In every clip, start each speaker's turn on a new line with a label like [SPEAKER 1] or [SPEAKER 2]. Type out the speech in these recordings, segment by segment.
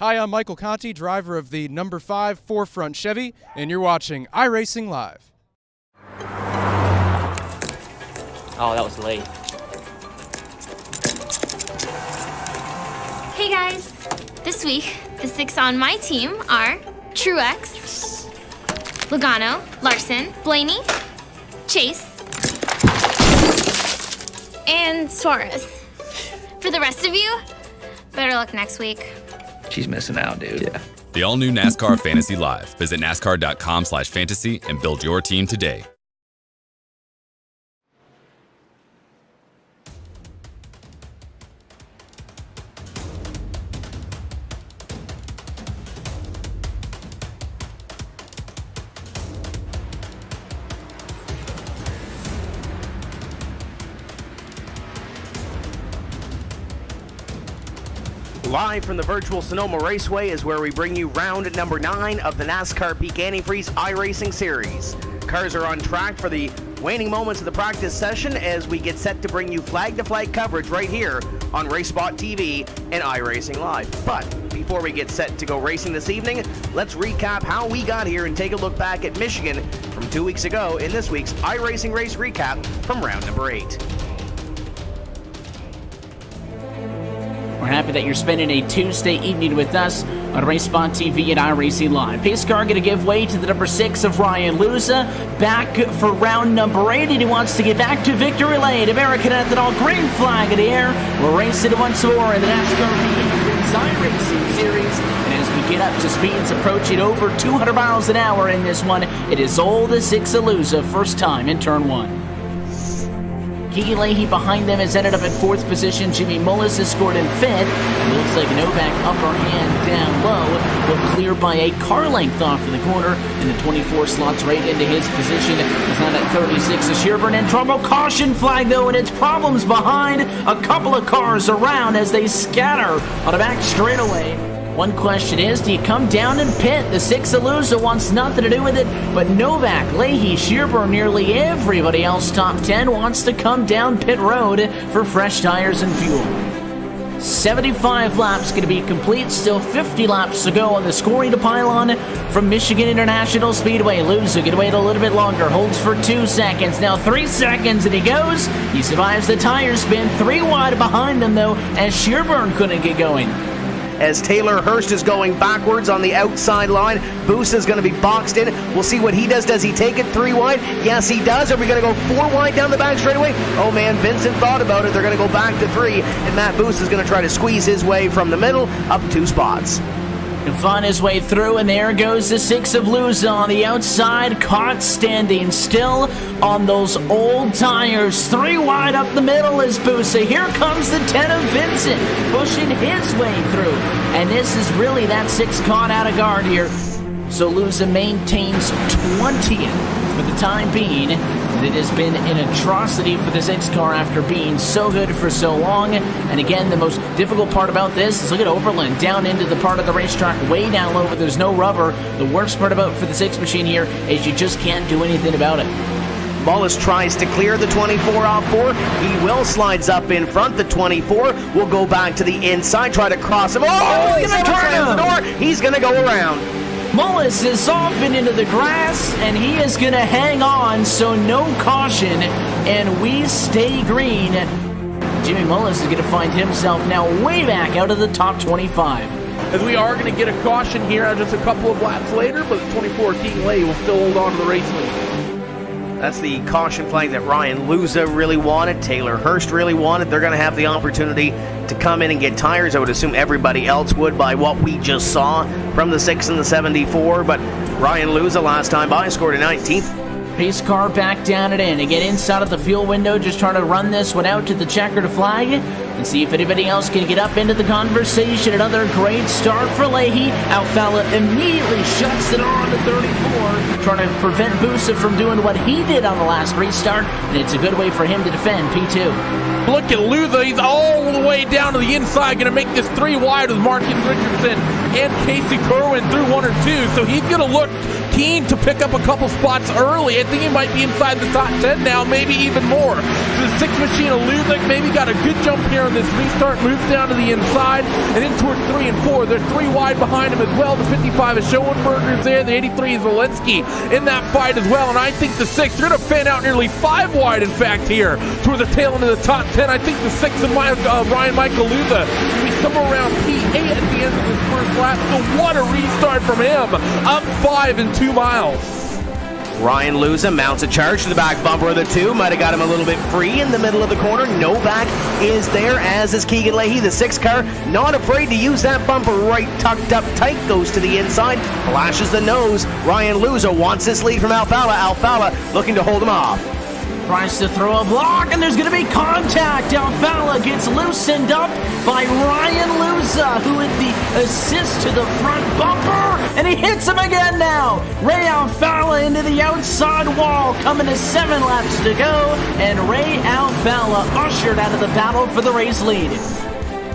[SPEAKER 1] Hi, I'm Michael Conti, driver of the number 5 4Front Chevy, and you're watching iRacing Live.
[SPEAKER 2] Oh, that was late.
[SPEAKER 3] Hey guys! This week, the 6 on my team are Truex, Logano, Larson, Blaney, Chase, and Suarez. For the rest of you, better luck next week.
[SPEAKER 4] She's missing out, dude.
[SPEAKER 5] Yeah. The all-new NASCAR Fantasy Live. Visit NASCAR.com/fantasy and build your team today.
[SPEAKER 6] Live from the virtual Sonoma Raceway is where we bring you round number 9 of the NASCAR Peak Antifreeze iRacing Series. Cars are on track for the waning moments of the practice session as we get set to bring you flag-to-flag coverage right here on RaceSpot TV and iRacing Live. But before we get set to go racing this evening, let's recap how we got here and take a look back at Michigan from 2 weeks ago in this week's iRacing Race Recap from round number 8.
[SPEAKER 7] We're happy that you're spending a Tuesday evening with us on RaceSpot TV and iRacing Live. Pace car going to give way to the number 6 of Ryan Luza, back for round number 8, and he wants to get back to victory lane. American Ethanol, green flag in the air. We're racing once more in the NASCAR iRacing Series. And as we get up to speeds approaching over 200 miles an hour in this one, it is all the 6 of Luza, first time in turn 1. Kiki Leahy behind them has ended up in 4th position. Jimmy Mullis has scored in 5th. It looks like Novak upper hand down low, but cleared by a car length off of the corner, and the 24 slots right into his position. It's not at 36 of Shearburn, and trouble. Caution flag though, and it's problems behind a couple of cars around as they scatter on a back straightaway. One question is, do you come down and pit? The 6 of Luza wants nothing to do with it, but Novak, Leahy, Shearburn, nearly everybody else top 10 wants to come down pit road for fresh tires and fuel. 75 laps going to be complete, still 50 laps to go on the scoring to pylon from Michigan International Speedway. Luza going to wait a little bit longer, holds for 2 seconds, now 3 seconds, and he goes. He survives the tire spin, 3 wide behind him though, as Shearburn couldn't get going.
[SPEAKER 6] As Taylor Hurst is going backwards on the outside line, Boost is going to be boxed in. We'll see what he does. Does he take it 3 wide? Yes, he does. Are we going to go 4 wide down the back straightaway? Oh man, Vincent thought about it. They're going to go back to 3, and Matt Boost is going to try to squeeze his way from the middle up 2 spots.
[SPEAKER 7] Can find his way through, and there goes the 6 of Luza on the outside, caught standing still on those old tires. 3 wide up the middle is Busa. Here comes the 10 of Vincent, pushing his way through. And this is really that 6 caught out of guard here. So Luza maintains 20th for the time being. And it has been an atrocity for the 6 car after being so good for so long. And again, the most difficult part about this is look at Overland down into the part of the racetrack way down low where there's no rubber. The worst part about for the 6 machine here is you just can't do anything about it.
[SPEAKER 6] Mullis tries to clear the 24 off 4. He will slides up in front. The 24 will go back to the inside, try to cross him. Oh, he's going to turn the door. He's going to go around.
[SPEAKER 7] Mullis is off and into the grass, and he is going to hang on, so no caution, and we stay green. Jimmy Mullis is going to find himself now way back out of the top 25.
[SPEAKER 8] As we are going to get a caution here just a couple of laps later, but the 24 King Lay will still hold on to the race lead.
[SPEAKER 6] That's the caution flag that Ryan Luza really wanted, Taylor Hurst really wanted. They're going to have the opportunity to come in and get tires. I would assume everybody else would by what we just saw from the 6 and the 74, but Ryan Luza last time by scored a 19th.
[SPEAKER 7] Pace car back down it in. Again, inside of the fuel window, just trying to run this one out to the checkered flag and see if anybody else can get up into the conversation. Another great start for Leahy. Alfala immediately shuts it on to 34, trying to prevent Busa from doing what he did on the last restart, and it's a good way for him to defend P2.
[SPEAKER 8] Look at Luza. He's all the way down to the inside, going to make this 3 wide with Marcus Richardson and Casey Corwin through 1 or 2, so he's going to look keen to pick up a couple spots early. I think he might be inside the top 10 now, maybe even more. So the 6 machine of Luzik maybe got a good jump here on this restart, moves down to the inside, and in toward 3 and 4. They're 3 wide behind him as well. The 55 is Schoenberger's there. The 83 is Walensky in that fight as well. And I think the 6, they're going to fan out nearly 5 wide, in fact, here toward the tail end of the top 10. I think the 6 of Ryan Michaeluza will be somewhere around P8 at the end of his first lap. So what a restart from him. Up 5 in 2 miles.
[SPEAKER 6] Ryan Luza mounts a charge to the back bumper of the 2. Might have got him a little bit free in the middle of the corner. Novak is there, as is Keegan Leahy. The 6 car not afraid to use that bumper right tucked up tight. Goes to the inside, flashes the nose. Ryan Luza wants this lead from Alfala. Alfala looking to hold him off.
[SPEAKER 7] Tries to throw a block, and there's going to be contact. Alfala gets loosened up by Ryan Luza, who with the assist to the front bumper, and he hits him again now. Ray Alfala into the outside wall, coming to 7 laps to go, and Ray Alfala ushered out of the battle for the race lead.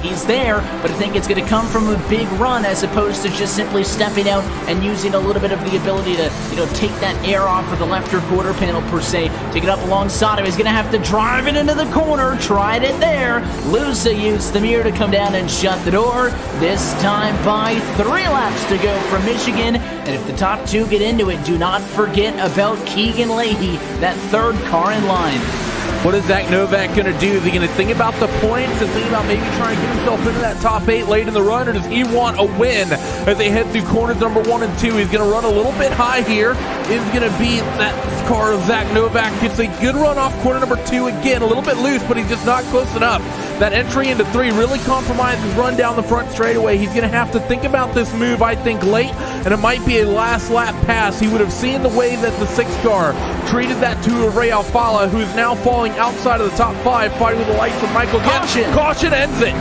[SPEAKER 7] He's there, but I think it's going to come from a big run as opposed to just simply stepping out and using a little bit of the ability to, take that air off of the left or quarter panel per se, take it up alongside him. He's going to have to drive it into the corner, tried it there. Luza used the mirror to come down and shut the door, this time by 3 laps to go from Michigan. And if the top 2 get into it, do not forget about Keegan Leahy, that 3rd car in line.
[SPEAKER 8] What is Zach Novak going to do? Is he going to think about the points and think about maybe trying to get himself into that top 8 late in the run, or does he want a win as they head through corners number 1 and 2? He's going to run a little bit high here. Is going to be that car of Zach Novak. Gets a good run off corner number 2 again, a little bit loose, but he's just not close enough. That entry into 3 really compromises his run down the front straightaway. He's going to have to think about this move, I think, late, and it might be a last lap pass. He would have seen the way that the 6 car treated that 2 of Ray Alfala, who is now falling outside of the top 5, fighting with the likes of Michael Getz. Caution ends it.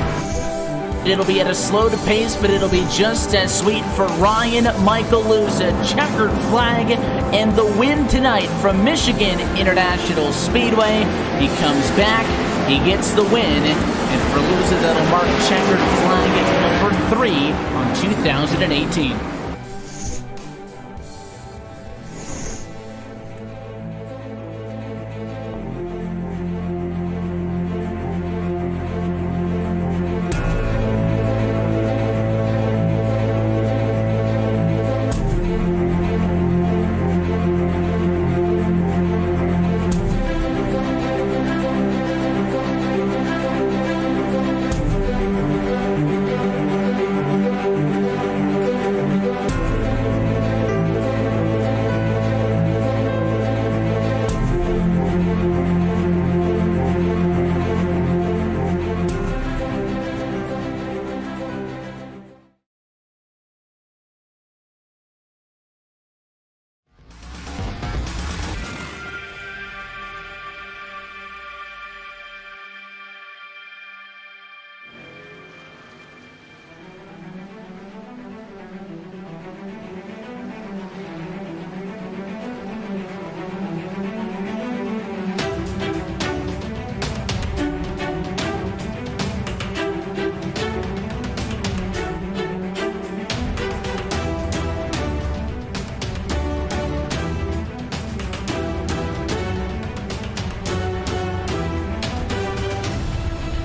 [SPEAKER 7] It'll be at a slow pace, but it'll be just as sweet for Ryan Michaeluza. Checkered flag and the win tonight from Michigan International Speedway. He comes back, he gets the win, and for Luza, that'll mark checkered flag number 3 on 2018.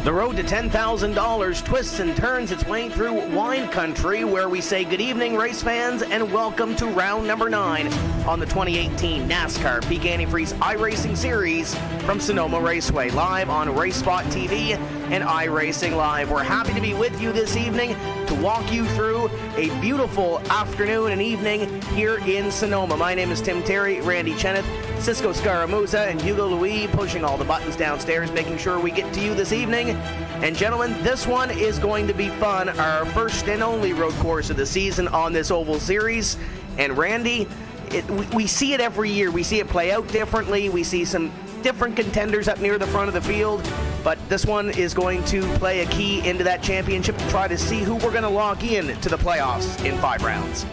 [SPEAKER 6] The road to $10,000 twists and turns its way through wine country, where we say good evening, race fans, and welcome to round number 9 on the 2018 NASCAR Peak Antifreeze iRacing Series from Sonoma Raceway, live on RaceSpot TV and iRacing Live. We're happy to be with you this evening to walk you through a beautiful afternoon and evening here in Sonoma. My name is Tim Terry, Randy Cheneth, Cisco Scaramuza, and Hugo Louis pushing all the buttons downstairs, making sure we get to you this evening. And gentlemen, this one is going to be fun. Our first and only road course of the season on this Oval Series. And Randy, we see it every year. We see it play out differently. We see some different contenders up near the front of the field. But this one is going to play a key into that championship to try to see who we're going to lock in to the playoffs in 5 rounds.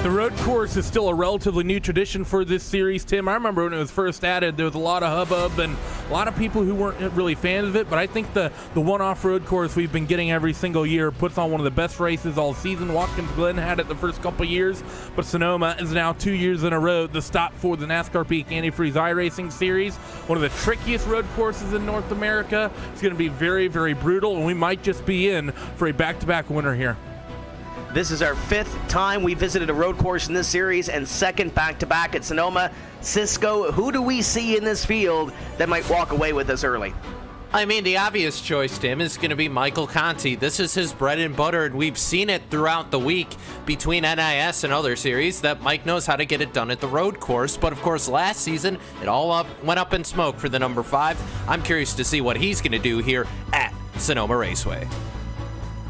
[SPEAKER 8] The road course is still a relatively new tradition for this series, Tim. I remember when it was first added, there was a lot of hubbub and a lot of people who weren't really fans of it, but I think the one-off road course we've been getting every single year puts on one of the best races all season. Watkins Glen had it the first couple years, but Sonoma is now 2 years in a row the stop for the NASCAR Peak Antifreeze iRacing Series. One of the trickiest road courses in North America. It's going to be very, very brutal, and we might just be in for a back-to-back winner here.
[SPEAKER 6] This is our 5th time we visited a road course in this series and 2nd back-to-back at Sonoma. Cisco, who do we see in this field that might walk away with us early?
[SPEAKER 9] I mean, the obvious choice, Tim, is going to be Michael Conti. This is his bread and butter, and we've seen it throughout the week between NIS and other series that Mike knows how to get it done at the road course. But, of course, last season, it all went up in smoke for the number 5. I'm curious to see what he's going to do here at Sonoma Raceway.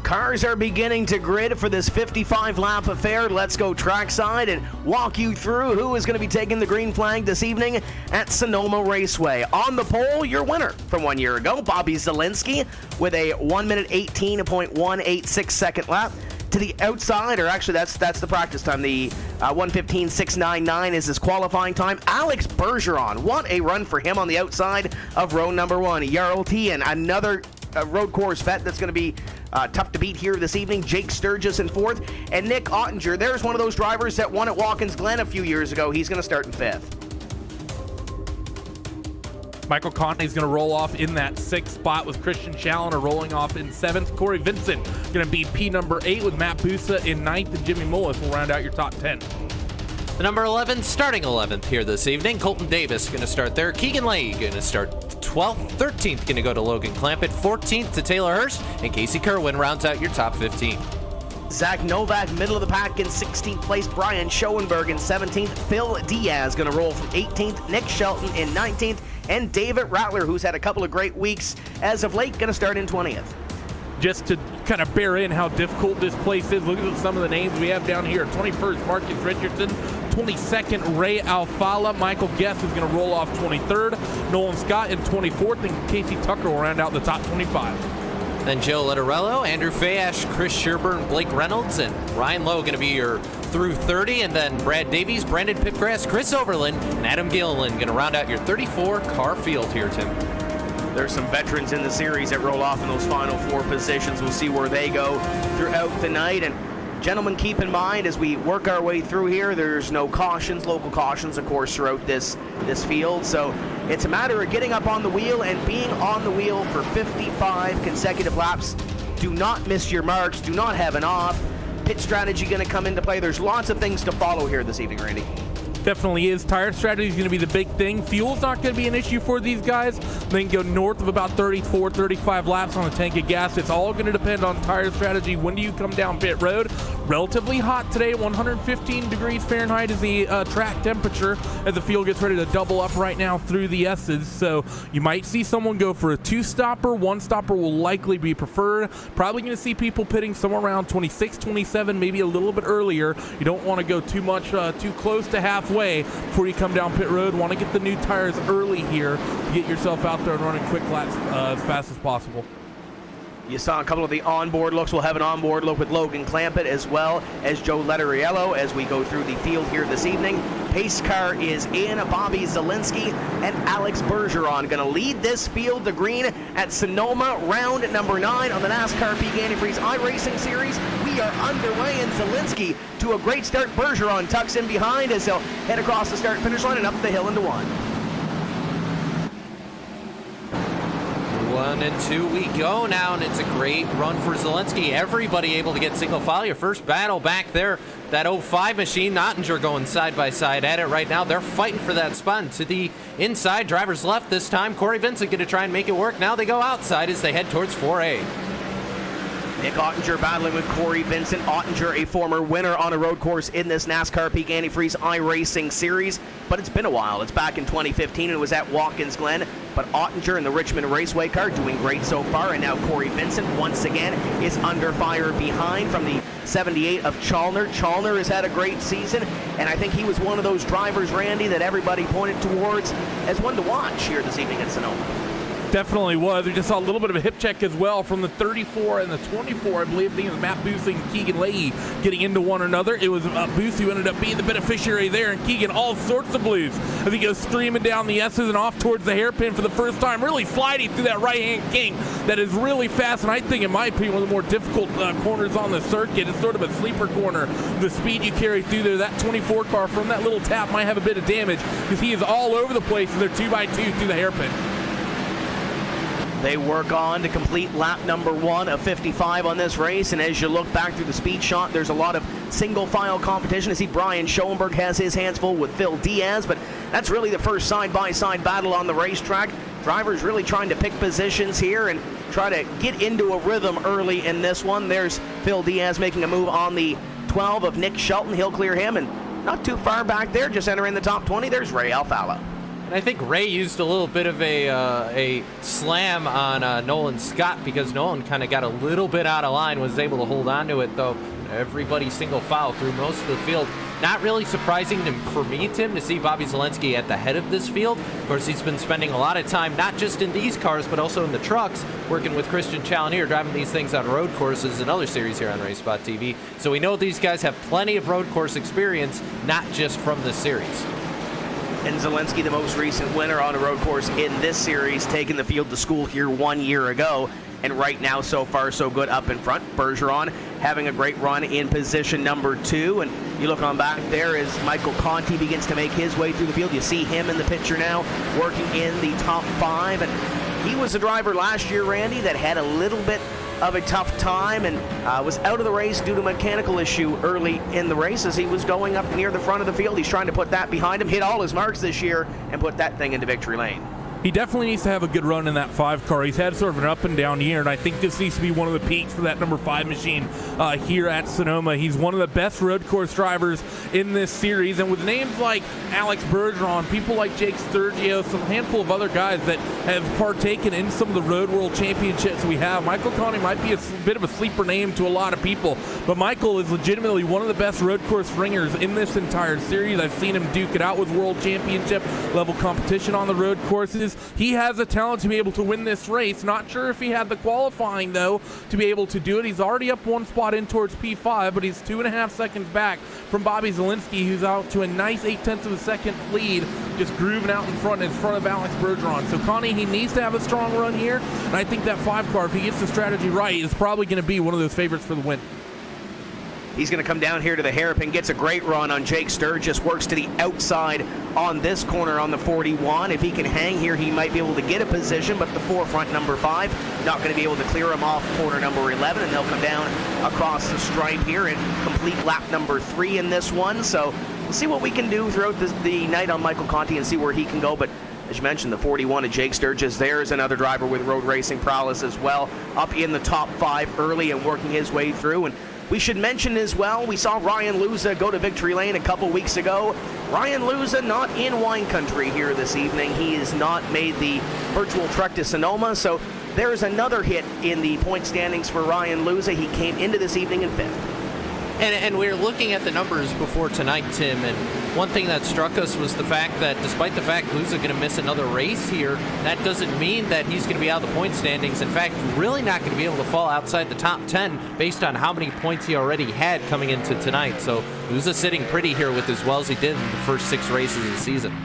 [SPEAKER 6] Cars are beginning to grid for this 55-lap affair. Let's go trackside and walk you through who is going to be taking the green flag this evening at Sonoma Raceway. On the pole, your winner from 1 year ago, Bobby Zielinski, with a 1 minute 18.186 second lap. To the outside, or actually that's the practice time. The 1:15.699 is his qualifying time. Alex Bergeron, what a run for him on the outside of row number 1. Jarl Tien, another road course vet that's going to be tough to beat here this evening. Jake Sturgis in 4th, and Nick Ottinger. There's one of those drivers that won at Watkins Glen a few years ago. He's going to start in 5th.
[SPEAKER 8] Michael Conti is going to roll off in that 6th spot with Christian Challoner rolling off in 7th. Corey Vincent going to be P number 8 with Matt Busa in 9th, and Jimmy Mullis will round out your top 10.
[SPEAKER 9] The number 11 starting 11th here this evening. Colton Davis going to start there. Keegan Lay going to start 12th. 13th going to go to Logan Clampett. 14th to Taylor Hirsch. And Casey Kerwin rounds out your top 15.
[SPEAKER 6] Zach Novak, middle of the pack in 16th place. Brian Schoenberg in 17th. Phil Diaz going to roll from 18th. Nick Shelton in 19th. And David Rattler, who's had a couple of great weeks as of late, going to start in 20th.
[SPEAKER 8] Just to kind of bear in how difficult this place is, look at some of the names we have down here. 21st, Marcus Richardson. 22nd, Ray Alfala. Michael Guest is going to roll off 23rd. Nolan Scott in 24th, and Casey Tucker will round out the top 25.
[SPEAKER 9] Then Joe Letterello, Andrew Fayash, Chris Sherburne, Blake Reynolds, and Ryan Lowe going to be your through 30. And then Brad Davies, Brandon Pipgrass, Chris Overland, and Adam Gilliland going to round out your 34 car field here, Tim.
[SPEAKER 6] There's some veterans in the series that roll off in those final 4 positions. We'll see where they go throughout the night. And gentlemen, keep in mind as we work our way through here, there's no cautions, local cautions, of course, throughout this field. So it's a matter of getting up on the wheel and being on the wheel for 55 consecutive laps. Do not miss your marks. Do not have an off. Pit strategy going to come into play. There's lots of things to follow here this evening, Randy.
[SPEAKER 8] Definitely is. Tire strategy is going to be the big thing. Fuel's not going to be an issue for these guys. They can go north of about 34, 35 laps on a tank of gas. It's all going to depend on tire strategy. When do you come down pit road? Relatively hot today. 115 degrees Fahrenheit is the track temperature as the field gets ready to double up right now through the S's. So you might see someone go for a 2-stopper. 1-stopper will likely be preferred. Probably going to see people pitting somewhere around 26, 27, maybe a little bit earlier. You don't want to go too much, too close to halfway before you come down pit road. Want to get the new tires early here to get yourself out there and running quick laps as fast as possible.
[SPEAKER 6] You saw a couple of the onboard looks. We'll have an onboard look with Logan Clampett as well as Joe Letteriello as we go through the field here this evening. Pace car is in. Bobby Zielinski and Alex Bergeron going to lead this field to green at Sonoma, round number 9 on the NASCAR Peak Antifreeze iRacing Series. We are underway, and Zielinski to a great start. Bergeron tucks in behind as he'll head across the start-finish line and up the hill into 1.
[SPEAKER 9] 1 and 2 we go now, and it's a great run for Zielinski. Everybody able to get single file. Your first battle back there, that 05 machine. Ottinger going side by side at it right now. They're fighting for that spot. And to the inside, drivers left this time. Corey Vincent going to try and make it work. Now they go outside as they head towards 4A.
[SPEAKER 6] Nick Ottinger battling with Corey Vincent. Ottinger, a former winner on a road course in this NASCAR Peak Antifreeze iRacing Series, but it's been a while. It's back in 2015 and it was at Watkins Glen. But Ottinger in the Richmond Raceway car doing great so far, and now Corey Vincent once again is under fire behind from the 78 of Chalner. Chalner has had a great season, and I think he was one of those drivers, Randy, that everybody pointed towards as one to watch here this evening at Sonoma.
[SPEAKER 8] Definitely was. We just saw a little bit of a hip check as well from the 34 and the 24. I believe it was Matt Booth and Keegan Leahy getting into one another. It was Booth who ended up being the beneficiary there, and Keegan all sorts of blues as he goes streaming down the S's and off towards the hairpin for the first time, really sliding through that right-hand kink that is really fast, and I think, in my opinion, one of the more difficult corners on the circuit. It's sort of a sleeper corner. The speed you carry through there, that 24 car from that little tap might have a bit of damage because he is all over the place in their 2x2 through the hairpin.
[SPEAKER 6] They work on to complete lap number 1 of 55 on this race, and as you look back through the speed shot, there's a lot of single file competition. I see Brian Schoenberg has his hands full with Phil Diaz, but that's really the first side-by-side battle on the racetrack. Drivers really trying to pick positions here and try to get into a rhythm early in this one. There's Phil Diaz making a move on the 12 of Nick Shelton. He'll clear him, and not too far back there, just entering the top 20, there's Ray Alfala.
[SPEAKER 9] And I think Ray used a little bit of a slam on Nolan Scott because Nolan kind of got a little bit out of line, was able to hold on to it, though. Everybody single file through most of the field. Not really surprising for me, Tim, to see Bobby Zelensky at the head of this field. Of course, he's been spending a lot of time, not just in these cars, but also in the trucks, working with Christian Chalonier, driving these things on road courses and other series here on Race Spot TV. So we know these guys have plenty of road course experience, not just from this series.
[SPEAKER 6] And Zelensky, the most recent winner on a road course in this series, taking the field to school here 1 year ago. And right now, so far, so good up in front. Bergeron having a great run in position number 2. And you look on back there as Michael Conti begins to make his way through the field. You see him in the picture now, working in the top 5. And he was a driver last year, Randy, that had a little bit of a tough time and was out of the race due to a mechanical issue early in the race as he was going up near the front of the field. He's trying to put that behind him, hit all his marks this year, and put that thing into victory lane.
[SPEAKER 8] He definitely needs to have a good run in that 5 car. He's had sort of an up and down year, and I think this needs to be one of the peaks for that number 5 machine here at Sonoma. He's one of the best road course drivers in this series, and with names like Alex Bergeron, people like Jake Sturgio, some handful of other guys that have partaken in some of the Road World Championships we have, Michael Conti might be a bit of a sleeper name to a lot of people, but Michael is legitimately one of the best road course ringers in this entire series. I've seen him duke it out with World Championship level competition on the road courses. He has the talent to be able to win this race. Not sure if he had the qualifying, though, to be able to do it. He's already up 1 spot in towards P5, but he's 2.5 seconds back from Bobby Zelensky, who's out to a nice 0.8 of a second lead, just grooving out in front of Alex Bergeron. So Conti, he needs to have a strong run here, and I think that 5 car, if he gets the strategy right, is probably going to be one of those favorites for the win.
[SPEAKER 6] He's going to come down here to the hairpin, gets a great run on Jake Sturgis, works to the outside on this corner on the 41. If he can hang here, he might be able to get a position, but the forefront number 5 not going to be able to clear him off corner number 11, and they'll come down across the stripe here and complete lap number 3 in this one. So we'll see what we can do throughout the night on Michael Conti and see where he can go. But as you mentioned, the 41 of Jake Sturgis, there's another driver with road racing prowess as well, up in the top 5 early and working his way through. And we should mention as well, we saw Ryan Luza go to victory lane a couple weeks ago. Ryan Luza not in wine country here this evening. He has not made the virtual trek to Sonoma, so there's another hit in the point standings for Ryan Luza. He came into this evening in 5th.
[SPEAKER 9] And we were looking at the numbers before tonight, Tim, and one thing that struck us was the fact that despite the fact Luza going to miss another race here, that doesn't mean that he's going to be out of the point standings. In fact, really not going to be able to fall outside the top 10 based on how many points he already had coming into tonight. So Luza sitting pretty here with as well as he did in the first 6 races of the season.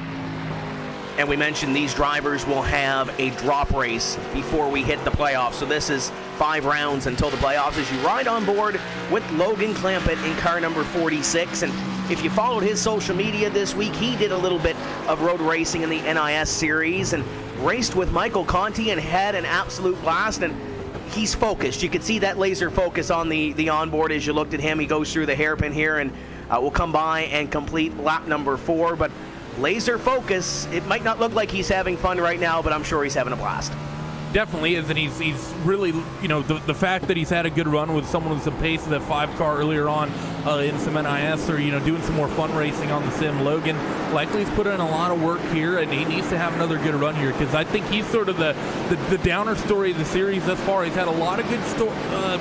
[SPEAKER 6] And we mentioned these drivers will have a drop race before we hit the playoffs. So this is 5 rounds until the playoffs as you ride on board with Logan Clampett in car number 46. And if you followed his social media this week, he did a little bit of road racing in the NIS series and raced with Michael Conti and had an absolute blast. And he's focused. You could see that laser focus on the onboard as you looked at him. He goes through the hairpin here and will come by and complete lap number 4. But laser focus. It might not look like he's having fun right now, but I'm sure he's having a blast.
[SPEAKER 8] Definitely is, and he's really, the fact that he's had a good run with someone with some pace of that 5 car earlier on in some NIS or, doing some more fun racing on the sim. Logan likely has put in a lot of work here, and he needs to have another good run here because I think he's sort of the downer story of the series thus far. He's had a lot of good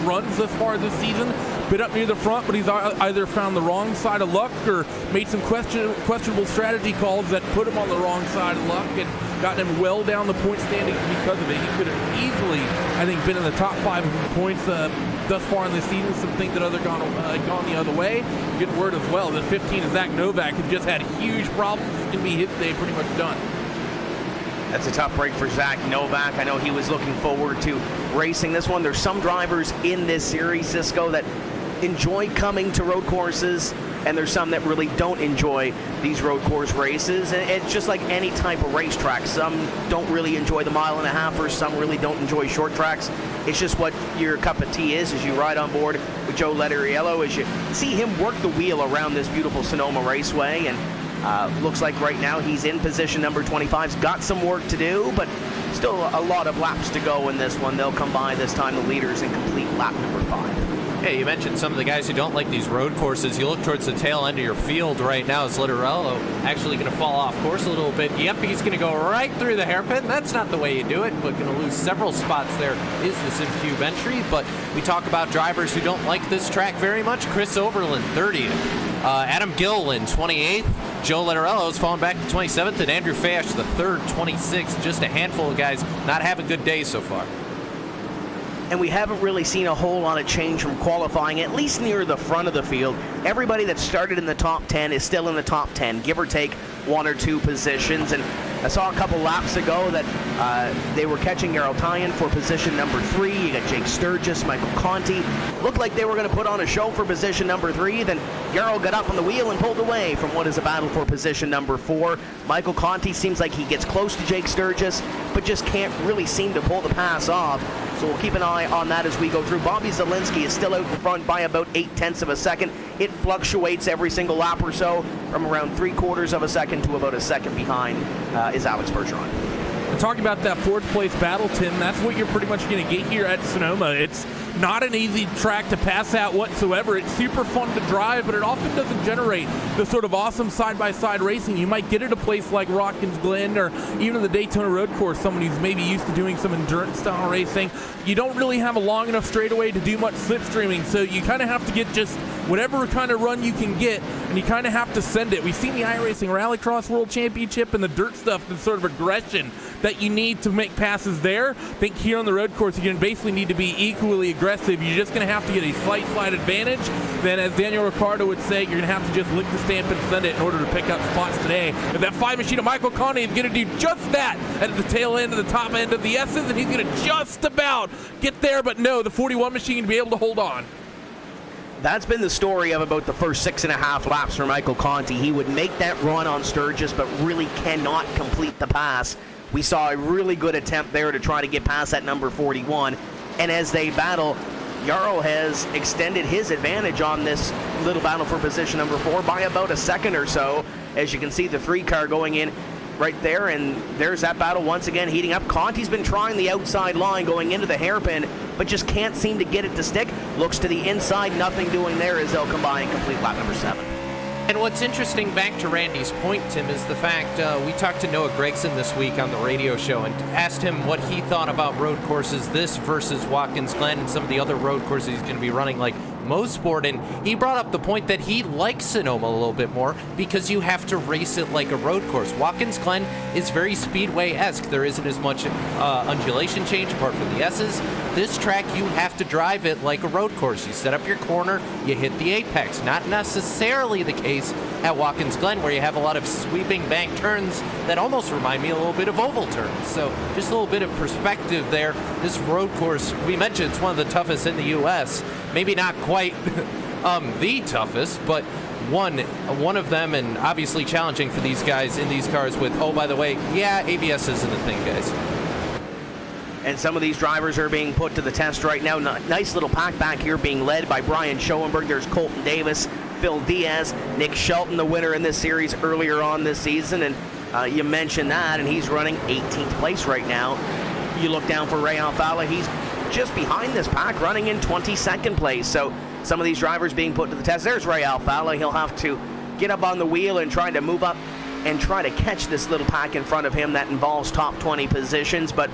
[SPEAKER 8] runs thus far this season, been up near the front, but he's either found the wrong side of luck or made some questionable strategy calls that put him on the wrong side of luck and gotten him well down the point standings because of it. He could have easily, I think, been in the top 5 points thus far in this season. Some things that gone the other way. Good word as well. The 15 of Zach Novak has just had huge problems. It's going to be his day pretty much done.
[SPEAKER 6] That's a tough break for Zach Novak. I know he was looking forward to racing this one. There's some drivers in this series, Cisco, that enjoy coming to road courses, and there's some that really don't enjoy these road course races. And it's just like any type of racetrack. Some don't really enjoy the 1.5 miles, or some really don't enjoy short tracks. It's just what your cup of tea is as you ride on board with Joe Letteriello, as you see him work the wheel around this beautiful Sonoma Raceway. And looks like right now he's in position number 25. He's got some work to do, but still a lot of laps to go in this one. They'll come by this time the leaders and complete lap number 5.
[SPEAKER 9] Hey, you mentioned some of the guys who don't like these road courses. You look towards the tail end of your field right now. Is Letteriello actually going to fall off course a little bit? Yep, he's going to go right through the hairpin. That's not the way you do it, but going to lose several spots there is the SimCube entry. But we talk about drivers who don't like this track very much. Chris Overland, 30th. Adam Gilliland, 28th. Joe Letteriello is falling back to 27th. And Andrew Fash, the 3rd, 26th. Just a handful of guys not having good days so far.
[SPEAKER 6] And we haven't really seen a whole lot of change from qualifying, at least near the front of the field. Everybody that started in the top 10 is still in the top 10, give or take 1 or 2 positions. And I saw a couple laps ago that they were catching Yarrow Tyan for position number 3. You got Jake Sturgis, Michael Conti. Looked like they were going to put on a show for position number 3. Then Yarrow got up on the wheel and pulled away from what is a battle for position number 4. Michael Conti seems like he gets close to Jake Sturgis, but just can't really seem to pull the pass off. So we'll keep an eye on that as we go through. Bobby Zielinski is still out in front by about 0.8 of a second. It fluctuates every single lap or so, from around 3/4 of a second to about a second behind is Alex Bergeron.
[SPEAKER 8] And talking about that 4th place battle, Tim, that's what you're pretty much going to get here at Sonoma. It's not an easy track to pass out whatsoever. It's super fun to drive, but it often doesn't generate the sort of awesome side-by-side racing you might get at a place like Watkins Glen or even the Daytona Road Course. Someone who's maybe used to doing some endurance-style racing. You don't really have a long enough straightaway to do much slipstreaming, so you kind of have to get just whatever kind of run you can get, and you kind of have to send it. We've seen the iRacing Rallycross World Championship and the dirt stuff, the sort of aggression that you need to make passes there. I think here on the road course, you're going to basically need to be equally aggressive. You're just going to have to get a slight advantage. Then, as Daniel Ricciardo would say, you're going to have to just lick the stamp and send it in order to pick up spots today. And that 5 machine of Michael Conti is going to do just that at the tail end of the top end of the S's, and he's going to just about get there, but no, the 41 machine to be able to hold on.
[SPEAKER 6] That's been the story of about the first 6.5 laps for Michael Conti. He would make that run on Sturgis, but really cannot complete the pass. We saw a really good attempt there to try to get past that number 41. And as they battle, Yarrow has extended his advantage on this little battle for position number 4 by about a second or so. As you can see, the 3 car going in right there, and there's that battle once again heating up. Conti's been trying the outside line going into the hairpin, but just can't seem to get it to stick. Looks to the inside, nothing doing there as they'll come by and complete lap number 7.
[SPEAKER 9] And what's interesting, back to Randy's point, Tim, is the fact we talked to Noah Gregson this week on the radio show and asked him what he thought about road courses, this versus Watkins Glen and some of the other road courses he's going to be running, like Mosport, and he brought up the point that he likes Sonoma a little bit more because you have to race it like a road course. Watkins Glen is very Speedway-esque. There isn't as much undulation change apart from the S's. This track, you have to drive it like a road course. You set up your corner, you hit the apex. Not necessarily the case at Watkins Glen, where you have a lot of sweeping bank turns that almost remind me a little bit of oval turns. So just a little bit of perspective there. This road course, we mentioned it's one of the toughest in the U.S. Maybe not quite the toughest, but one of them, and obviously challenging for these guys in these cars with, oh, by the way, yeah, ABS isn't a thing, guys.
[SPEAKER 6] And some of these drivers are being put to the test right now. Nice little pack back here being led by Brian Schoenberg. There's Colton Davis, Phil Diaz, Nick Shelton, the winner in this series earlier on this season. And you mentioned that, and he's running 18th place right now. You look down for Ray Alfala, he's just behind this pack, running in 22nd place. So some of these drivers being put to the test. There's Ray Alfala. He'll have to get up on the wheel and try to move up and try to catch this little pack in front of him that involves top 20 positions. But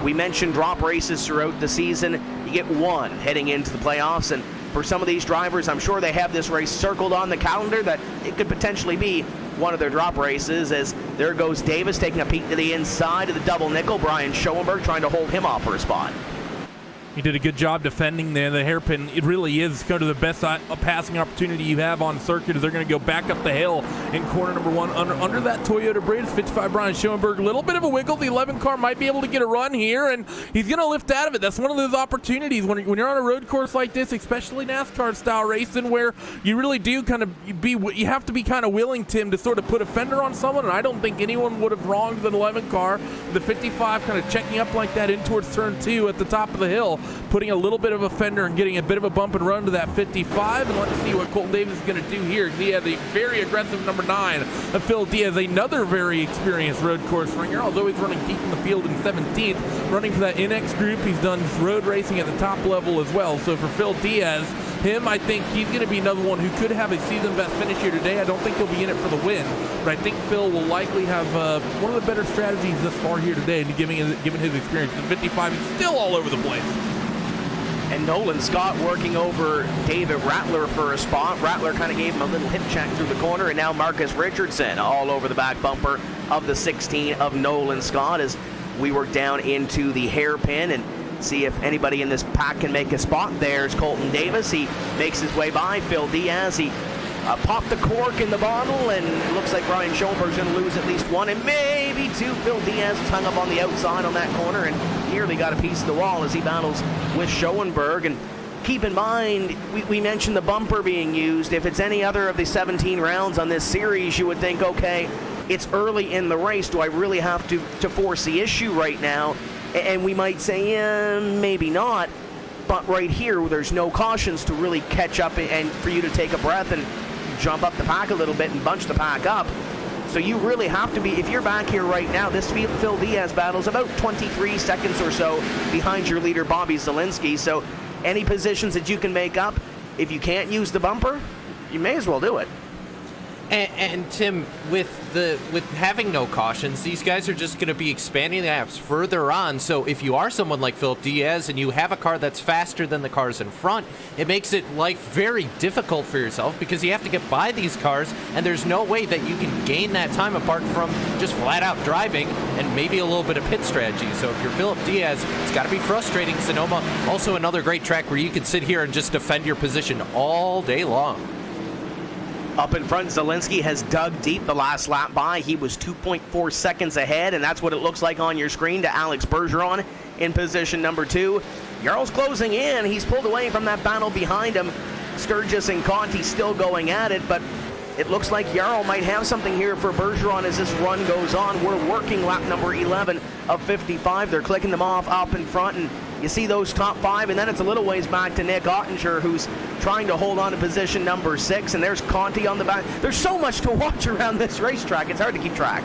[SPEAKER 6] we mentioned drop races throughout the season. You get one heading into the playoffs, and for some of these drivers, I'm sure they have this race circled on the calendar that it could potentially be one of their drop races. As there goes Davis taking a peek to the inside of the double nickel. Brian Schoenberg trying to hold him off for a spot.
[SPEAKER 8] He did a good job defending there. The hairpin, it really is kind of the best passing opportunity you have on circuit. They're going to go back up the hill in corner number one under that Toyota bridge. 55 Brian Schoenberg, a little bit of a wiggle. The 11 car might be able to get a run here, and he's going to lift out of it. That's one of those opportunities when you're on a road course like this, especially NASCAR style racing, where you really do kind of you have to be kind of willing, Tim, to sort of put a fender on someone. And I don't think anyone would have wronged the 11 car. The 55 kind of checking up like that in towards turn 2 at the top of the hill, putting a little bit of a fender and getting a bit of a bump and run to that 55. And let's see what Colton Davis is going to do here. He has a very aggressive number 9 of Phil Diaz, another very experienced road course ringer, although he's running deep in the field in 17th, running for that NX group. He's done road racing at the top level as well. So for Phil Diaz, I think he's going to be another one who could have a season best finish here today. I don't think he'll be in it for the win, but I think Phil will likely have one of the better strategies thus far here today, given his experience. The 55 is still all over the place.
[SPEAKER 6] And Nolan Scott working over David Rattler for a spot. Rattler kind of gave him a little hip check through the corner, and now Marcus Richardson all over the back bumper of the 16 of Nolan Scott as we work down into the hairpin and see if anybody in this pack can make a spot. There's Colton Davis. He makes his way by Phil Diaz. He popped the cork in the bottle, and it looks like Brian Schoenberg's going to lose at least one and maybe two. Phil Diaz is hung up on the outside on that corner and nearly got a piece of the wall as he battles with Schoenberg. And keep in mind, we mentioned the bumper being used. If it's any other of the 17 rounds on this series, you would think, okay, it's early in the race. Do I really have to force the issue right now? And we might say, yeah, maybe not. But right here, there's no cautions to really catch up and for you to take a breath and jump up the pack a little bit and bunch the pack up. So you really have to be, if you're back here right now, this Phil Diaz battle is about 23 seconds or so behind your leader, Bobby Zielinski. So any positions that you can make up, if you can't use the bumper, you may as well do it.
[SPEAKER 9] And Tim, with having no cautions, these guys are just going to be expanding the laps further on. So if you are someone like Philip Diaz and you have a car that's faster than the cars in front, it makes it life very difficult for yourself because you have to get by these cars, and there's no way that you can gain that time apart from just flat out driving and maybe a little bit of pit strategy. So if you're Philip Diaz, it's got to be frustrating. Sonoma, also another great track where you can sit here and just defend your position all day long.
[SPEAKER 6] Up in front, Zielinski has dug deep the last lap by. He was 2.4 seconds ahead, and that's what it looks like on your screen to Alex Bergeron in position number 2. Jarl's closing in. He's pulled away from that battle behind him. Sturgis and Conti still going at it, but it looks like Jarl might have something here for Bergeron as this run goes on. We're working lap number 11 of 55. They're clicking them off up in front, and you see those top 5, and then it's a little ways back to Nick Ottinger, who's trying to hold on to position number 6, and there's Conti on the back. There's so much to watch around this racetrack. It's hard to keep track.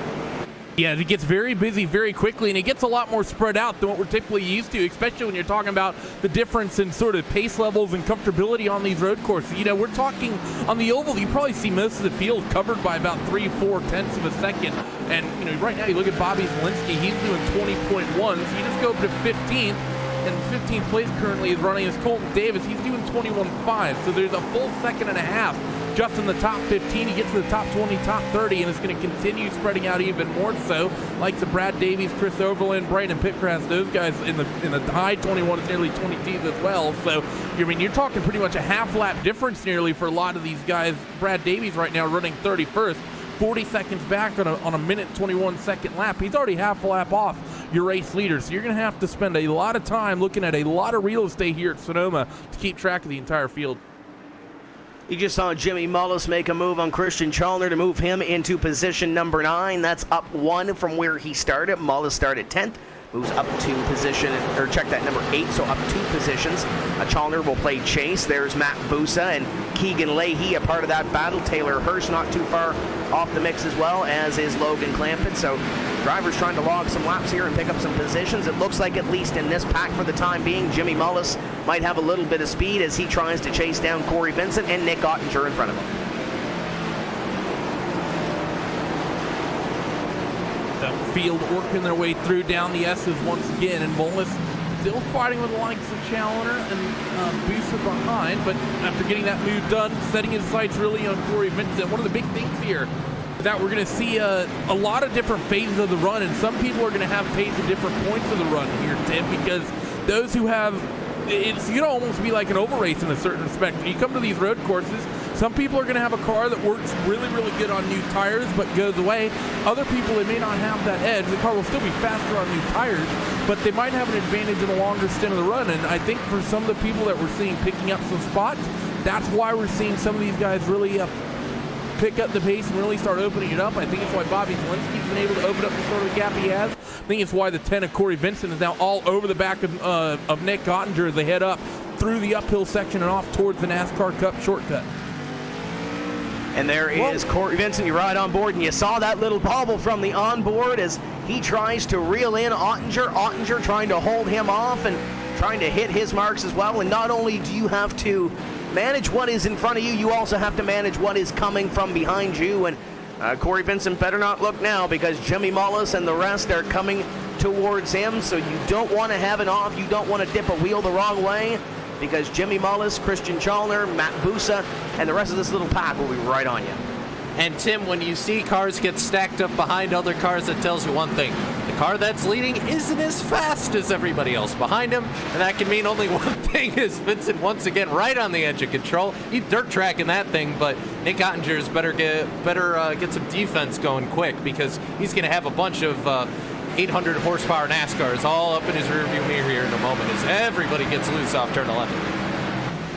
[SPEAKER 8] Yeah, it gets very busy very quickly, and it gets a lot more spread out than what we're typically used to, especially when you're talking about the difference in sort of pace levels and comfortability on these road courses. You know, we're talking on the oval, you probably see most of the field covered by about 3-4 tenths of a second. And, you know, right now you look at Bobby Zielinski, he's doing 20.1, so you just go up to 15th. And 15th place currently is running as Colton Davis. He's doing 21.5, so there's a full second and a half just in the top 15. He gets to the top 20, top 30, and it's going to continue spreading out even more so. Like the Brad Davies, Chris Overland, Brandon Pitcraft, those guys in the high 21s, nearly 22s as well. So, I mean, you're talking pretty much a half lap difference nearly for a lot of these guys. Brad Davies right now running 31st, 40 seconds back on a minute 21 second lap. He's already half a lap off your race leader, so you're going to have to spend a lot of time looking at a lot of real estate here at Sonoma to keep track of the entire field.
[SPEAKER 6] You just saw Jimmy Mullis make a move on Christian Chalner to move him into position number 9. That's up 1 from where he started. Mullis started 10th, moves up 2 position, or check that, number 8, so up 2 positions. Chalner will play chase. There's Matt Busa and Keegan Leahy, a part of that battle. Taylor Hirsch not too far off the mix as well, as is Logan Clampett. So drivers trying to log some laps here and pick up some positions. It looks like, at least in this pack for the time being, Jimmy Mullis might have a little bit of speed as he tries to chase down Corey Vincent and Nick Ottinger in front of him.
[SPEAKER 8] The field working their way through down the S's once again, and Mullis still fighting with the likes of Challoner and Busa behind, but after getting that move done, setting his sights really on Corey Vincent. One of the big things here is that we're going to see a lot of different phases of the run, and some people are going to have pace at different points of the run here, Tim, because those who have, it's going to almost be like an oval race in a certain respect. When you come to these road courses, some people are going to have a car that works really, really good on new tires but goes away. Other people, they may not have that edge. The car will still be faster on new tires, but they might have an advantage in a longer stint of the run. And I think for some of the people that we're seeing picking up some spots, that's why we're seeing some of these guys really pick up the pace and really start opening it up. I think it's why Bobby Zielinski's been able to open up the sort of gap he has. I think it's why the 10 of Corey Vincent is now all over the back of Nick Ottinger as they head up through the uphill section and off towards the NASCAR Cup shortcut.
[SPEAKER 6] And there is Corey Vincent. You ride on board, and you saw that little bobble from the onboard as he tries to reel in Ottinger. Ottinger trying to hold him off and trying to hit his marks as well. And not only do you have to manage what is in front of you, you also have to manage what is coming from behind you. And Corey Vincent better not look now, because Jimmy Mullis and the rest are coming towards him. So you don't want to have it off. You don't want to dip a wheel the wrong way, because Jimmy Mullis, Christian Challoner, Matt Busa, and the rest of this little pack will be right on you.
[SPEAKER 9] And Tim, when you see cars get stacked up behind other cars, that tells you one thing. The car that's leading isn't as fast as everybody else behind him, and that can mean only one thing, is Vincent once again right on the edge of control. He's dirt tracking that thing, but Nick Ottinger's better get some defense going quick, because he's going to have a bunch of 800 horsepower NASCARs all up in his rearview mirror here in a moment as everybody gets loose off turn 11.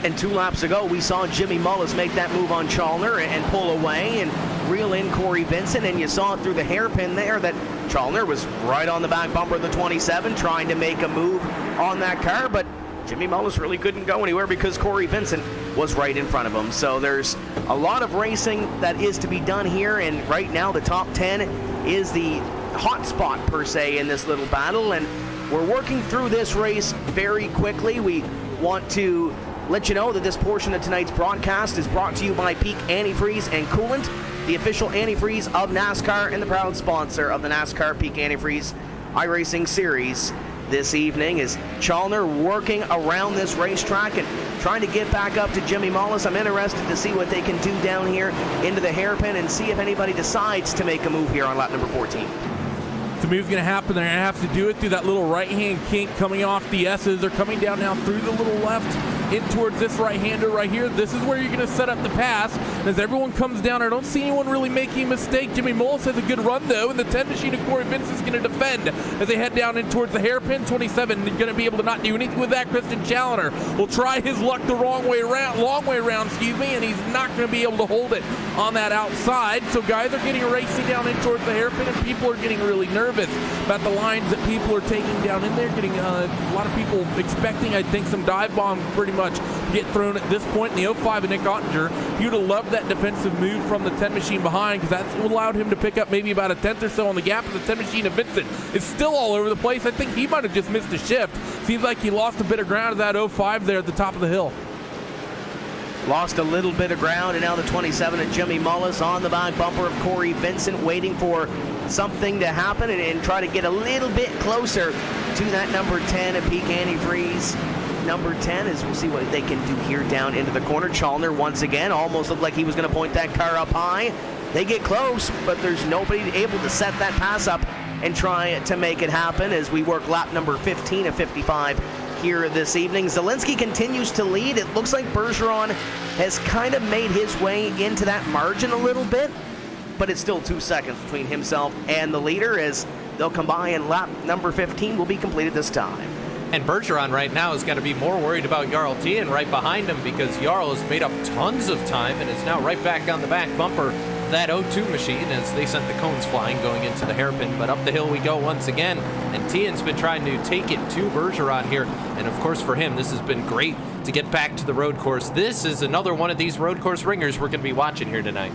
[SPEAKER 6] And 2 laps ago, we saw Jimmy Mullis make that move on Challoner and pull away and reel in Corey Vincent, and you saw it through the hairpin there that Challoner was right on the back bumper of the 27 trying to make a move on that car, but Jimmy Mullis really couldn't go anywhere because Corey Vincent was right in front of him. So there's a lot of racing that is to be done here, and right now the top 10 is the hot spot per se in this little battle, and we're working through this race very quickly. We want to let you know that this portion of tonight's broadcast is brought to you by Peak Antifreeze and Coolant, the official antifreeze of NASCAR and the proud sponsor of the NASCAR Peak Antifreeze iRacing Series. This evening is Challoner working around this racetrack and trying to get back up to Jimmy Mullis. I'm interested to see what they can do down here into the hairpin and see if anybody decides to make a move here on lap number 14.
[SPEAKER 8] The move's going to happen. They're going to have to do it through that little right-hand kink coming off the S's. They're coming down now through the little left in towards this right-hander right here. This is where you're going to set up the pass. And as everyone comes down, I don't see anyone really making a mistake. Jimmy Mullis has a good run, though, and the 10 machine of Corey Vincent is going to defend as they head down in towards the hairpin. 27 going to be able to not do anything with that. Christian Challoner will try his luck the long way around, and he's not going to be able to hold it on that outside. So guys are getting racing down in towards the hairpin, and people are getting really nervous about the lines that people are taking down in there. Getting a lot of people expecting, I think, some dive bomb pretty much get thrown at this point in the 05 of Nick Ottinger. You'd have loved that defensive move from the 10 machine behind, because that allowed him to pick up maybe about a tenth or so on the gap. Of the 10 machine of Vincent is still all over the place. I think he might have just missed a shift. Seems like he lost a bit of ground at that 05 there at the top of the hill.
[SPEAKER 6] Lost a little bit of ground, and now the 27 of Jimmy Mullis on the back bumper of Corey Vincent, waiting for something to happen and try to get a little bit closer to that number 10 of Peak Antifreeze. Number 10, as we'll see what they can do here down into the corner. Challoner once again almost looked like he was going to point that car up high. They get close, but there's nobody able to set that pass up and try to make it happen as we work lap number 15 of 55 here this evening. Zielinski continues to lead. It looks like Bergeron has kind of made his way into that margin a little bit, but it's still 2 seconds between himself and the leader as they'll come by, and lap number 15 will be completed this time.
[SPEAKER 9] And Bergeron right now is going to be more worried about Jarl Tien right behind him, because Jarl has made up tons of time and is now right back on the back bumper of that 02 machine as they sent the cones flying going into the hairpin. But up the hill we go once again, and Tien's been trying to take it to Bergeron here. And of course for him, this has been great to get back to the road course. This is another one of these road course ringers we're going to be watching here tonight.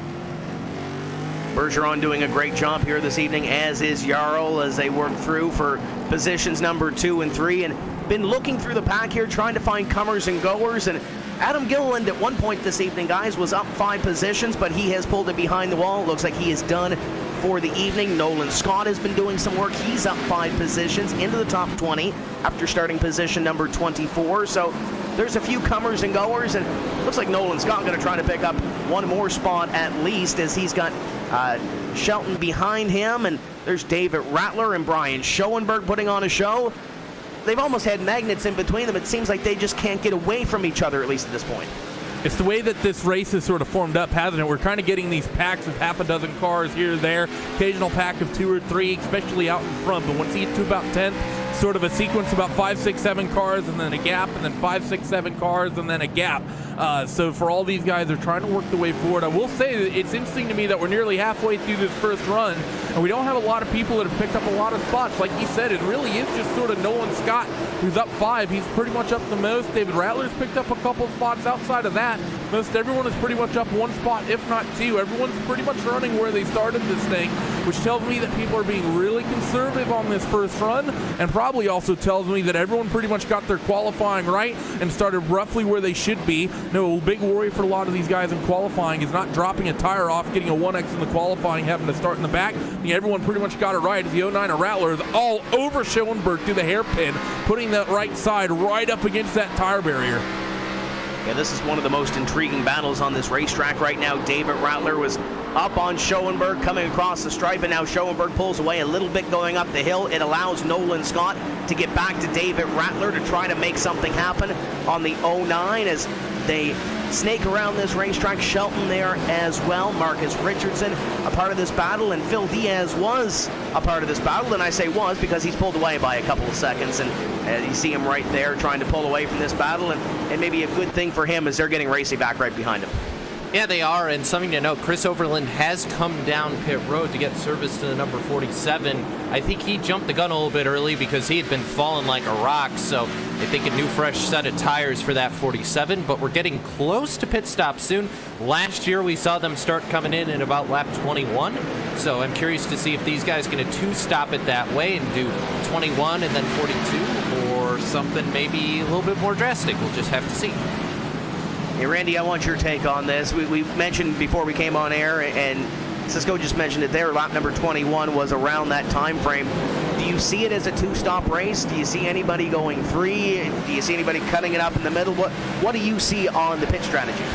[SPEAKER 6] Bergeron doing a great job here this evening, as is Jarl, as they work through for positions number 2 and 3, and been looking through the pack here, trying to find comers and goers. And Adam Gilliland at one point this evening, guys, was up 5 positions, but he has pulled it behind the wall. It looks like he is done for the evening. Nolan Scott has been doing some work. He's up 5 positions into the top 20 after starting position number 24. So there's a few comers and goers, and looks like Nolan Scott going to try to pick up one more spot at least, as he's got Shelton behind him, and there's David Rattler and Brian Schoenberg putting on a show. They've almost had magnets in between them. It seems like they just can't get away from each other, at least at this point.
[SPEAKER 8] It's the way that this race is sort of formed up, hasn't it? We're kind of getting these packs of half a dozen cars here or there, occasional pack of 2 or 3, especially out in front. But once you get to about 10th, sort of a sequence about 5, 6, 7 cars, and then a gap, and then 5, 6, 7 cars, and then a gap. So for all these guys, they're trying to work the way forward. I will say that it's interesting to me that we're nearly halfway through this first run, and we don't have a lot of people that have picked up a lot of spots. Like you said, it really is just sort of Nolan Scott, who's up 5. He's pretty much up the most. David Rattler's picked up a couple spots. Outside of that, most everyone is pretty much up 1 spot, if not 2. Everyone's pretty much running where they started this thing, which tells me that people are being really conservative on this first run, and probably also tells me that everyone pretty much got their qualifying right and started roughly where they should be. No, big worry for a lot of these guys in qualifying is not dropping a tire off, getting a 1X in the qualifying, having to start in the back. I think everyone pretty much got it right. The 09 of Rattler is all over Schoenberg through the hairpin, putting that right side right up against that tire barrier.
[SPEAKER 6] Yeah, this is one of the most intriguing battles on this racetrack right now. David Rattler was up on Schoenberg coming across the stripe, and now Schoenberg pulls away a little bit going up the hill. It allows Nolan Scott to get back to David Rattler to try to make something happen on the 09 as they snake around this racetrack. Shelton there as well. Marcus Richardson a part of this battle, and Phil Diaz was a part of this battle, and I say was because he's pulled away by a couple of seconds, and you see him right there trying to pull away from this battle, and maybe a good thing for him as they're getting racing back right behind him.
[SPEAKER 9] Yeah, they are, and something to note, Chris Overland has come down pit road to get service to the number 47. I think he jumped the gun a little bit early because he had been falling like a rock, so I think a new fresh set of tires for that 47, but we're getting close to pit stop soon. Last year we saw them start coming in at about lap 21, so I'm curious to see if these guys going to two-stop it that way and do 21 and then 42, or something maybe a little bit more drastic. We'll just have to see.
[SPEAKER 6] Hey, Randy, I want your take on this. We mentioned before we came on air, and Cisco just mentioned it there, lap number 21 was around that time frame. Do you see it as a two-stop race? Do you see anybody going 3? Do you see anybody cutting it up in the middle? What do you see on the pit strategy?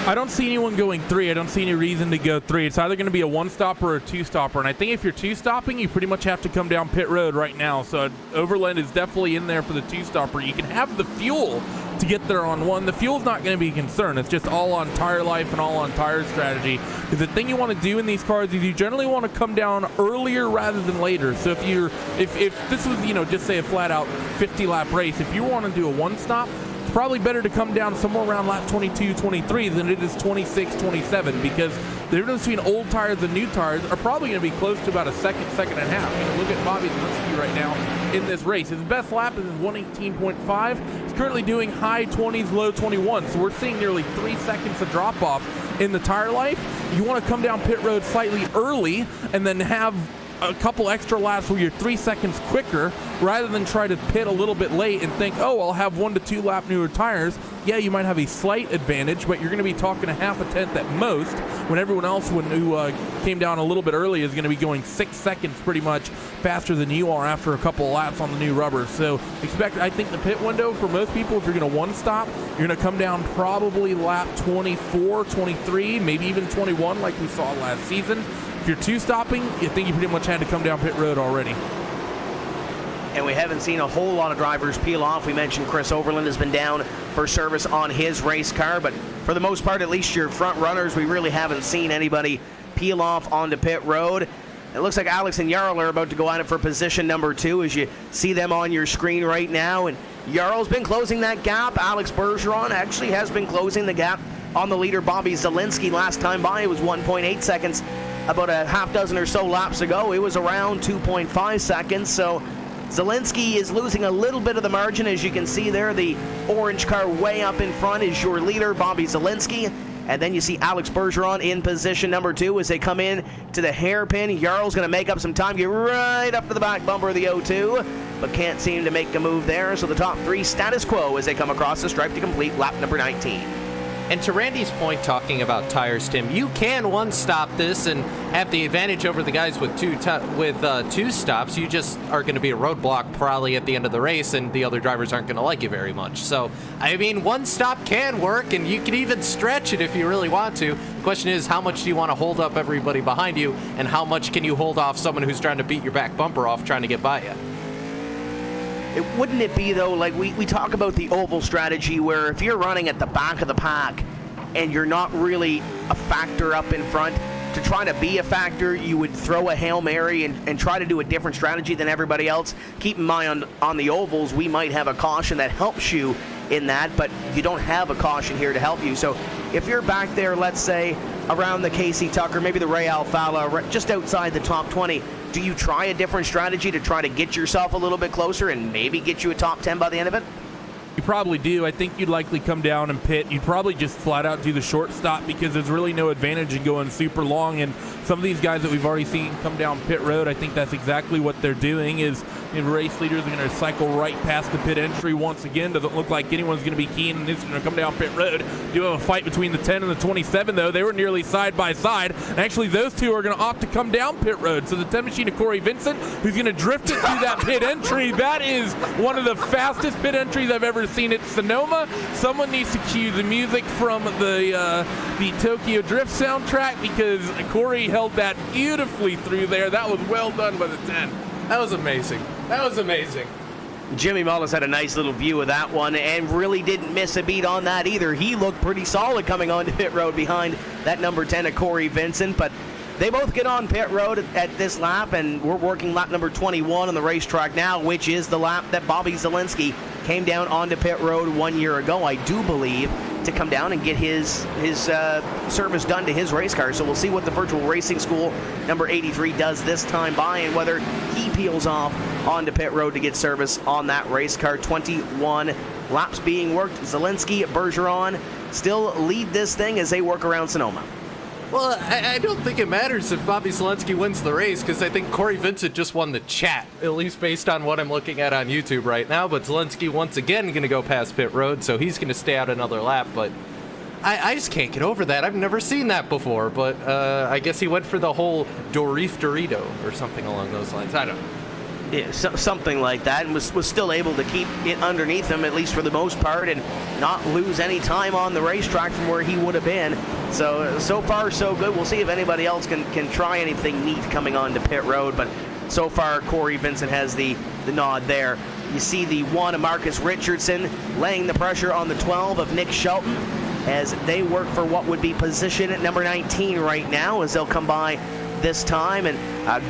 [SPEAKER 8] I don't see anyone going 3. I don't see any reason to go 3. It's either going to be a 1-stopper or a 2-stopper, and I think if you're 2-stopping, you pretty much have to come down pit road right now. So Overland is definitely in there for the 2-stopper. You can have the fuel to get there on 1. The fuel's not going to be a concern. It's just all on tire life and all on tire strategy. Because the thing you want to do in these cars is you generally want to come down earlier rather than later. So if this was, just say a flat-out 50-lap race, if you want to do a 1-stop, it's probably better to come down somewhere around lap 22, 23 than it is 26, 27, because the difference between old tires and new tires are probably going to be close to about a second and a half. Look at Bobby Zielinski right now in this race. His best lap is 1:18.5. He's currently doing high 20s, low 21s, so we're seeing nearly 3 seconds of drop-off in the tire life. You want to come down pit road slightly early and then have a couple extra laps where you're 3 seconds quicker, rather than try to pit a little bit late and think, oh, I'll have 1 to 2 lap newer tires. Yeah, you might have a slight advantage, but you're going to be talking a half a tenth at most, when everyone else who came down a little bit early is going to be going 6 seconds pretty much faster than you are after a couple of laps on the new rubber. So I think the pit window for most people, if you're going to 1-stop, you're going to come down probably lap 24, 23, maybe even 21 like we saw last season. If you're 2-stopping, you think you pretty much had to come down pit road already.
[SPEAKER 6] And we haven't seen a whole lot of drivers peel off. We mentioned Chris Overland has been down for service on his race car, but for the most part, at least your front runners, we really haven't seen anybody peel off onto pit road. It looks like Alex and Jarl are about to go at it for position number 2, as you see them on your screen right now. And Jarl's been closing that gap. Alex Bergeron actually has been closing the gap on the leader, Bobby Zielinski. Last time by, it was 1.8 seconds. About a half dozen or so laps ago, it was around 2.5 seconds. So Zielinski is losing a little bit of the margin. As you can see there, the orange car way up in front is your leader, Bobby Zielinski. And then you see Alex Bergeron in position number 2 as they come in to the hairpin. Jarl's going to make up some time, get right up to the back bumper of the O2, but can't seem to make a move there. So the top 3 status quo as they come across the stripe to complete lap number 19.
[SPEAKER 9] And to Randy's point, talking about tires, Tim, you can one-stop this and have the advantage over the guys with two stops. You just are going to be a roadblock probably at the end of the race, and the other drivers aren't going to like you very much. So, I mean, one stop can work, and you can even stretch it if you really want to. The question is, how much do you want to hold up everybody behind you, and how much can you hold off someone who's trying to beat your back bumper off trying to get by you?
[SPEAKER 6] Wouldn't it be, though, like we talk about the oval strategy where if you're running at the back of the pack and you're not really a factor up in front, to try to be a factor, you would throw a Hail Mary and try to do a different strategy than everybody else. Keep in mind on the ovals, we might have a caution that helps you in that, but you don't have a caution here to help you. So if you're back there, let's say, around the Casey Tucker, maybe the Ray Alfala, just outside the top 20, do you try a different strategy to try to get yourself a little bit closer and maybe get you a top 10 by the end of it?
[SPEAKER 8] You probably do. I think you'd likely come down and pit. You'd probably just flat out do the short stop because there's really no advantage in going super long. And some of these guys that we've already seen come down pit road, I think that's exactly what they're doing. Is race leaders are going to cycle right past the pit entry once again. Doesn't look like anyone's going to be keen and it's going to come down pit road. Do have a fight between the 10 and the 27 though. They were nearly side by side. And actually those two are going to opt to come down pit road. So the 10 machine of Corey Vincent, who's going to drift it through that pit entry. That is one of the fastest pit entries I've ever seen at Sonoma. Someone needs to cue the music from the Tokyo Drift soundtrack because Corey held that beautifully through there. That was well done by the 10.
[SPEAKER 9] That was amazing. That was amazing.
[SPEAKER 6] Jimmy Mullis had a nice little view of that one and really didn't miss a beat on that either. He looked pretty solid coming onto pit road behind that number 10 of Corey Vincent, but they both get on pit road at this lap, and we're working lap number 21 on the racetrack now, which is the lap that Bobby Zielinski came down onto pit road 1 year ago, I do believe, to come down and get his service done to his race car. So we'll see what the Virtual Racing School number 83 does this time by and whether he peels off onto pit road to get service on that race car. 21 laps being worked. Zielinski, Bergeron still lead this thing as they work around Sonoma.
[SPEAKER 9] Well, I don't think it matters if Bobby Zielinski wins the race because I think Corey Vincent just won the chat, at least based on what I'm looking at on YouTube right now. But Zielinski once again going to go past pit road, so he's going to stay out another lap. But I just can't get over that. I've never seen that before, but I guess he went for the whole Dorif Dorito or something along those lines. I don't know.
[SPEAKER 6] Yeah, something like that, and was still able to keep it underneath him, at least for the most part, and not lose any time on the racetrack from where he would have been. So far, so good. We'll see if anybody else can try anything neat coming on to pit road, but so far, Corey Vincent has the nod there. You see the 1 of Marcus Richardson laying the pressure on the 12 of Nick Shelton as they work for what would be position at number 19 right now, as they'll come by this time and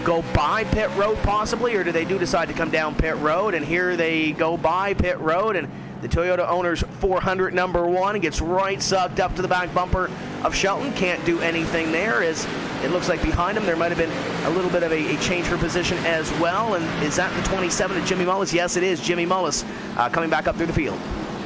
[SPEAKER 6] go by pit road possibly, or do they decide to come down pit road? And here they go by pit road, and the Toyota owner's 400 number 1 gets right sucked up to the back bumper of Shelton. Can't do anything there, as it looks like behind him there might have been a little bit of a change for position as well. And is that the 27 of Jimmy Mullis? Yes, it is Jimmy Mullis coming back up through the field.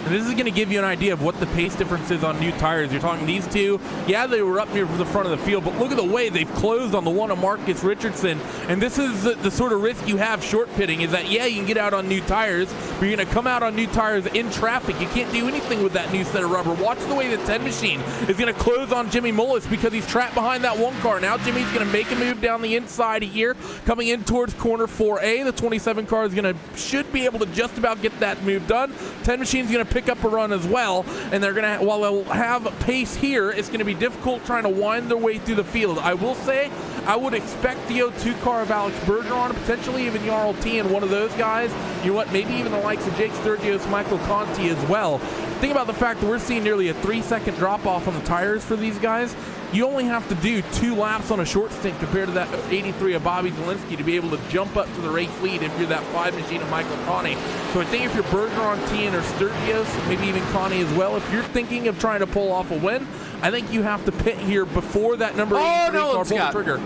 [SPEAKER 8] And this is going to give you an idea of what the pace difference is on new tires. You're talking these two. Yeah, they were up near the front of the field, but look at the way they've closed on the 1 of Marcus Richardson. And this is the sort of risk you have short pitting, is that, yeah, you can get out on new tires, but you're going to come out on new tires in traffic. You can't do anything with that new set of rubber. Watch the way the 10 machine is going to close on Jimmy Mullis because he's trapped behind that 1 car. Now Jimmy's going to make a move down the inside here, coming in towards corner 4A. The 27 car is should be able to just about get that move done. 10 machine's going to pick up a run as well, and they're going to, while they'll have pace here, it's going to be difficult trying to wind their way through the field. I will say, I would expect the 02 car of Alex Bergeron, potentially even Jarl T and one of those guys. You know what, maybe even the likes of Jake Sturgios, Michael Conti as well. Think about the fact that we're seeing nearly a 3-second drop off on the tires for these guys. You only have to do 2 laps on a short stint compared to that 83 of Bobby Zielinski to be able to jump up to the race lead if you're that 5 machine of Michael Conti. So I think if you're Bergeron, Tien, or Sturgios, maybe even Conti as well, if you're thinking of trying to pull off a win, I think you have to pit here before that number 83 car pulls the trigger.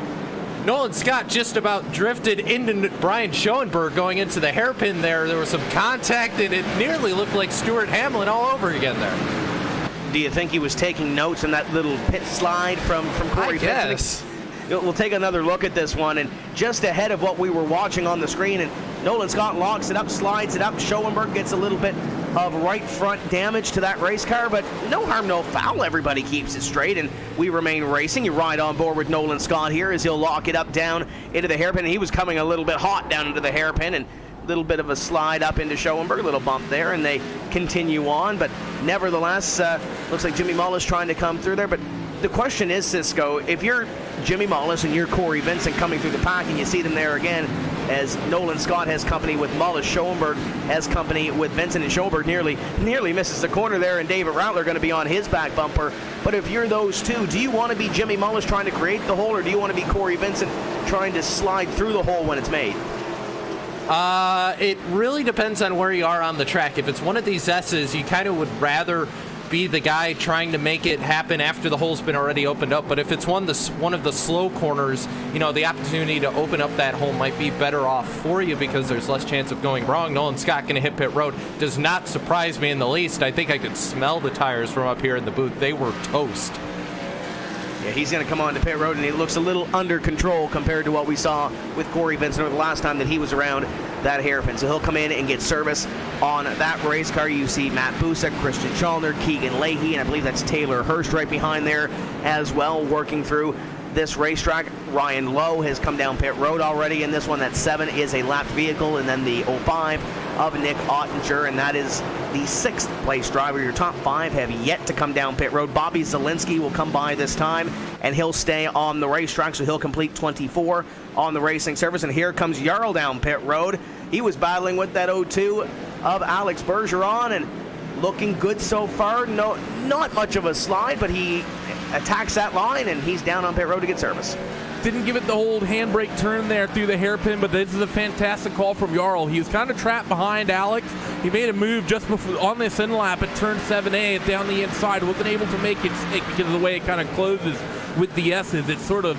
[SPEAKER 9] Nolan Scott just about drifted into Brian Schoenberg going into the hairpin there. There was some contact, and it nearly looked like Stuart Hamlin all over again there.
[SPEAKER 6] Do you think he was taking notes on that little pit slide from Corey Vincent?
[SPEAKER 9] Yes.
[SPEAKER 6] We'll take another look at this one, and just ahead of what we were watching on the screen, and Nolan Scott locks it up, slides it up. Schoenberg gets a little bit of right front damage to that race car, but no harm, no foul. Everybody keeps it straight, and we remain racing. You ride on board with Nolan Scott here as he'll lock it up down into the hairpin, and he was coming a little bit hot down into the hairpin, and a little bit of a slide up into Schoenberg, a little bump there, and they continue on, but nevertheless, looks like Jimmy Mullis trying to come through there, but the question is, Cisco, if you're Jimmy Mullis and you're Corey Vincent coming through the pack and you see them there again as Nolan Scott has company with Mullis, Schoenberg has company with Vincent, and Schoenberg nearly misses the corner there, and David Rattler going to be on his back bumper. But if you're those two, do you want to be Jimmy Mullis trying to create the hole, or do you want to be Corey Vincent trying to slide through the hole when it's made?
[SPEAKER 9] It really depends on where you are on the track. If it's one of these S's, you kind of would rather be the guy trying to make it happen after the hole's been already opened up. But if it's one of the slow corners, you know, the opportunity to open up that hole might be better off for you because there's less chance of going wrong. Nolan Scott going to hit pit road does not surprise me in the least. I think I could smell the tires from up here in the booth. They were toast.
[SPEAKER 6] Yeah, he's going to come on to pit road, and he looks a little under control compared to what we saw with Corey Vincent over the last time that he was around that hairpin. So he'll come in and get service on that race car. You see Matt Busick, Christian Chalner, Keegan Leahy, and I believe that's Taylor Hurst right behind there as well, working through this racetrack. Ryan Lowe has come down pit road already in this one. That 7 is a lapped vehicle, and then the 05 of Nick Ottinger, and that is the 6th place driver. Your top 5 have yet to come down pit road. Bobby Zielinski will come by this time, and he'll stay on the racetrack, so he'll complete 24 on the racing surface. And here comes Jarl down pit road. He was battling with that 02 of Alex Bergeron, and looking good so far. No, not much of a slide, but he attacks that line, and he's down on pit road to get service.
[SPEAKER 8] Didn't give it the old handbrake turn there through the hairpin, but this is a fantastic call from Jarl. He was kind of trapped behind Alex. He made a move just before on this in lap at turn 7A down the inside. Wasn't able to make it stick because of the way it kind of closes with the S's. It sort of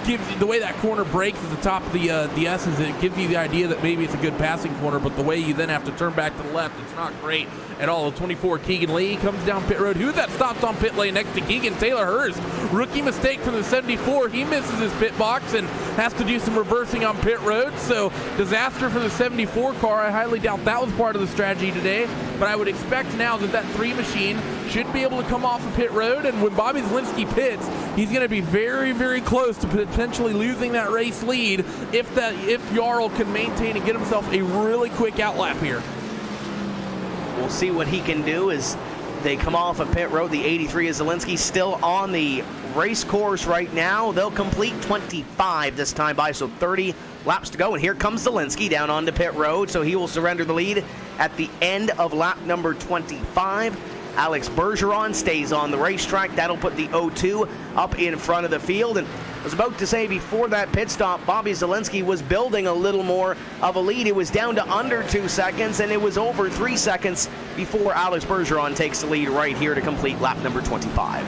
[SPEAKER 8] gives the way that corner breaks at the top of the S's. It gives you the idea that maybe it's a good passing corner, but the way you then have to turn back to the left, it's not great at all. 24 Keegan Lee comes down pit road. Who's that stopped on pit lane next to Keegan? Taylor Hurst. Rookie mistake from the 74. He misses his pit box and has to do some reversing on pit road. So disaster for the 74 car. I highly doubt that was part of the strategy today, but I would expect now that 3 machine should be able to come off of pit road, and when Bobby Zielinski pits, he's going to be very, very close to potentially losing that race lead if Jarl can maintain and get himself a really quick outlap here.
[SPEAKER 6] We'll see what he can do as they come off of pit road. The 83 is Zielinski, still on the race course right now. They'll complete 25 this time by, so 30 laps to go. And here comes Zielinski down onto pit road, so he will surrender the lead at the end of lap number 25. Alex Bergeron stays on the racetrack. That'll put the 02 up in front of the field. And I was about to say, before that pit stop, Bobby Zielinski was building a little more of a lead. It was down to under 2 seconds, and it was over 3 seconds before Alex Bergeron takes the lead right here to complete lap number 25.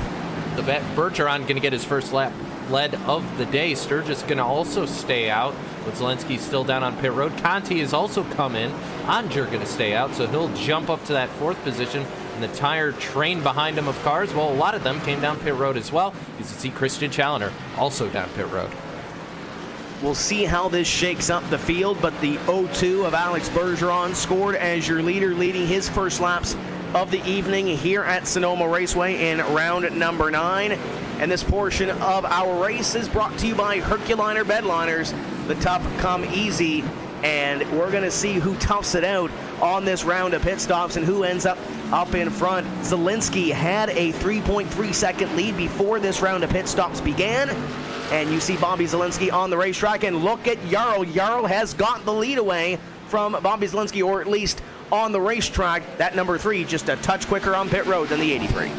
[SPEAKER 9] The Bergeron going to get his first lap lead of the day. Sturgis going to also stay out, with Zielinski still down on pit road. Conti has also come in. Ottinger going to stay out, so he'll jump up to that 4th position. And the tire train behind him of cars, well, a lot of them came down pit road as well. You can see Christian Challoner also down pit road.
[SPEAKER 6] We'll see how this shakes up the field, but the 02 of Alex Bergeron scored as your leader, leading his first laps of the evening here at Sonoma Raceway in round number 9. And this portion of our race is brought to you by Herculiner Bedliners. The tough come easy, and we're going to see who toughs it out on this round of pit stops and who ends up in front. Zielinski had a 3.3 second lead before this round of pit stops began. And you see Bobby Zielinski on the racetrack, and look at Jarl. Jarl has got the lead away from Bobby Zielinski, or at least on the racetrack. That number 3 just a touch quicker on pit road than the 83.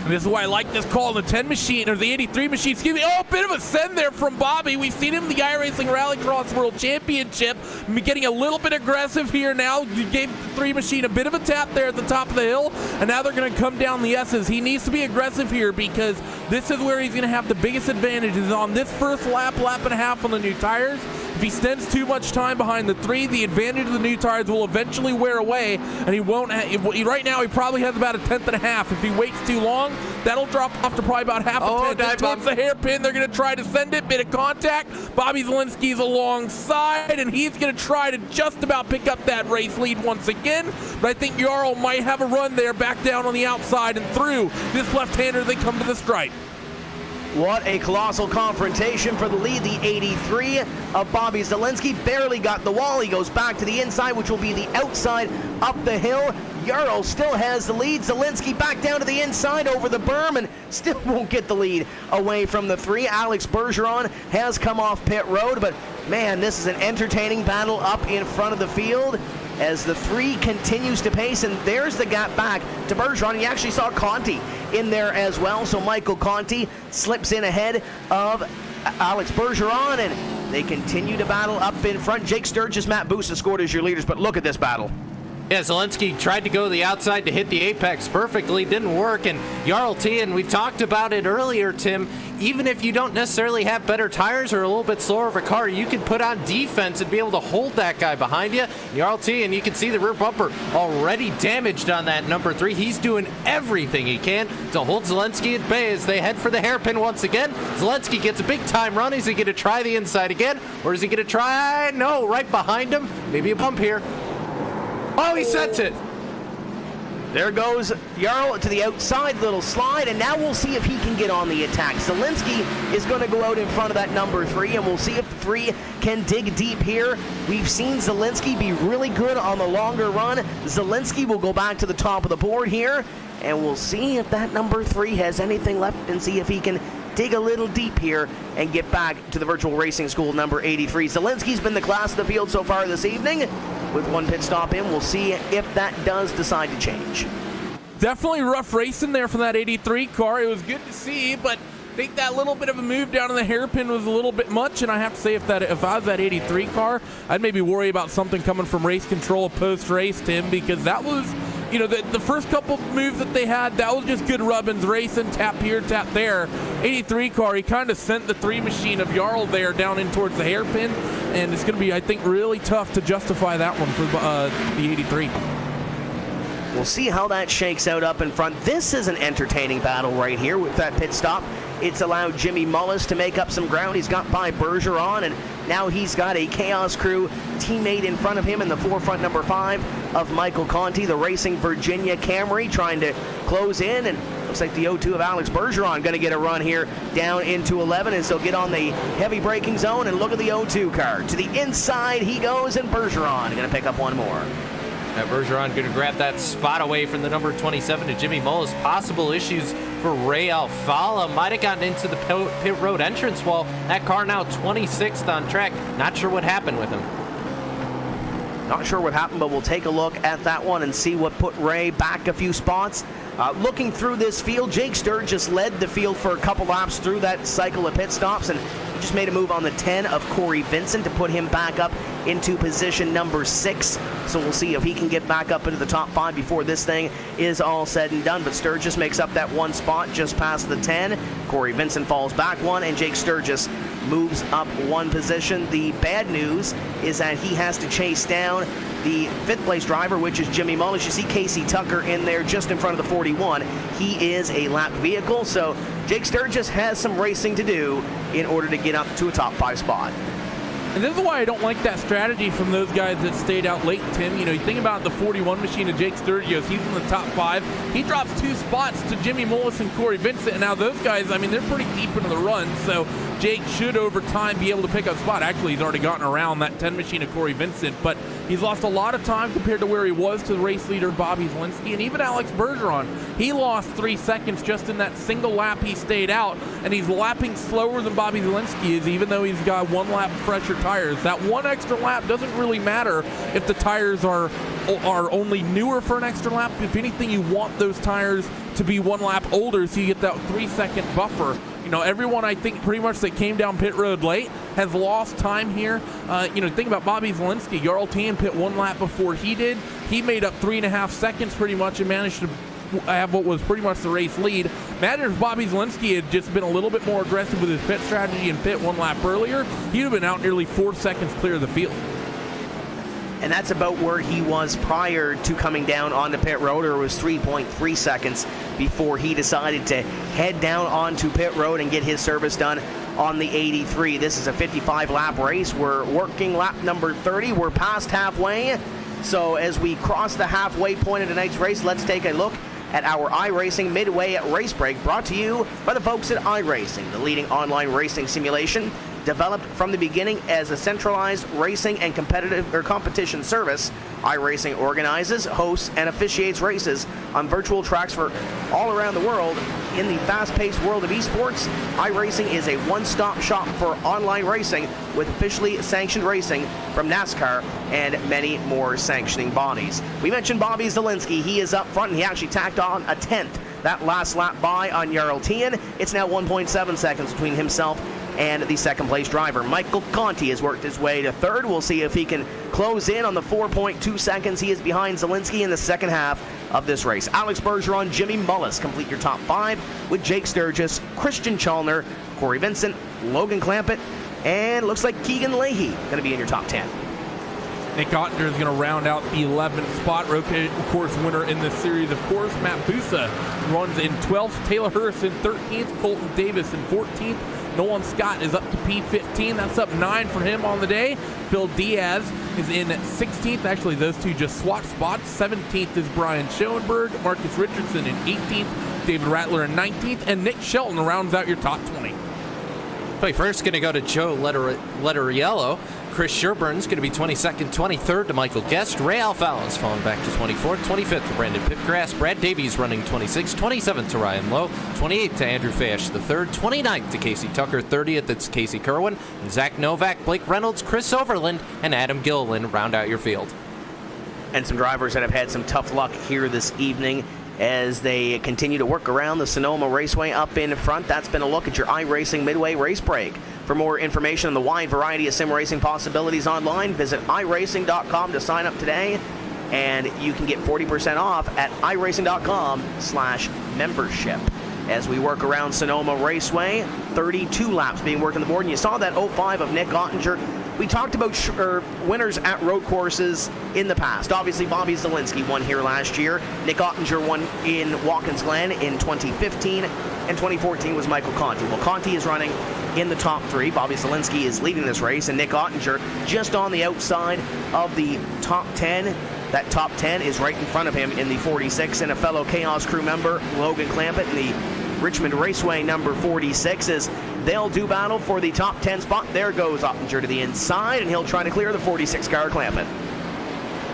[SPEAKER 8] And this is why I like this call. The 10 machine, or the 83 machine, excuse me. Oh, a bit of a send there from Bobby. We've seen him in the iRacing Rallycross World Championship. Getting a little bit aggressive here now. He gave the 3 machine a bit of a tap there at the top of the hill, and now they're going to come down the S's. He needs to be aggressive here because this is where he's going to have the biggest advantage, is on this first lap and a half on the new tires. If he spends too much time behind the 3, the advantage of the new tires will eventually wear away, and he won't. Right now, he probably has about a 1/10 and a half. If he waits too long, that'll drop off to probably about half a 10th. Towards the hairpin, they're going to try to send it. Bit of contact. Bobby Zielinski's alongside, and he's going to try to just about pick up that race lead once again. But I think Jarl might have a run there, back down on the outside and through this left-hander. They come to the stripe.
[SPEAKER 6] What a colossal confrontation for the lead. The 83 of Bobby Zielinski barely got the wall. He goes back to the inside, which will be the outside up the hill. Jarl still has the lead. Zielinski back down to the inside over the berm and still won't get the lead away from the 3. Alex Bergeron has come off pit road, but man, this is an entertaining battle up in front of the field as the 3 continues to pace, and there's the gap back to Bergeron. You actually saw Conti in there as well, so Michael Conti slips in ahead of Alex Bergeron, and they continue to battle up in front. Jake Sturgis, Matt Boosa scored as your leaders, but look at this battle.
[SPEAKER 9] Yeah, Zielinski tried to go to the outside to hit the apex perfectly, didn't work, and Jarl T, and we talked about it earlier, Tim, even if you don't necessarily have better tires or a little bit slower of a car, you can put on defense and be able to hold that guy behind you. Jarl T, and you can see the rear bumper already damaged on that number 3. He's doing everything he can to hold Zielinski at bay as they head for the hairpin once again. Zielinski gets a big time run. Is he going to try the inside again, or is he going to try? No, right behind him. Maybe a bump here. Oh, he sent it.
[SPEAKER 6] There goes Jarl to the outside, little slide, and now we'll see if he can get on the attack. Zielinski is going to go out in front of that number 3, and we'll see if the 3 can dig deep here. We've seen Zielinski be really good on the longer run. Zielinski will go back to the top of the board here, and we'll see if that number 3 has anything left and see if he can dig a little deep here and get back to the Virtual Racing School number 83. Zielinski's been the class of the field so far this evening. With 1 pit stop in, we'll see if that does decide to change.
[SPEAKER 8] Definitely rough racing there from that 83 car. It was good to see, but I think that little bit of a move down in the hairpin was a little bit much, and I have to say if I was that 83 car, I'd maybe worry about something coming from race control post-race, Tim, because that was, you know, the first couple moves that they had, that was just good rubbins, racing, tap here, tap there. 83 car, he kind of sent the 3 machine of Jarl there down in towards the hairpin, and it's going to be, I think, really tough to justify that one for the 83.
[SPEAKER 6] We'll see how that shakes out up in front. This is an entertaining battle right here with that pit stop. It's allowed Jimmy Mullis to make up some ground. He's got by Bergeron, and now he's got a Chaos Crew teammate in front of him in the forefront, number 5 of Michael Conti, the Racing Virginia Camry, trying to close in, and looks like the 02 of Alex Bergeron going to get a run here down into 11, and so get on the heavy braking zone, and look at the 02 car. To the inside he goes, and Bergeron going to pick up one more.
[SPEAKER 9] Bergeron going to grab that spot away from the number 27 to Jimmy Mullis. Possible issues for Ray Alfala. Might have gotten into the pit road entrance wall. That car now 26th on track. Not sure what happened with him.
[SPEAKER 6] Not sure what happened, but we'll take a look at that one and see what put Ray back a few spots. Looking through this field, Jake Sturgis led the field for a couple laps through that cycle of pit stops, and he just made a move on the 10 of Corey Vincent to put him back up into position number 6. So we'll see if he can get back up into the top 5 before this thing is all said and done. But Sturgis makes up that 1 spot just past the 10. Corey Vincent falls back 1, and Jake Sturgis moves up 1 position. The bad news is that he has to chase down the 5th place driver, which is Jimmy Mullis. You see Casey Tucker in there just in front of the 41. He is a lap vehicle, so Jake Sturgis has some racing to do in order to get up to a top 5 spot.
[SPEAKER 8] And this is why I don't like that strategy from those guys that stayed out late, Tim. You know, you think about the 41 machine of Jake Sturgis. He's in the top 5. He drops 2 spots to Jimmy Mullis and Corey Vincent. And now those guys, I mean, they're pretty deep into the run. So Jake should, over time, be able to pick up a spot. Actually, he's already gotten around that 10 machine of Corey Vincent. But he's lost a lot of time compared to where he was to the race leader, Bobby Zielinski. And even Alex Bergeron, he lost 3 seconds just in that single lap he stayed out. And he's lapping slower than Bobby Zielinski is, even though he's got 1 lap fresher tires. That 1 extra lap doesn't really matter if the tires are only newer for an extra lap. If anything, you want those tires to be 1 lap older so you get that 3-second buffer. You know, everyone, I think, pretty much that came down pit road late has lost time here. You know, think about Bobby Zielinski. Jarl Tan pit 1 lap before he did. He made up 3.5 seconds pretty much and managed to have what was pretty much the race lead. Imagine if Bobby Zielinski had just been a little bit more aggressive with his pit strategy and pit one lap earlier, he'd have been out nearly 4 seconds clear of the field.
[SPEAKER 6] And that's about where he was prior to coming down onto pit road, or it was 3.3 seconds before he decided to head down onto pit road and get his service done on the 83. This is a 55-lap race. We're working lap number 30. We're past halfway. So as we cross the halfway point of tonight's race, let's take a look at our iRacing Midway race break, brought to you by the folks at iRacing, the leading online racing simulation. Developed from the beginning as a centralized racing and competition service, iRacing organizes, hosts, and officiates races on virtual tracks for all around the world. In the fast-paced world of esports, iRacing is a one-stop shop for online racing with officially sanctioned racing from NASCAR and many more sanctioning bodies. We mentioned Bobby Zielinski. He is up front, and he actually tacked on a 10th that last lap by on Jarl Tien. It's now 1.7 seconds between himself and the second-place driver. Michael Conti has worked his way to third. We'll see if he can close in on the 4.2 seconds he is behind Zielinski in the second half of this race. Alex Bergeron, Jimmy Mullis complete your top 5 with Jake Sturgis, Christian Chalner, Corey Vincent, Logan Clampett, and looks like Keegan Leahy going to be in your top 10.
[SPEAKER 8] Nick Ottinger is going to round out the 11th spot. Rotated course winner in this series, of course. Matt Busa runs in 12th. Taylor Hurst in 13th. Colton Davis in 14th. Nolan Scott is up to P15. That's up 9 for him on the day. Phil Diaz is in 16th. Actually, those two just swapped spots. 17th is Brian Schoenberg. Marcus Richardson in 18th. David Rattler in 19th. And Nick Shelton rounds out your top 20.
[SPEAKER 9] Play first going to go to Joe Letteriello. Chris Sherburne's going to be 22nd, 23rd to Michael Guest. Ray Alfallo's falling back to 24th, 25th to Brandon Pipgrass. Brad Davies running 26th, 27th to Ryan Lowe, 28th to Andrew Fash the third, 29th to Casey Tucker, 30th it's Casey Kerwin, and Zach Novak, Blake Reynolds, Chris Overland, and Adam Gilliland round out your field.
[SPEAKER 6] And some drivers that have had some tough luck here this evening as they continue to work around the Sonoma Raceway up in front. That's been a look at your iRacing Midway race break. For more information on the wide variety of sim racing possibilities online, visit iRacing.com to sign up today, and you can get 40% off at iRacing.com/membership. As we work around Sonoma Raceway, 32 laps being worked on the board, and you saw that 05 of Nick Ottinger. We talked about winners at road courses in the past. Obviously, Bobby Zielinski won here last year. Nick Ottinger won in Watkins Glen in 2015, and 2014 was Michael Conti. Well, Conti is running in the top 3. Bobby Zielinski is leading this race, and Nick Ottinger just on the outside of the top 10. That top 10 is right in front of him in the 46, and a fellow Chaos crew member, Logan Clampett, in the Richmond Raceway number 46, as they'll do battle for the top 10 spot. There goes Ottinger to the inside, and he'll try to clear the 46 car Clampett.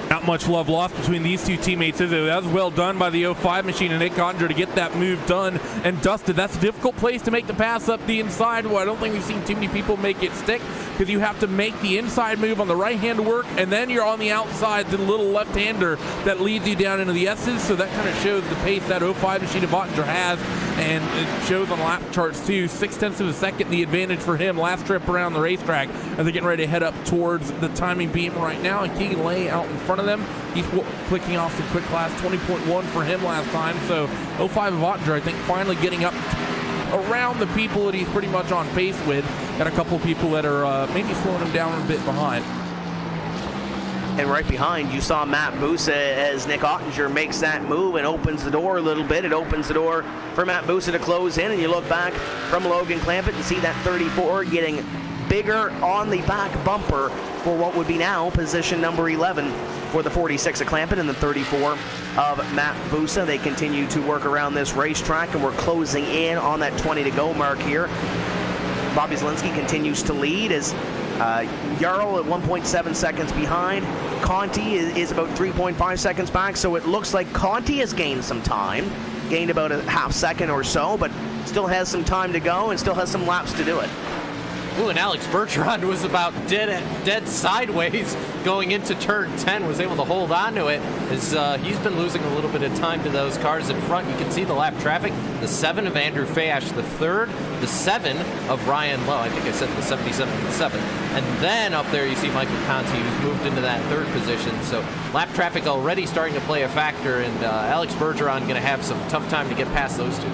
[SPEAKER 8] Not much love lost between these two teammates, is it? That was well done by the 05 machine and Nick Ottinger to get that move done and dusted. That's a difficult place to make the pass up the inside. Well, I don't think we've seen too many people make it stick, because you have to make the inside move on the right hand work, and then you're on the outside, the little left-hander that leads you down into the S's. So that kind of shows the pace that 05 machine of Ottinger has, and it shows on lap charts too. 0.6 of a second the advantage for him last trip around the racetrack as they're getting ready to head up towards the timing beam right now. And Keegan Lay out in front of them. He's clicking off some quick class, 20.1 for him last time. So 05 of Ottinger, I think, finally getting up around the people that he's pretty much on pace with. Got a couple of people that are maybe slowing him down a bit behind.
[SPEAKER 6] And right behind, you saw Matt Busa as Nick Ottinger makes that move and opens the door a little bit. It opens the door for Matt Busa to close in, and you look back from Logan Clampett and see that 34 getting bigger on the back bumper for what would be now position number 11 for the 46 of Clampett and the 34 of Matt Busa. They continue to work around this racetrack, and we're closing in on that 20 to go mark here. Bobby Zielinski continues to lead as Jarl at 1.7 seconds behind. Conti is about 3.5 seconds back, so it looks like Conti has gained some time, gained about a half second or so, but still has some time to go and still has some laps to do it.
[SPEAKER 9] Ooh, and Alex Bertrand was about dead sideways going into turn 10, was able to hold on to it as he's been losing a little bit of time to those cars in front. You can see the lap traffic, the 7 of Andrew Fash, the 3rd, the 7 of Ryan Lowe. I think I said the 77 and the 7. And then up there you see Michael Conti, who's moved into that 3rd position. So lap traffic already starting to play a factor, and Alex Bergeron going to have some tough time to get past those two.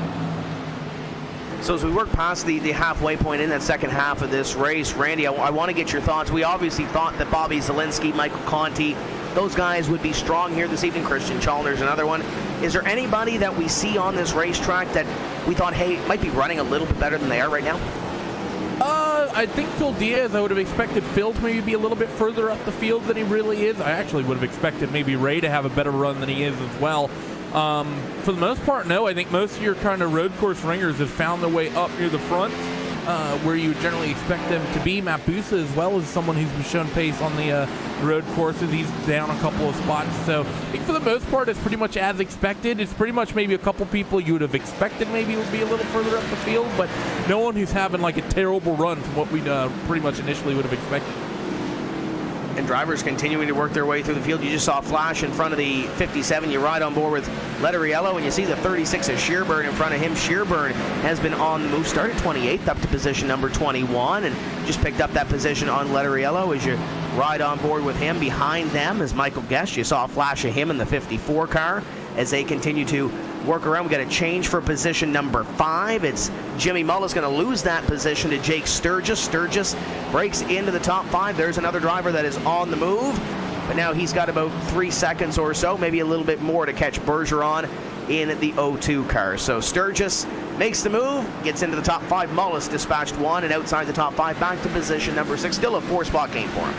[SPEAKER 6] So as we work past the halfway point in that second half of this race, Randy, I want to get your thoughts. We obviously thought that Bobby Zielinski, Michael Conti, those guys would be strong here this evening. Christian Chalner's another one. Is there anybody that we see on this racetrack that we thought, hey, might be running a little bit better than they are right now?
[SPEAKER 8] I think Phil Diaz, I would have expected Phil to maybe be a little bit further up the field than he really is. I actually would have expected maybe Ray to have a better run than he is as well. For the most part, no. I think most of your kind of road course ringers have found their way up near the front, where you would generally expect them to be. Matt Busa, as well as someone who's been shown pace on the road courses, he's down a couple of spots. So I think for the most part, it's pretty much as expected. It's pretty much maybe a couple people you would have expected maybe would be a little further up the field, but no one who's having like a terrible run from what we pretty much initially would have expected.
[SPEAKER 6] And drivers continuing to work their way through the field. You just saw a flash in front of the 57. You ride on board with Letteriello, and you see the 36 of Shearburn in front of him. Shearburn has been on the move, started 28th up to position number 21, and just picked up that position on Letteriello as you ride on board with him. Behind them is Michael Guest. You saw a flash of him in the 54 car as they continue to work around. We got a change for position number 5. It's Jimmy Mullis going to lose that position to Jake Sturgis. Sturgis breaks into the top 5. There's another driver that is on the move, but now he's got about 3 seconds or so, maybe a little bit more, to catch Bergeron in the 02 car. So Sturgis makes the move, gets into the top 5. Mullis dispatched 1, and outside the top 5 back to position number 6. Still a 4-spot game for him.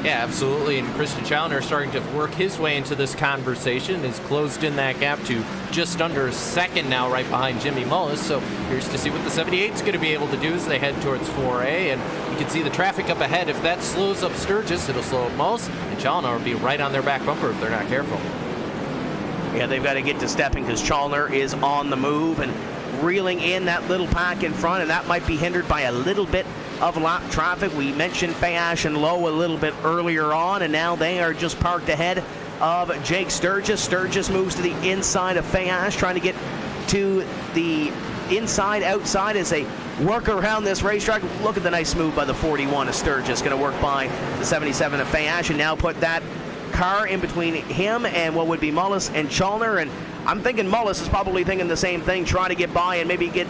[SPEAKER 9] Yeah, absolutely. And Christian Chalner starting to work his way into this conversation, is closed in that gap to just under a second now, right behind Jimmy Mullis. So here's to see what the 78 is going to be able to do as they head towards 4A. And you can see the traffic up ahead. If that slows up Sturgis, it'll slow up Mullis, and Chalner will be right on their back bumper if they're not careful.
[SPEAKER 6] Yeah, they've got to get to stepping because Chalner is on the move and reeling in that little pack in front, and that might be hindered by a little bit of lap traffic. We mentioned Fayash and Lowe a little bit earlier on, and now they are just parked ahead of Jake Sturgis. Sturgis moves to the inside of Fayash, trying to get to the inside outside as they work around this racetrack. Look at the nice move by the 41 of Sturgis, going to work by the 77 of Fayash, and now put that car in between him and what would be Mullis and Chalner. And I'm thinking Mullis is probably thinking the same thing, trying to get by and maybe get,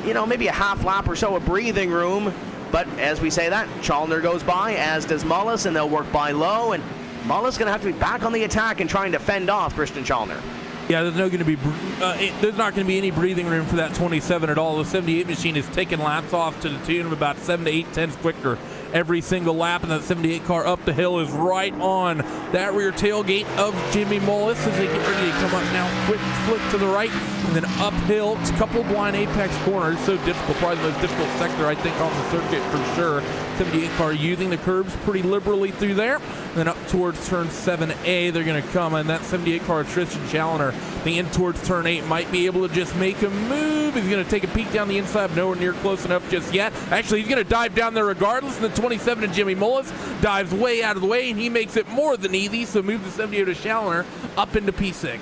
[SPEAKER 6] maybe a half lap or so of breathing room. But as we say that, Chalner goes by, as does Mullis, and they'll work by Lowe. And Mullis going to have to be back on the attack and trying to fend off Christian Chalner.
[SPEAKER 8] Yeah, there's not going to be any breathing room for that 27 at all. The 78 machine is taking laps off to the tune of about 7 to 8 tenths quicker every single lap, and that 78 car up the hill is right on that rear tailgate of Jimmy Mullis as they get ready to come up now. Quick flip to the right, and then uphill. It's a couple of blind apex corners, so difficult, probably the most difficult sector, I think, on the circuit for sure. 78 car using the curbs pretty liberally through there. And then up towards turn 7A, they're going to come, and that 78 car, Tristan Chalner, the in towards turn 8, might be able to just make a move. He's going to take a peek down the inside, nowhere near close enough just yet. Actually, he's going to dive down there regardless, and the 27 of Jimmy Mullis dives way out of the way, and he makes it more than easy, so moves the 78 of Chalner up into P6.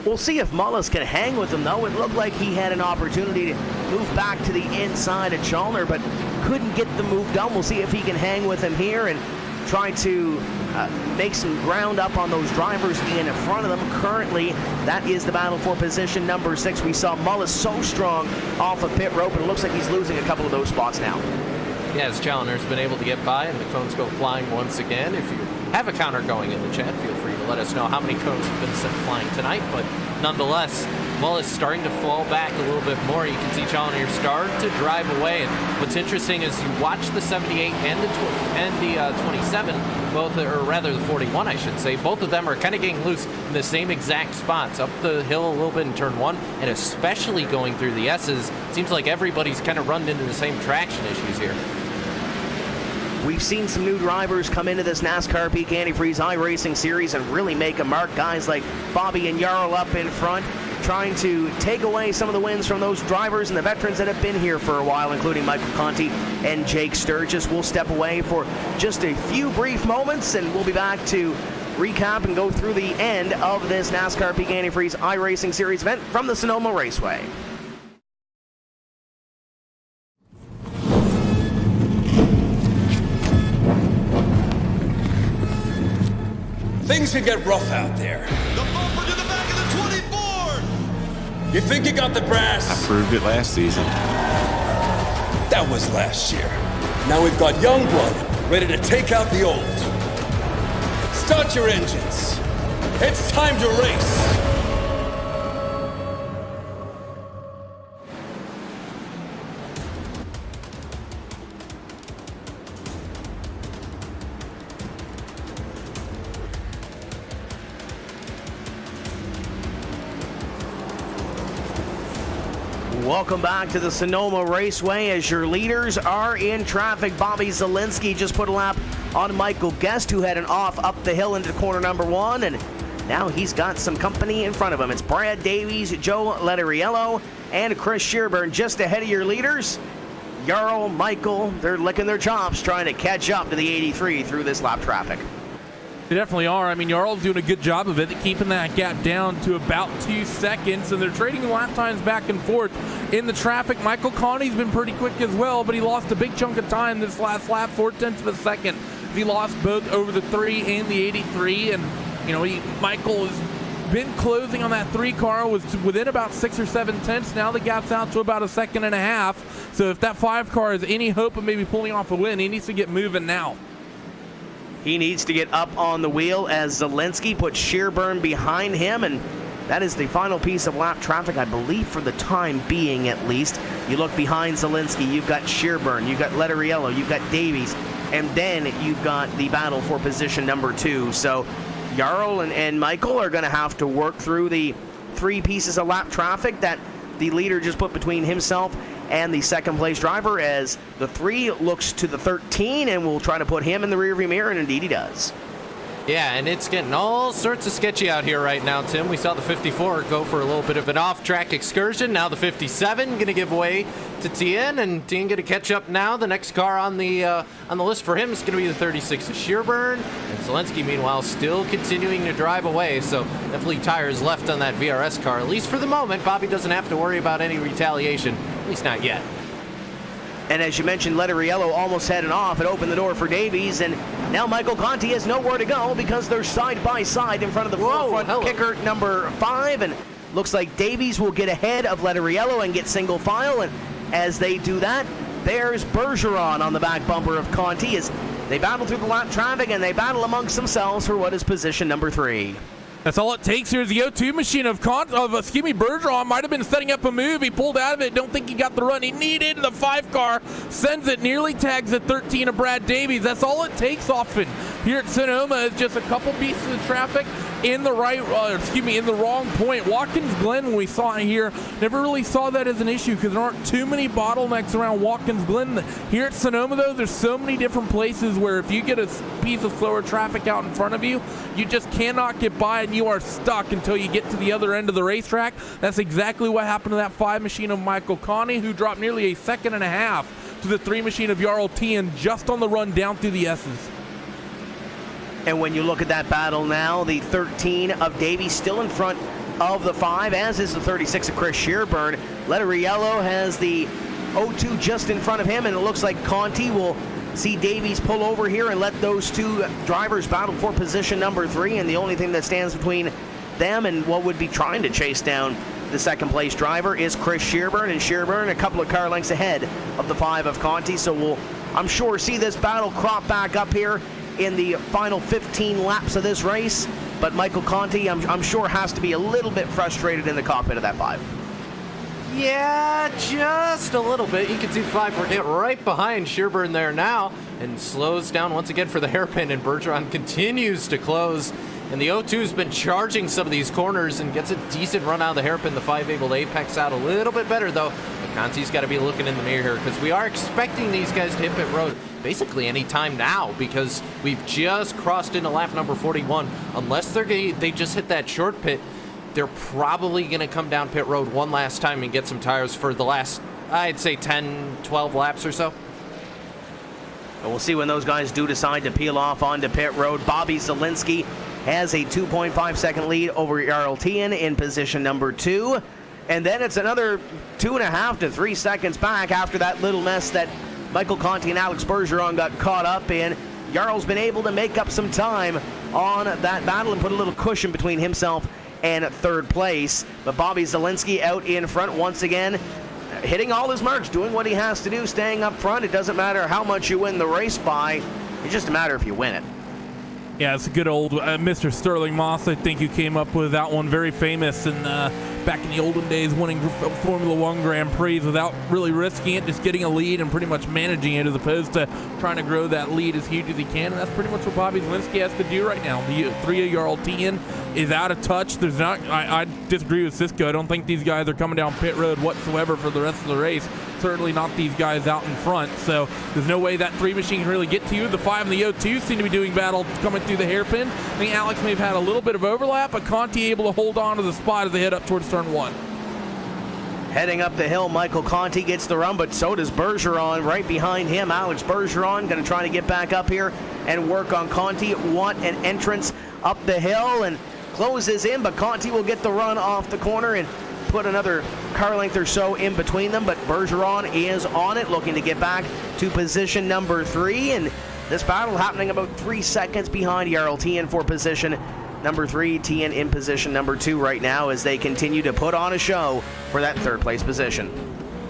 [SPEAKER 6] We'll see if Mullis can hang with him, though. It looked like he had an opportunity to move back to the inside of Chalner, but couldn't get the move done. We'll see if he can hang with him here and try to make some ground up on those drivers in front of them. Currently, that is the battle for position number 6. We saw Mullis so strong off of pit rope, and it looks like he's losing a couple of those spots now.
[SPEAKER 9] Yeah, as Chalner's been able to get by, and the cones go flying once again. If you have a counter going in the chat, feel free to let us know how many cones have been sent flying tonight. But nonetheless, Mullis starting to fall back a little bit more. You can see Chalner start to drive away. And what's interesting is you watch the 78 and the 27, both, or rather the 41, I should say. Both of them are kind of getting loose in the same exact spots, up the hill a little bit in turn 1, and especially going through the S's. Seems like everybody's kind of run into the same traction issues here.
[SPEAKER 6] We've seen some new drivers come into this NASCAR Peak Antifreeze iRacing series and really make a mark. Guys like Bobby and Jarl up in front, trying to take away some of the wins from those drivers and the veterans that have been here for a while, including Michael Conti and Jake Sturgis. We'll step away for just a few brief moments, and we'll be back to recap and go through the end of this NASCAR Peak Antifreeze iRacing series event from the Sonoma Raceway.
[SPEAKER 10] Things can get rough out there.
[SPEAKER 11] The bumper to the back of the 24.
[SPEAKER 10] You think you got the brass?
[SPEAKER 11] I proved it last season.
[SPEAKER 10] That was last year. Now we've got young blood ready to take out the old. Start your engines. It's time to race.
[SPEAKER 6] Welcome back to the Sonoma Raceway as your leaders are in traffic. Bobby Zielinski just put a lap on Michael Guest, who had an off up the hill into corner number 1, and now he's got some company in front of him. It's Brad Davies, Joe Letteriello, and Chris Shearburn just ahead of your leaders. Jarl, Michael, they're licking their chops trying to catch up to the 83 through this lap traffic.
[SPEAKER 8] They definitely are. I mean, Jarl's doing a good job of it, keeping that gap down to about 2 seconds, and they're trading lap times back and forth in the traffic. Michael Conti's been pretty quick as well, but he lost a big chunk of time this last lap, 4/10 of a second. He lost both over the 3 and the 83, and Michael has been closing on that 3 car, was within about 6 or 7 tenths. Now the gap's out to about 1.5 seconds. So if that 5 car has any hope of maybe pulling off a win, he needs to get moving now.
[SPEAKER 6] He needs to get up on the wheel as Zielinski puts Shearburn behind him, and that is the final piece of lap traffic, I believe, for the time being at least. You look behind Zielinski, you've got Shearburn, you've got Letteriello, you've got Davies, and then you've got the battle for position number 2. So Jarl and Michael are going to have to work through the 3 pieces of lap traffic that the leader just put between himself and the second place driver, as the 3 looks to the 13 and will try to put him in the rearview mirror, and indeed he does.
[SPEAKER 9] Yeah, and it's getting all sorts of sketchy out here right now, Tim. We saw the 54 go for a little bit of an off-track excursion. Now the 57 going to give way to Tien, and Tien going to catch up now. The next car on the list for him is going to be the 36 of Shearburn, and Zielinski, meanwhile, still continuing to drive away. So definitely tires left on that VRS car, at least for the moment. Bobby doesn't have to worry about any retaliation, at least not yet.
[SPEAKER 6] And as you mentioned, Letteriello almost had an off. It opened the door for Davies, and now Michael Conti has nowhere to go because they're side by side in front of the front kicker number 5, and looks like Davies will get ahead of Letteriello and get single file, and as they do that, there's Bergeron on the back bumper of Conti as they battle through the lap traffic and they battle amongst themselves for what is position number 3.
[SPEAKER 8] That's all it takes here is the O2 machine of Bergeron might have been setting up a move. He pulled out of it. Don't think he got the run he needed. The 5 car sends it, nearly tags at 13 of Brad Davies. That's all it takes often here at Sonoma, is just a couple pieces of traffic in the in the wrong point. Watkins Glen, when we saw it here, never really saw that as an issue because there aren't too many bottlenecks around Watkins Glen. Here at Sonoma, though, there's so many different places where if you get a piece of slower traffic out in front of you, you just cannot get by and you are stuck until you get to the other end of the racetrack. That's exactly what happened to that 5 machine of Michael Conti, who dropped nearly 1.5 seconds to the 3 machine of Jarl Tien just on the run down through the S's.
[SPEAKER 6] And when you look at that battle now, the 13 of Davies still in front of the 5, as is the 36 of Chris Shearburn. Letteriello has the 02 just in front of him, and it looks like Conti will see Davies pull over here and let those 2 drivers battle for position number 3, and the only thing that stands between them and what would be trying to chase down the second place driver is Chris Shearburn, and Shearburn a couple of car lengths ahead of the 5 of Conti. So we'll, I'm sure, see this battle crop back up here in the final 15 laps of this race, but Michael Conti, I'm sure, has to be a little bit frustrated in the cockpit of that 5.
[SPEAKER 9] Yeah, just a little bit. You can see the 5 get right behind Shearburn there now and slows down once again for the hairpin, and Bergeron continues to close. And the O2's been charging some of these corners and gets a decent run out of the hairpin. The 5 able to apex out a little bit better, though. But Conti's got to be looking in the mirror here because we are expecting these guys to hit pit road basically any time now, because we've just crossed into lap number 41. Unless they just hit that short pit, they're probably going to come down pit road one last time and get some tires for the last, I'd say, 10, 12 laps or so.
[SPEAKER 6] And we'll see when those guys do decide to peel off onto pit road. Bobby Zielinski has a 2.5 second lead over Jarl Tien in position number 2. And then it's another 2.5 to 3 seconds back after that little mess that Michael Conti and Alex Bergeron got caught up in. Jarl's been able to make up some time on that battle and put a little cushion between himself and third place. But Bobby Zielinski out in front once again, hitting all his marks, doing what he has to do, staying up front. It doesn't matter how much you win the race by, it's just a matter if you win it.
[SPEAKER 8] Yeah, it's a good old Mr. Sterling Moss, I think, who came up with that one. Very famous and back in the olden days, winning Formula One Grand Prix without really risking it, just getting a lead and pretty much managing it as opposed to trying to grow that lead as huge as he can. And that's pretty much what Bobby Zielinski has to do right now. The 3-year-old TN is out of touch. There's not. I disagree with Cisco. I don't think these guys are coming down pit road whatsoever for the rest of the race. Certainly not these guys out in front. So there's no way that 3 machine can really get to you. The 5 and the O2 seem to be doing battle coming through the hairpin. I think Alex may have had a little bit of overlap, but Conti able to hold on to the spot as they head up towards turn 1.
[SPEAKER 6] Heading up the hill, Michael Conti gets the run, but so does Bergeron right behind him. Alex Bergeron going to try to get back up here and work on Conti. Want an entrance up the hill and closes in, but Conti will get the run off the corner and put another car length or so in between them. But Bergeron is on it, looking to get back to position number 3. And this battle happening about 3 seconds behind Jarl Tien for position number 3. Tien in position number 2 right now as they continue to put on a show for that 3rd place position.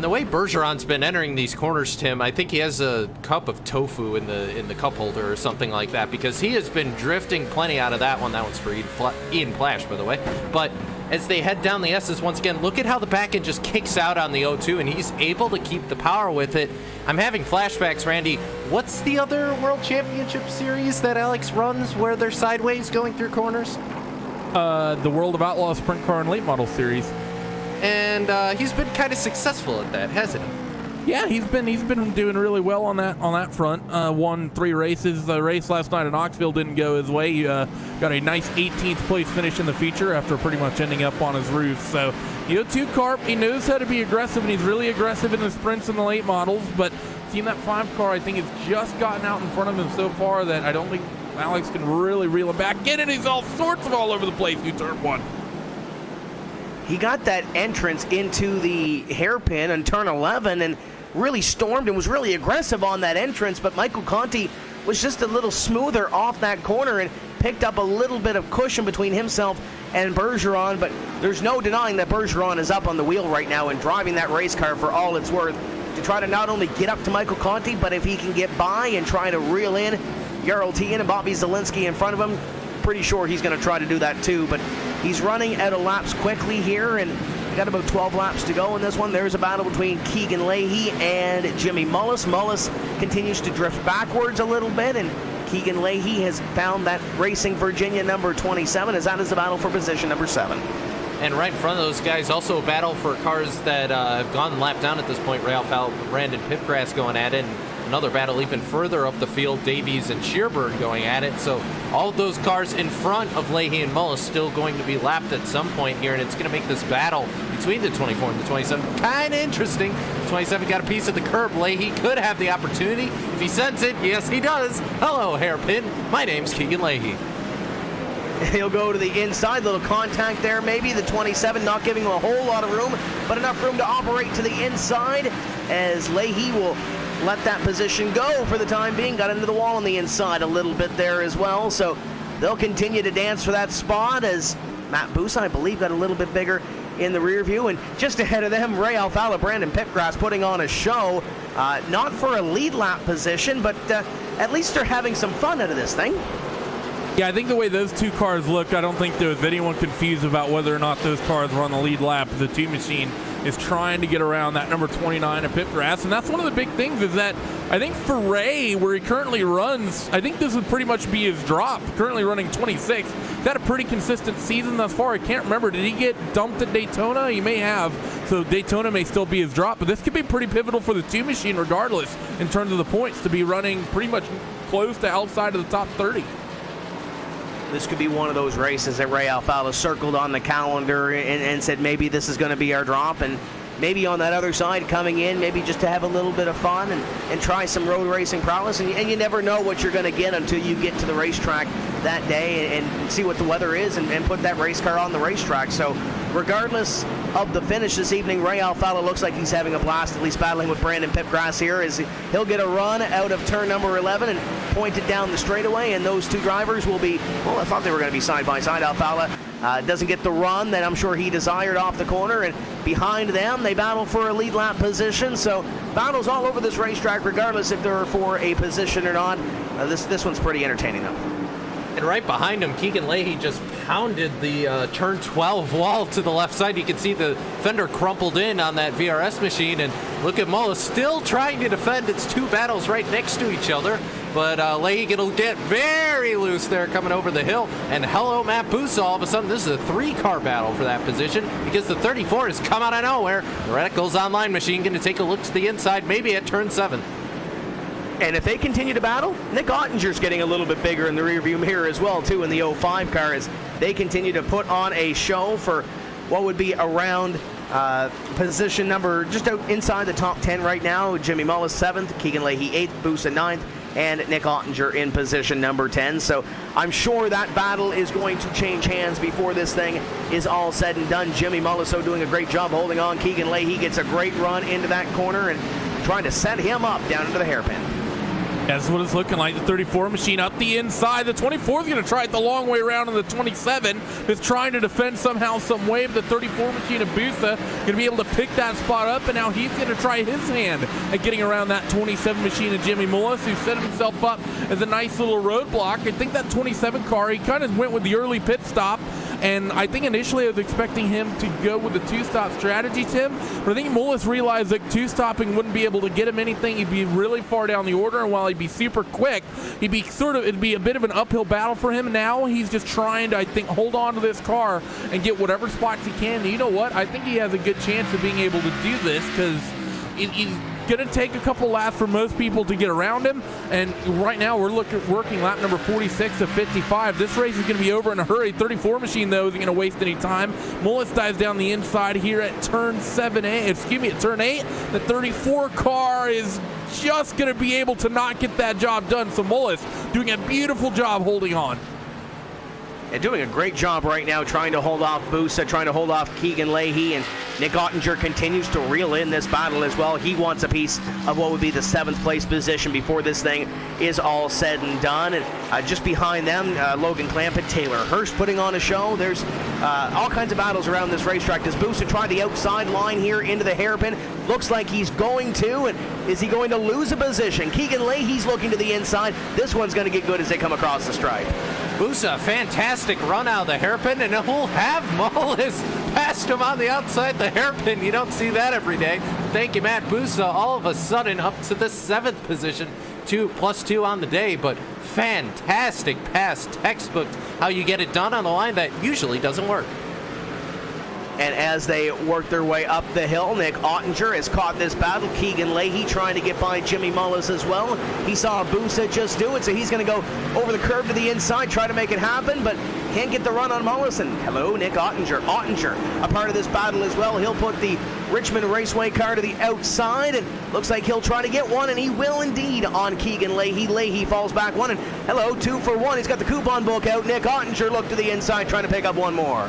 [SPEAKER 9] The way Bergeron's been entering these corners, Tim, I think he has a cup of tofu in the cup holder or something like that, because he has been drifting plenty out of that one. That one's for Ian Flash, by the way. But as they head down the S's once again, look at how the back end just kicks out on the O2, and he's able to keep the power with it. I'm having flashbacks, Randy. What's the other World Championship Series that Alex runs where they're sideways going through corners?
[SPEAKER 8] The World of Outlaws Sprint Car and Late Model Series.
[SPEAKER 9] And he's been kind of successful at that, hasn't he?
[SPEAKER 8] Yeah, he's been doing really well on that front. Won 3 races. The race last night in Knoxville didn't go his way. He got a nice 18th place finish in the feature after pretty much ending up on his roof. So the O2 car, he knows how to be aggressive, and he's really aggressive in the sprints and the late models. But seeing that 5 car, I think, has just gotten out in front of him so far that I don't think Alex can really reel him back in, and he's all sorts of all over the place through turn 1.
[SPEAKER 6] He got that entrance into the hairpin on turn 11 and really stormed and was really aggressive on that entrance, but Michael Conti was just a little smoother off that corner and picked up a little bit of cushion between himself and Bergeron. But there's no denying that Bergeron is up on the wheel right now and driving that race car for all it's worth to try to not only get up to Michael Conti, but if he can get by and try to reel in Jarl Tien and Bobby Zielinski in front of him, pretty sure he's going to try to do that too. But he's running out of laps quickly here, and we got about 12 laps to go in this one. There's a battle between Keegan Leahy and Jimmy Mullis. Mullis continues to drift backwards a little bit, and Keegan Leahy has found that Racing Virginia number 27 as that is the battle for position number 7.
[SPEAKER 9] And right in front of those guys, also a battle for cars that have gone lap down at this point. Ralph Brandon Pipgrass going at it, and another battle even further up the field, Davies and Shearburn going at it. So all of those cars in front of Leahy and Mullis still going to be lapped at some point here, and it's going to make this battle between the 24 and the 27 kind of interesting. The 27 got a piece of the curb. Leahy could have the opportunity if he sends it. Yes, he does. Hello, hairpin. My name's Keegan Leahy.
[SPEAKER 6] He'll go to the inside, little contact there maybe. The 27 not giving him a whole lot of room, but enough room to operate to the inside as Leahy will let that position go for the time being. Got into the wall on the inside a little bit there as well, so they'll continue to dance for that spot as Matt Busa, I believe, got a little bit bigger in the rear view. And just ahead of them, Ray Alfala, Brandon Pipgrass putting on a show, not for a lead lap position, but at least they're having some fun out of this thing.
[SPEAKER 8] Yeah, I think the way those 2 cars look, I don't think there was anyone confused about whether or not those cars were on the lead lap. The 2 machine is trying to get around that number 29 of Pipgrass, and that's one of the big things is that I think for Ray, where he currently runs, I think this would pretty much be his drop, currently running 26. He's had a pretty consistent season thus far. I can't remember, did he get dumped at Daytona? He may have, so Daytona may still be his drop, but this could be pretty pivotal for the 2 machine regardless in terms of the points to be running pretty much close to outside of the top 30.
[SPEAKER 6] This could be one of those races that Ray Alfala circled on the calendar and said maybe this is going to be our drop, and maybe on that other side coming in, maybe just to have a little bit of fun and try some road racing prowess. And you never know what you're going to get until you get to the racetrack that day and see what the weather is and put that race car on the racetrack. So regardless of the finish this evening, Ray Alfala looks like he's having a blast, at least battling with Brandon Pipgrass here, as he'll get a run out of turn number 11 and pointed down the straightaway, and those 2 drivers will be, well, I thought they were going to be side by side. Alfala doesn't get the run that I'm sure he desired off the corner, and behind them they battle for a lead lap position. So battles all over this racetrack, regardless if they're for a position or not. This one's pretty entertaining though.
[SPEAKER 9] And right behind him, Keegan Leahy just pounded the turn 12 wall to the left side. You can see the fender crumpled in on that VRS machine. And look at Mullis still trying to defend. It's two battles right next to each other. But Leahy going to get very loose there coming over the hill. And hello, Matt Busa. All of a sudden, this is a 3-car battle for that position because the 34 has come out of nowhere. The Radicals Online machine going to take a look to the inside, maybe at turn 7.
[SPEAKER 6] And if they continue to battle, Nick Ottinger's getting a little bit bigger in the rearview mirror as well, too, in the 05 car, as they continue to put on a show for what would be around position number just out inside the top 10 right now. Jimmy Mullis 7th, Keegan Leahy 8th, Busa 9th, and Nick Ottinger in position number 10. So I'm sure that battle is going to change hands before this thing is all said and done. Jimmy Mullis doing a great job holding on. Keegan Leahy gets a great run into that corner and trying to set him up down into the hairpin.
[SPEAKER 8] That's what it's looking like. The 34 machine up the inside. The 24 is going to try it the long way around, and the 27 is trying to defend somehow, some way. But the 34 machine of Busa going to be able to pick that spot up, and now he's going to try his hand at getting around that 27 machine of Jimmy Mullis, who set himself up as a nice little roadblock. I think that 27 car, he kind of went with the early pit stop. And I think initially I was expecting him to go with a two-stop strategy, Tim. But I think Mullis realized that two-stopping wouldn't be able to get him anything. He'd be really far down the order, and while he'd be super quick, it'd be a bit of an uphill battle for him. Now he's just trying to, I think, hold on to this car and get whatever spots he can. And you know what? I think he has a good chance of being able to do this because he's going to take a couple laps for most people to get around him, and right now we're working lap number 46 of 55. This race is going to be over in a hurry. 34 machine though isn't going to waste any time. Mullis dives down the inside here at turn 8. The 34 car is just going to be able to not get that job done, so Mullis doing a beautiful job holding on.
[SPEAKER 6] And doing a great job right now trying to hold off Busa, trying to hold off Keegan Leahy, and Nick Ottinger continues to reel in this battle as well. He wants a piece of what would be the 7th place position before this thing is all said and done. And just behind them, Logan Clamp and Taylor Hurst putting on a show. There's all kinds of battles around this racetrack. Does Busa try the outside line here into the hairpin? Looks like he's going to, and is he going to lose a position? Keegan Leahy's looking to the inside. This one's going to get good as they come across the stripe.
[SPEAKER 9] Busa, fantastic run out of the hairpin, and he'll have Mullis past him on the outside the hairpin. You don't see that every day. Thank you, Matt Busa. All of a sudden up to the 7th position, +2 on the day, but fantastic pass, textbook, how you get it done on the line. That usually doesn't work.
[SPEAKER 6] And as they work their way up the hill, Nick Ottinger has caught this battle. Keegan Leahy trying to get by Jimmy Mullis as well. He saw Busa just do it, so he's going to go over the curve to the inside, try to make it happen, but can't get the run on Mullis. And hello, Nick Ottinger. Ottinger, a part of this battle as well. He'll put the Richmond Raceway car to the outside, and looks like he'll try to get one, and he will indeed on Keegan Leahy. Leahy falls back one, and hello, 2 for 1. He's got the coupon book out. Nick Ottinger looked to the inside, trying to pick up one more.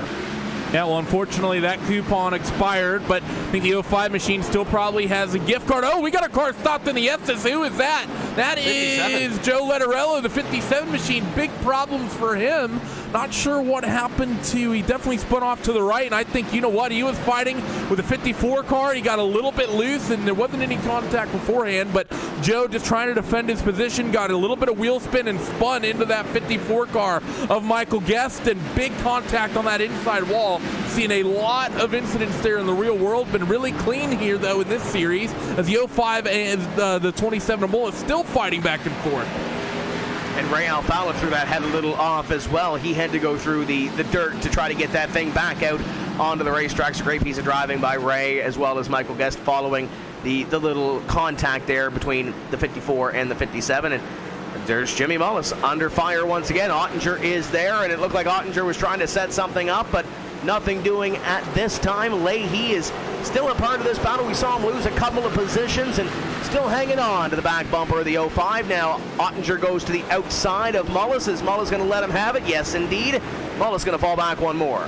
[SPEAKER 8] Yeah, well, unfortunately, that coupon expired, but I think the 05 machine still probably has a gift card. Oh, we got a car stopped in the Estes. Who is that? That 57. Is Joe Letterello, the 57 machine. Big problems for him. Not sure what happened to, he definitely spun off to the right, and I think, you know what, he was fighting with a 54 car. He got a little bit loose, and there wasn't any contact beforehand, but Joe just trying to defend his position, got a little bit of wheel spin and spun into that 54 car of Michael Guest, and big contact on that inside wall. Seen a lot of incidents there in the real world. Been really clean here, though, in this series, as the 05 and the 27 Mullis still fighting back and forth.
[SPEAKER 6] And Ray Alfala threw that head a little off as well. He had to go through the dirt to try to get that thing back out onto the racetrack. It's a great piece of driving by Ray, as well as Michael Guest following the little contact there between the 54 and the 57. And there's Jimmy Mullis under fire once again. Ottinger is there, and it looked like Ottinger was trying to set something up, but nothing doing at this time. Leahy is still a part of this battle. We saw him lose a couple of positions and still hanging on to the back bumper of the 05. Now Ottinger goes to the outside of Mullis. Is Mullis going to let him have it? Yes, indeed. Mullis going to fall back one more.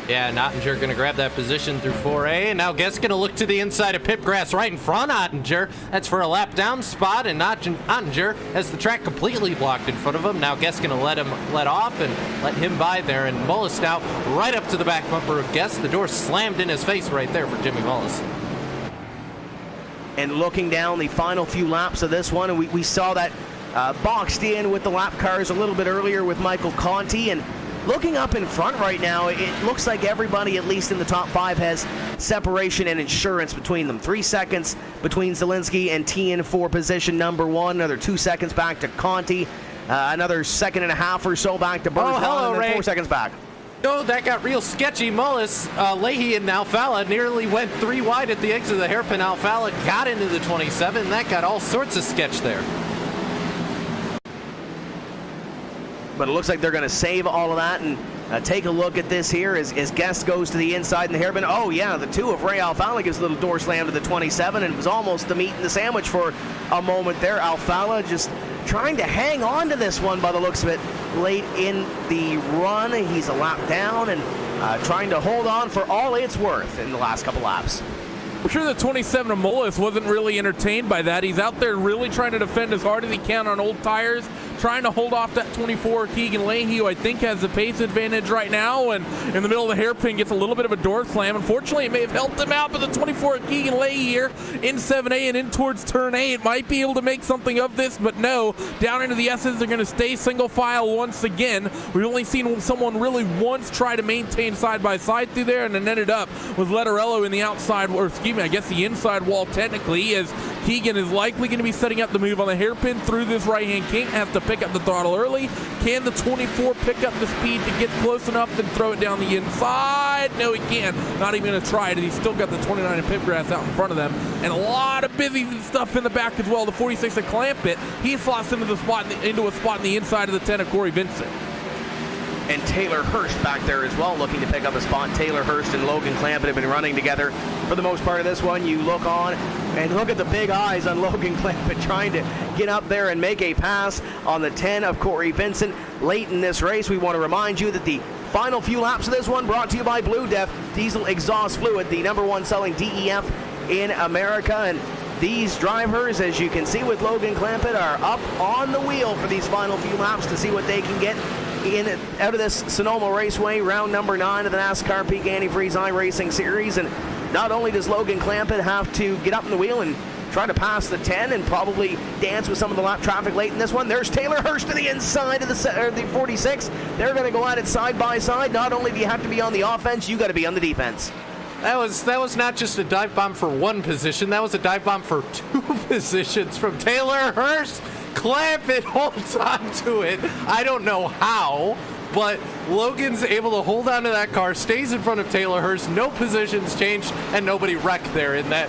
[SPEAKER 9] Yeah, Ottinger going to grab that position through 4A, and now Guest going to look to the inside of Pipgrass right in front of Ottinger. That's for a lap down spot, and Ottinger has the track completely blocked in front of him. Now Guest going to let off and let him by there, and Mullis now right up to the back bumper of Guest. The door slammed in his face right there for Jimmy Mullis.
[SPEAKER 6] And looking down the final few laps of this one, and we saw that boxed in with the lap cars a little bit earlier with Michael Conti, and looking up in front right now, it looks like everybody, at least in the top 5, has separation and insurance between them. 3 seconds between Zielinski and Tien for position number 1. Another 2 seconds back to Conti. Another second and a half or so back to Bergeron.
[SPEAKER 9] Hello,
[SPEAKER 6] and then
[SPEAKER 9] Ray.
[SPEAKER 6] 4 seconds back.
[SPEAKER 9] Oh, that got real sketchy. Mullis, Leahy, and Alfala nearly went 3 wide at the exit of the hairpin. Alfala got into the 27. And that got all sorts of sketch there.
[SPEAKER 6] But it looks like they're going to save all of that and take a look at this here as Guest goes to the inside in the hairpin. Oh, yeah, the 2 of Ray Alfala gives a little door slam to the 27, and it was almost the meat and the sandwich for a moment there. Alfala just trying to hang on to this one by the looks of it late in the run. He's a lap down and trying to hold on for all it's worth in the last couple laps.
[SPEAKER 8] I'm sure the 27 of Mullis wasn't really entertained by that. He's out there really trying to defend as hard as he can on old tires, trying to hold off that 24 Keegan Leahy, who I think has the pace advantage right now, and in the middle of the hairpin gets a little bit of a door slam. Unfortunately, it may have helped him out, but the 24 Keegan Leahy here in 7A and in towards turn 8 might be able to make something of this, but no. Down into the S's, they're going to stay single file once again. We've only seen someone really once try to maintain side-by-side through there, and it ended up with Letterello in the outside, or excuse me, I guess the inside wall technically, as Keegan is likely going to be setting up the move on the hairpin through this right-hand kink. Has to pick up the throttle early. Can the 24 pick up the speed to get close enough and throw it down the inside? No, he can't. Not even going to try it. And he's still got the 29 of Pipgrass out in front of them. And a lot of busy stuff in the back as well. The 46 of Clampett, he slots into a spot in the inside of the 10 of Corey Vincent.
[SPEAKER 6] And Taylor Hurst back there as well, looking to pick up a spot. Taylor Hurst and Logan Clampett have been running together for the most part of this one. You look on and look at the big eyes on Logan Clampett trying to get up there and make a pass on the 10 of Corey Vincent. Late in this race, we want to remind you that the final few laps of this one brought to you by Blue Def Diesel Exhaust Fluid, the #1 selling DEF in America. And these drivers, as you can see with Logan Clampett, are up on the wheel for these final few laps to see what they can get out of this Sonoma Raceway, round number 9 of the NASCAR Peak Antifreeze iRacing Series. And not only does Logan Clampett have to get up in the wheel and try to pass the 10 and probably dance with some of the lap traffic late in this one, there's Taylor Hurst to the inside of the 46. They're going to go at it side by side. Not only do you have to be on the offense, you got to be on the defense.
[SPEAKER 9] That was not just a dive bomb for one position. That was a dive bomb for 2 positions from Taylor Hurst. Clampett holds on to it. I don't know how, but Logan's able to hold on to that car, stays in front of Taylor Hurst, no positions changed, and nobody wrecked there in that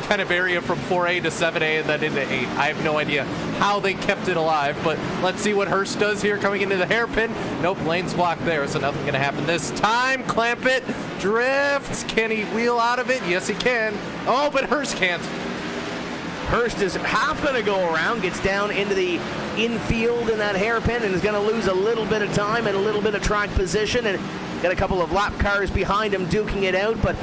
[SPEAKER 9] kind of area from 4A to 7A and then into 8. I have no idea how they kept it alive, but let's see what Hurst does here coming into the hairpin. Nope, lane's blocked there, so nothing going to happen this time. Clampett drifts. Can he wheel out of it? Yes, he can. Oh, but Hurst can't.
[SPEAKER 6] Hurst is half going to go around, gets down into the infield in that hairpin, and is going to lose a little bit of time and a little bit of track position, and got a couple of lap cars behind him duking it out, but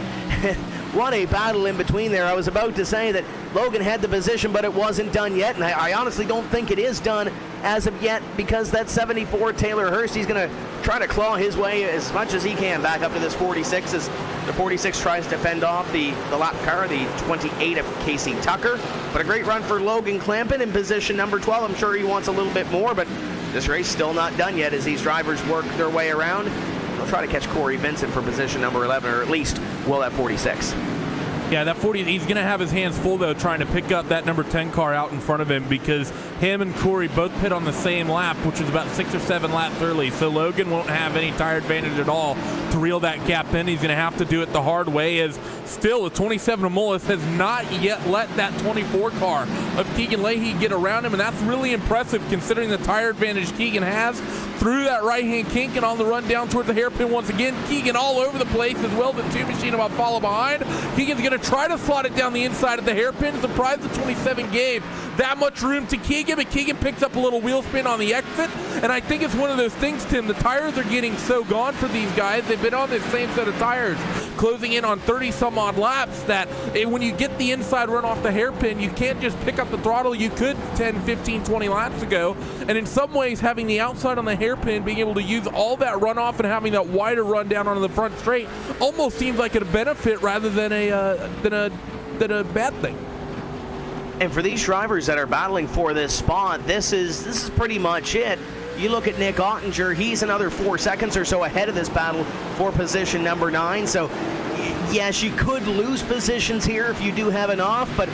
[SPEAKER 6] what a battle in between there. I was about to say that Logan had the position, but it wasn't done yet, and I honestly don't think it is done as of yet, because that 74 Taylor Hurst, he's going to try to claw his way as much as he can back up to this 46 as the 46 tries to fend off the lap car, the 28 of Casey Tucker. But a great run for Logan Clampett in position number 12. I'm sure he wants a little bit more, but this race still not done yet as these drivers work their way around. They'll try to catch Corey Vincent for position number 11, or at least will at 46.
[SPEAKER 8] Yeah, that 40, he's going to have his hands full, though, trying to pick up that number 10 car out in front of him, because him and Corey both pit on the same lap, which is about 6 or 7 laps early. So Logan won't have any tire advantage at all to reel that gap in. He's going to have to do it the hard way, as still the 27 of Mullis has not yet let that 24 car of Keegan Leahy get around him, and that's really impressive considering the tire advantage Keegan has. through that right-hand kink and on the run down towards the hairpin once again. Keegan all over the place as well. The 2 Machine about follow behind. Keegan's going to try to slot it down the inside of the hairpin. Surprised the 27 gave that much room to Keegan, but Keegan picks up a little wheel spin on the exit. And I think it's one of those things, Tim, the tires are getting so gone for these guys. They've been on this same set of tires closing in on 30 some odd laps that when you get the inside run off the hairpin, you can't just pick up the throttle you could 10, 15, 20 laps ago. And in some ways, having the outside on the hairpin, being able to use all that runoff and having that wider run down onto the front straight almost seems like a benefit rather than a bad thing.
[SPEAKER 6] And for these drivers that are battling for this spot, this is pretty much it. You look at Nick Ottinger, he's another 4 seconds or so ahead of this battle for position number 9. So yes, you could lose positions here if you do have an off, but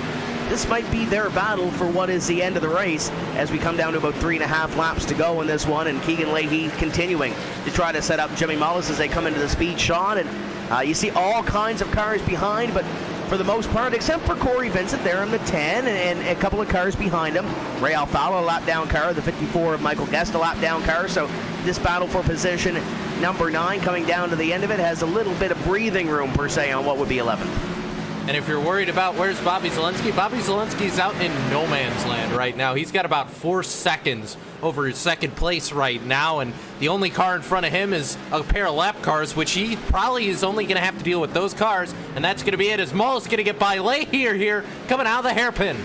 [SPEAKER 6] this might be their battle for what is the end of the race as we come down to about 3.5 laps to go in this one. And Keegan Leahy continuing to try to set up Jimmy Mullis as they come into the speed shot. And you see all kinds of cars behind, but for the most part, except for Corey Vincent there in the 10 and a couple of cars behind him. Ray Alfalo, a lap down car. The 54 of Michael Guest, a lap down car. So this battle for position number 9 coming down to the end of it has a little bit of breathing room, per se, on what would be 11th.
[SPEAKER 9] And if you're worried about where's Bobby Zielinski's out in no man's land right now. He's got about 4 seconds over his second place right now, and the only car in front of him is a pair of lap cars, which he probably is only going to have to deal with those cars, and that's going to be it as Mullis going to get by Leahy here coming out of the hairpin.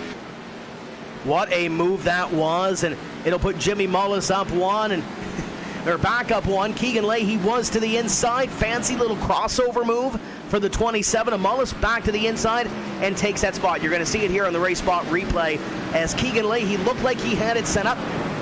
[SPEAKER 6] What a move that was, and it'll put Jimmy Mullis up 1 and or back up 1. Keegan Leahy was to the inside. Fancy little crossover move for the 27 of Mullis back to the inside and takes that spot. You're going to see it here on the race spot replay as Keegan Leahy looked like he had it set up,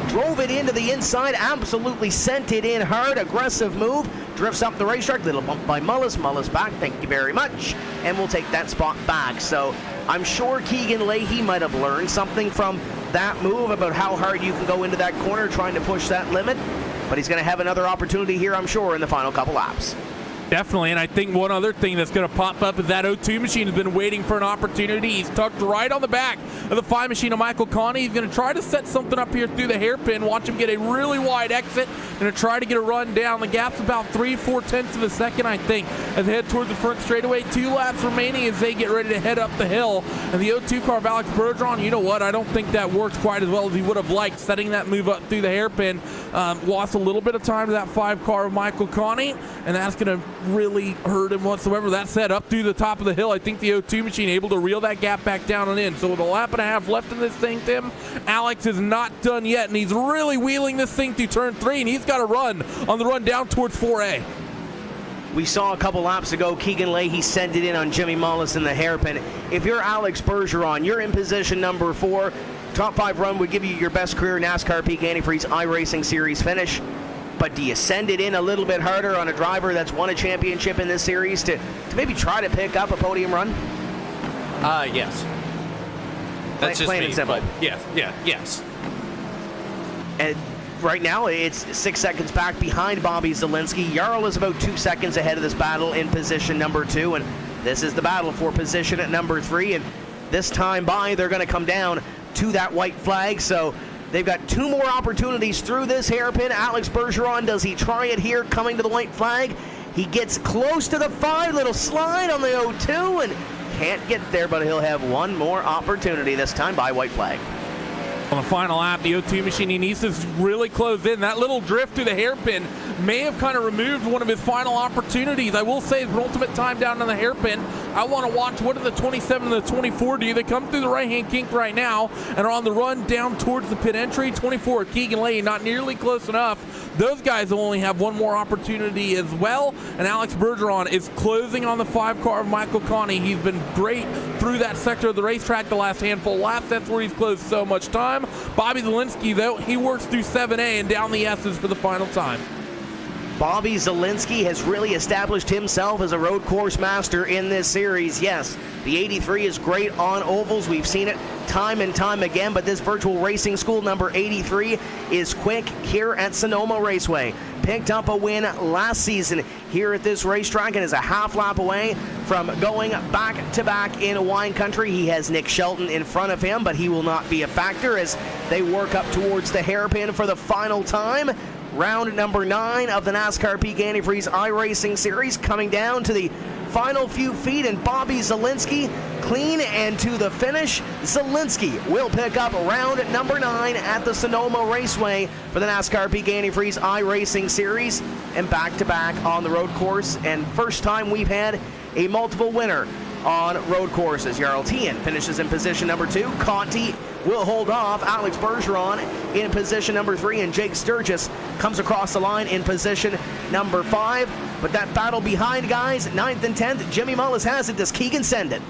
[SPEAKER 6] drove it into the inside, absolutely sent it in hard. Aggressive move, drifts up the racetrack. Little bump by Mullis. Mullis back, thank you very much, and we'll take that spot back. So I'm sure Keegan Leahy might have learned something from that move about how hard you can go into that corner trying to push that limit. But he's going to have another opportunity here, I'm sure, in the final couple laps.
[SPEAKER 8] Definitely, and I think one other thing that's going to pop up is that O2 Machine has been waiting for an opportunity. He's tucked right on the back of the 5 Machine of Michael Connie. He's going to try to set something up here through the hairpin, watch him get a really wide exit, going to try to get a run down. The gap's about 3/4 tenths of a second, I think, as they head towards the front straightaway. 2 laps remaining as they get ready to head up the hill. And the O2 car of Alex Bergeron, you know what, I don't think that worked quite as well as he would have liked, setting that move up through the hairpin. Lost a little bit of time to that 5 car of Michael Connie, and that's going to really hurt him whatsoever. That said, up through the top of the hill, I think the O2 Machine able to reel that gap back down and in. So with a lap and a half left in this thing, Tim, Alex is not done yet, and he's really wheeling this thing through turn 3, and he's got to run on the run down towards 4A.
[SPEAKER 6] We saw a couple laps ago, Keegan Leahy sent it in on Jimmy Mullis in the hairpin. If you're Alex Bergeron, you're in position number 4. Top 5 run would give you your best career NASCAR Peak Antifreeze iRacing Series finish. But do you send it in a little bit harder on a driver that's won a championship in this series to maybe try to pick up a podium run?
[SPEAKER 9] Yes. That's just
[SPEAKER 6] plain
[SPEAKER 9] me,
[SPEAKER 6] and simple.
[SPEAKER 9] but yes.
[SPEAKER 6] And right now, it's 6 seconds back behind Bobby Zielinski. Jarl is about 2 seconds ahead of this battle in position number 2, and this is the battle for position at number 3. And this time by, they're going to come down to that white flag. So they've got 2 more opportunities through this hairpin. Alex Bergeron, does he try it here coming to the white flag? He gets close to the 5, little slide on the O2, and can't get there, but he'll have 1 more opportunity, this time by white flag.
[SPEAKER 8] On the final lap, the O2 Machine, he needs to really close in. That little drift through the hairpin may have kind of removed one of his final opportunities. I will say his penultimate time down on the hairpin, I want to watch what do the 27 and the 24 do. They come through the right-hand kink right now and are on the run down towards the pit entry. 24, Keegan Leahy, not nearly close enough. Those guys will only have 1 more opportunity as well. And Alex Bergeron is closing on the 5 car of Michael Connie. He's been great through that sector of the racetrack the last handful of laps. That's where he's closed so much time. Bobby Zielinski, though, he works through 7A and down the S's for the final time.
[SPEAKER 6] Bobby Zielinski has really established himself as a road course master in this series. Yes, the 83 is great on ovals. We've seen it time and time again, but this virtual racing school number 83 is quick here at Sonoma Raceway. Picked up a win last season here at this racetrack and is a half lap away from going back-to-back in wine country. He has Nick Shelton in front of him, but he will not be a factor as they work up towards the hairpin for the final time. round number 9 of the NASCAR Peak Antifreeze iRacing Series, coming down to the final few feet, and Bobby Zalinski clean and to the finish. Zalinski will pick up round number 9 at the Sonoma Raceway for the NASCAR Peak Antifreeze iRacing Series, and back-to-back on the road course, and first time we've had a multiple winner on road courses. Jarl Tien finishes in position number 2. Conti will hold off. Alex Bergeron in position number 3, and Jake Sturgis comes across the line in position number 5. But that battle behind, guys, 9th and 10th, Jimmy Mullis has it. Does Keegan send it?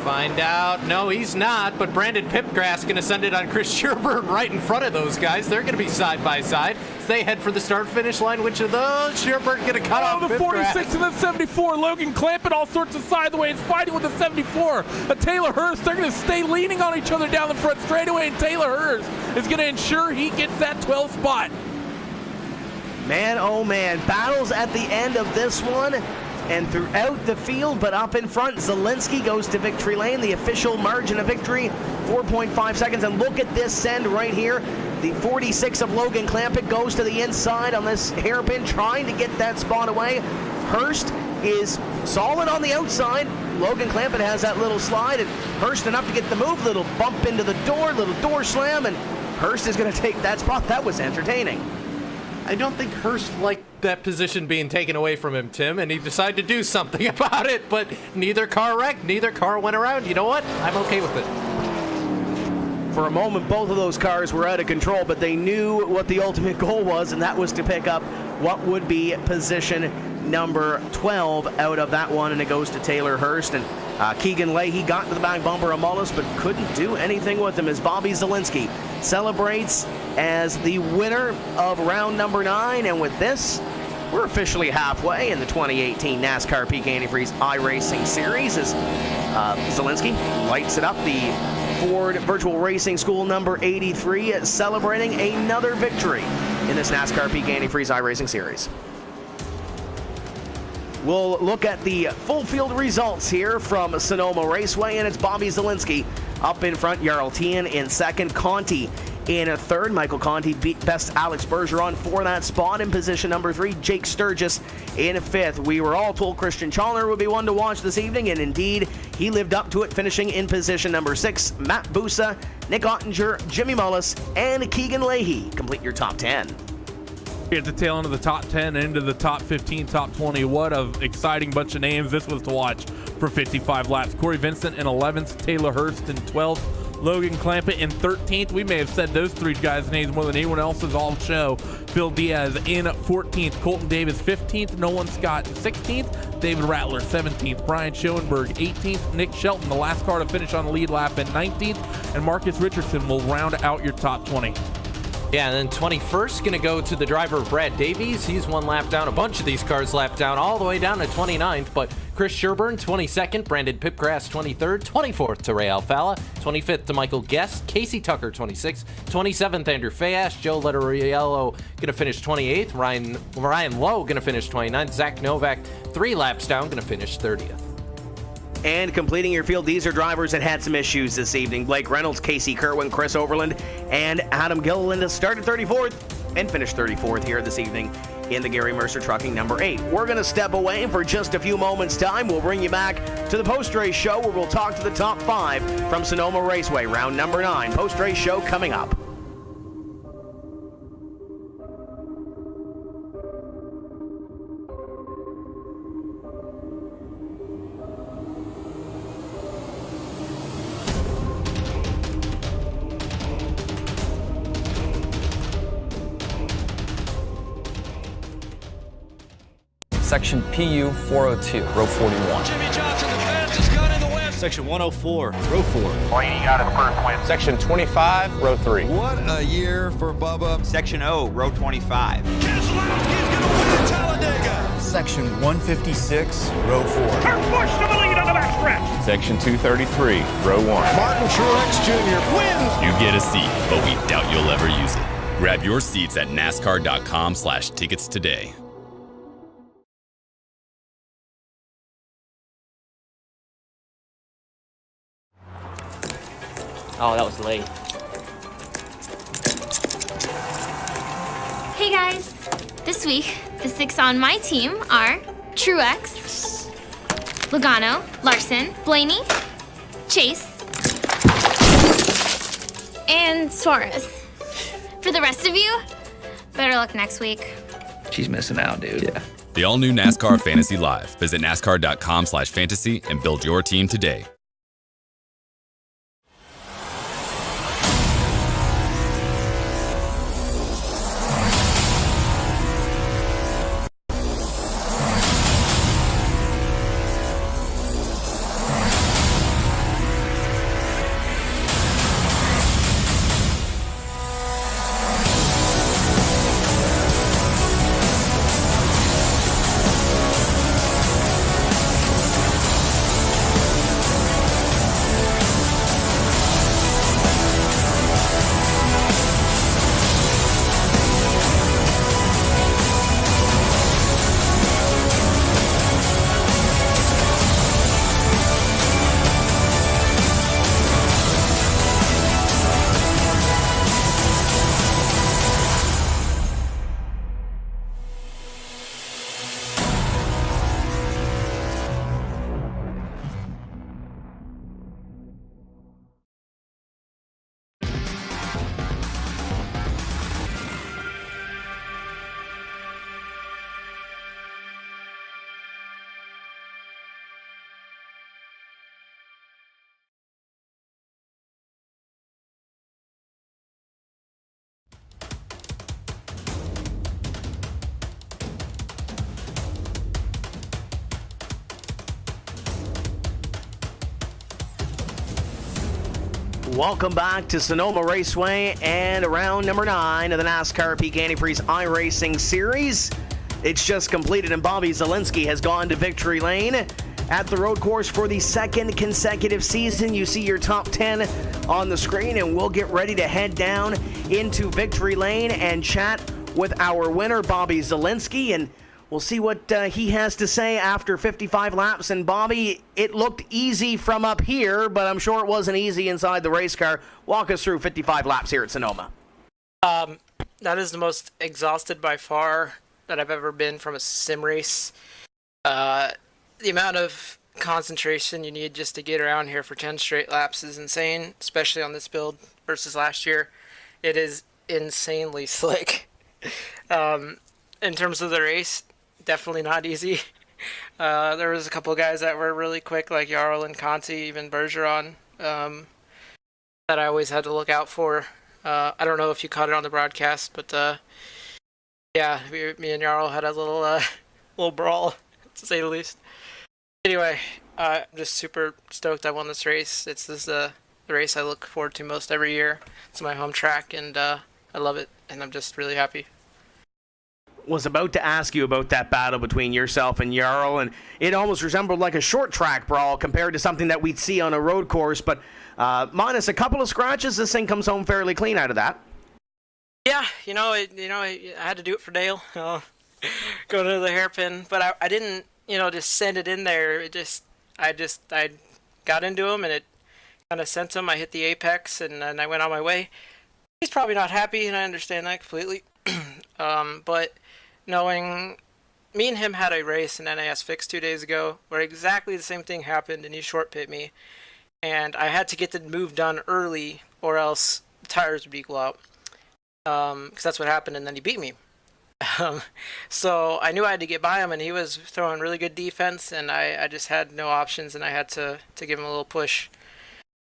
[SPEAKER 9] Find out. No, he's not, but Brandon Pipgrass going to send it on Chris Sherburne right in front of those guys. They're going to be side by side as they head for the start-finish line. Which of those? Sherburne going to cut off
[SPEAKER 8] the
[SPEAKER 9] Pipgrass.
[SPEAKER 8] 46 and the 74. Logan Clampett all sorts of sideways, fighting with the 74. Taylor Hurst, they're going to stay leaning on each other down the front straightaway, and Taylor Hurst is going to ensure he gets that 12th spot.
[SPEAKER 6] Man, oh man, battles at the end of this one and throughout the field, but up in front, Zalinski goes to victory lane. The official margin of victory, 4.5 seconds. And look at this send right here. The 46 of Logan Clampett goes to the inside on this hairpin, trying to get that spot away. Hurst is solid on the outside. Logan Clampett has that little slide, and Hurst enough to get the move. Little bump into the door, little door slam, and Hurst is going to take that spot. That was entertaining.
[SPEAKER 9] I don't think Hurst liked that position being taken away from him, Tim, and he decided to do something about it, but neither car wrecked, neither car went around. You know what? I'm okay with it.
[SPEAKER 6] For a moment, both of those cars were out of control, but they knew what the ultimate goal was, and that was to pick up what would be position number 12 out of that one, and it goes to Taylor Hurst. And Keegan Leahy got to the back bumper of Mullis, but couldn't do anything with him as Bobby Zalinski celebrates as the winner of round number 9. And with this, we're officially halfway in the 2018 NASCAR Peak Antifreeze iRacing Series as Zalinski lights it up. The Ford Virtual Racing School number 83 celebrating another victory in this NASCAR Peak Antifreeze iRacing Series. We'll look at the full field results here from Sonoma Raceway, and it's Bobby Zalinski up in front, Jarl Tien in second, Conti in third. Michael Conti beat best Alex Bergeron for that spot in position number 3. Jake Sturgis in fifth. We were all told Christian Chalner would be one to watch this evening, and indeed he lived up to it, finishing in position number 6. Matt Busa, Nick Ottinger, Jimmy Mullis, and Keegan Leahy complete your top 10.
[SPEAKER 8] At the tail end of the top 10 and into the top 15, top 20. What an exciting bunch of names this was to watch for 55 laps. Corey Vincent in 11th, Taylor Hurst in 12th, Logan Clampett in 13th. We may have said those three guys' names more than anyone else's all show. Phil Diaz in 14th, Colton Davis 15th, Nolan Scott 16th, David Rattler 17th, Brian Schoenberg 18th, Nick Shelton, the last car to finish on the lead lap, in 19th, and Marcus Richardson will round out your top 20.
[SPEAKER 9] Yeah, and then 21st going to go to the driver Brad Davies. He's one lap down. A bunch of these cars lap down all the way down to 29th, but Chris Sherburne 22nd, Brandon Pipgrass 23rd, 24th to Ray Alfala, 25th to Michael Guest, Casey Tucker 26th, 27th Andrew Fayash, Joe Letteriello going to finish 28th, Ryan Lowe going to finish 29th, Zach Novak 3 laps down going to finish 30th.
[SPEAKER 6] And completing your field, these are drivers that had some issues this evening. Blake Reynolds, Casey Kerwin, Chris Overland, and Adam Gilliland started 34th and finished 34th here this evening in the Gary Mercer Trucking number 8. We're going to step away for just a few moments' time. We'll bring you back to the post-race show where we'll talk to the top 5 from Sonoma Raceway, round number 9. Post-race show coming up.
[SPEAKER 11] Section PU 402, row 41.
[SPEAKER 12] Jimmy Johnson, the fastest gun in the West.
[SPEAKER 13] Section 104, row 4.
[SPEAKER 14] Blaney out of the first win.
[SPEAKER 15] Section 25, row 3.
[SPEAKER 13] What a year for Bubba.
[SPEAKER 16] Section O, row 25.
[SPEAKER 12] Keselowski's going to win Talladega.
[SPEAKER 17] Section 156, row 4.
[SPEAKER 12] Kurt Busch to the lead on the backstretch.
[SPEAKER 15] Section 233, row 1.
[SPEAKER 12] Martin Truex Jr. wins.
[SPEAKER 5] You get a seat, but we doubt you'll ever use it. Grab your seats at NASCAR.com/tickets today.
[SPEAKER 2] Oh, that was late.
[SPEAKER 3] Hey guys! This week, the 6 on my team are Truex, Logano, Larson, Blaney, Chase, and Suarez. For the rest of you, better luck next week.
[SPEAKER 4] She's missing out, dude.
[SPEAKER 11] Yeah.
[SPEAKER 5] The all-new NASCAR Fantasy Live. Visit NASCAR.com/fantasy and build your team today.
[SPEAKER 6] Welcome back to Sonoma Raceway and round number 9 of the NASCAR Peak Antifreeze iRacing Series. It's just completed and Bobby Zalenski has gone to victory lane at the road course for the second consecutive season. You see your top 10 on the screen, and we'll get ready to head down into victory lane and chat with our winner, Bobby Zalenski, and we'll see what he has to say after 55 laps. And Bobby, it looked easy from up here, but I'm sure it wasn't easy inside the race car. Walk us through 55 laps here at Sonoma.
[SPEAKER 14] That is the most exhausted by far that I've ever been from a sim race. The amount of concentration you need just to get around here for 10 straight laps is insane, especially on this build versus last year. It is insanely slick. In terms of the race, definitely not easy. There was a couple of guys that were really quick, like Jarl and Conti, even Bergeron, that I always had to look out for. I don't know if you caught it on the broadcast, but yeah, me and Jarl had a little brawl, to say the least. Anyway, I'm just super stoked I won this race. This is the race I look forward to most every year. It's my home track, and I love it, and I'm just really happy.
[SPEAKER 6] Was about to ask you about that battle between yourself and Jarl, and it almost resembled like a short track brawl compared to something that we'd see on a road course, but minus a couple of scratches, this thing comes home fairly clean out of that.
[SPEAKER 14] Yeah, I had to do it for Dale, going to the hairpin, but I didn't, just send it in there. I got into him, and it kind of sent him. I hit the apex, and then I went on my way. He's probably not happy, and I understand that completely. But knowing me and him had a race in NAS Fix 2 days ago where exactly the same thing happened, and he short pit me, and I had to get the move done early or else the tires would equal out, because that's what happened, and then he beat me. So I knew I had to get by him, and he was throwing really good defense, and I just had no options, and I had to give him a little push.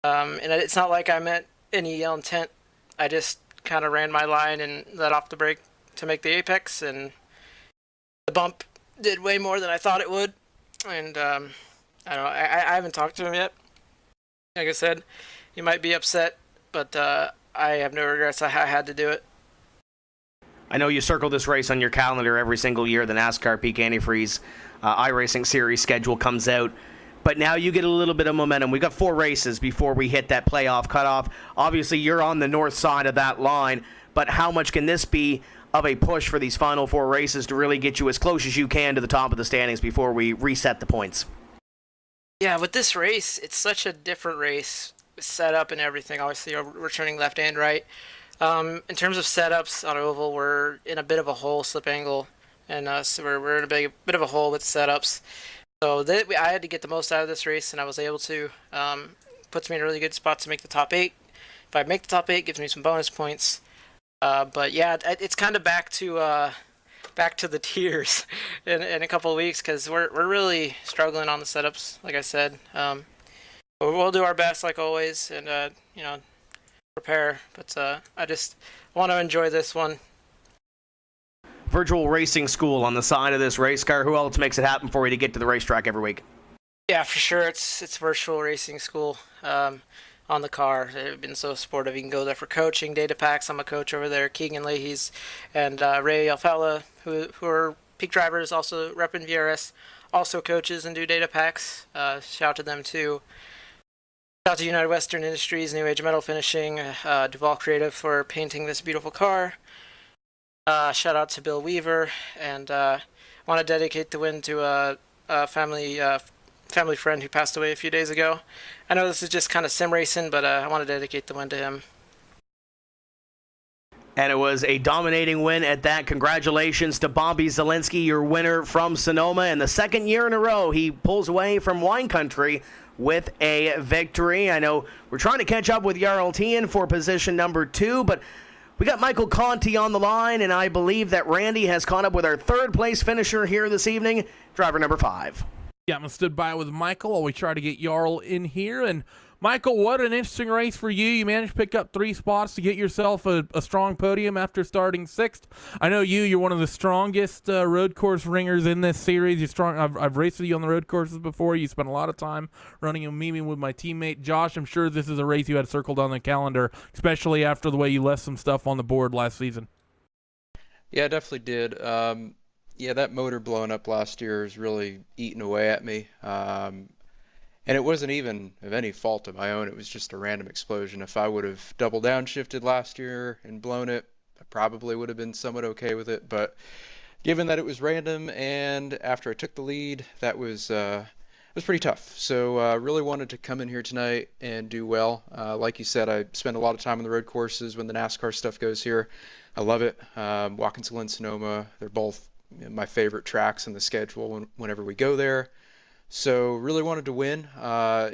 [SPEAKER 14] And it's not like I meant any ill intent. I just kind of ran my line and let off the brake to make the apex, and the bump did way more than I thought it would. And I don't know, I haven't talked to him yet. Like I said, he might be upset, but I have no regrets. I had to do it.
[SPEAKER 6] I know you circle this race on your calendar every single year. The NASCAR Peak Antifreeze iRacing Series schedule comes out. But now you get a little bit of momentum. We've got 4 races before we hit that playoff cutoff. Obviously, you're on the north side of that line. But how much can this be of a push for these final 4 races to really get you as close as you can to the top of the standings before we reset the points?
[SPEAKER 14] Yeah, with this race, it's such a different race, set up and everything. Obviously, we're turning left and right. In terms of setups on oval, we're in a bit of a hole, slip angle, and so we're in a bit of a hole with setups. So I had to get the most out of this race, and I was able to. Puts me in a really good spot to make the top 8. If I make the top 8, it gives me some bonus points. But yeah, it's kind of back to the tears in a couple of weeks because we're really struggling on the setups. Like I said, but we'll do our best like always, and prepare. But I just want to enjoy this one.
[SPEAKER 6] Virtual racing school on the side of this race car. Who else makes it happen for you to get to the racetrack every week?
[SPEAKER 14] Yeah, for sure. It's virtual racing school on the car. They've been so supportive. You can go there for coaching, data packs. I'm a coach over there. Keegan Leahy's and Ray Alfala, who are peak drivers, also repping VRS, also coaches and do data packs. Shout out to them too. Shout out to United Western Industries, New Age Metal Finishing, Duval Creative for painting this beautiful car. Shout out to Bill Weaver, and want to dedicate the win to a family friend who passed away a few days ago. I know this is just kind of sim racing, but I want to dedicate the win to him.
[SPEAKER 6] And it was a dominating win at that. Congratulations to Bobby Zielinski, your winner from Sonoma. And the second year in a row, he pulls away from wine country with a victory. I know we're trying to catch up with Jarl Tien for position number 2, but we got Michael Conti on the line, and I believe that Randy has caught up with our third-place finisher here this evening, driver number 5.
[SPEAKER 8] Yeah, I'm stood by with Michael while we try to get Jarl in here. And Michael, what an interesting race for you. You managed to pick up 3 spots to get yourself a strong podium after starting 6th. I know you're one of the strongest road course ringers in this series. You're strong. I've raced with you on the road courses before. You spent a lot of time running and memeing with my teammate Josh. I'm sure this is a race you had circled on the calendar, especially after the way you left some stuff on the board last season.
[SPEAKER 18] Yeah, I definitely did. Yeah, that motor blowing up last year is really eating away at me. And it wasn't even of any fault of my own. It was just a random explosion. If I would have double downshifted last year and blown it, I probably would have been somewhat okay with it. But given that it was random and after I took the lead, that was pretty tough. So really wanted to come in here tonight and do well. Like you said, I spend a lot of time on the road courses when the NASCAR stuff goes here. I love it. Watkins Glen, Sonoma, they're both my favorite tracks in the schedule whenever we go there. So really wanted to win.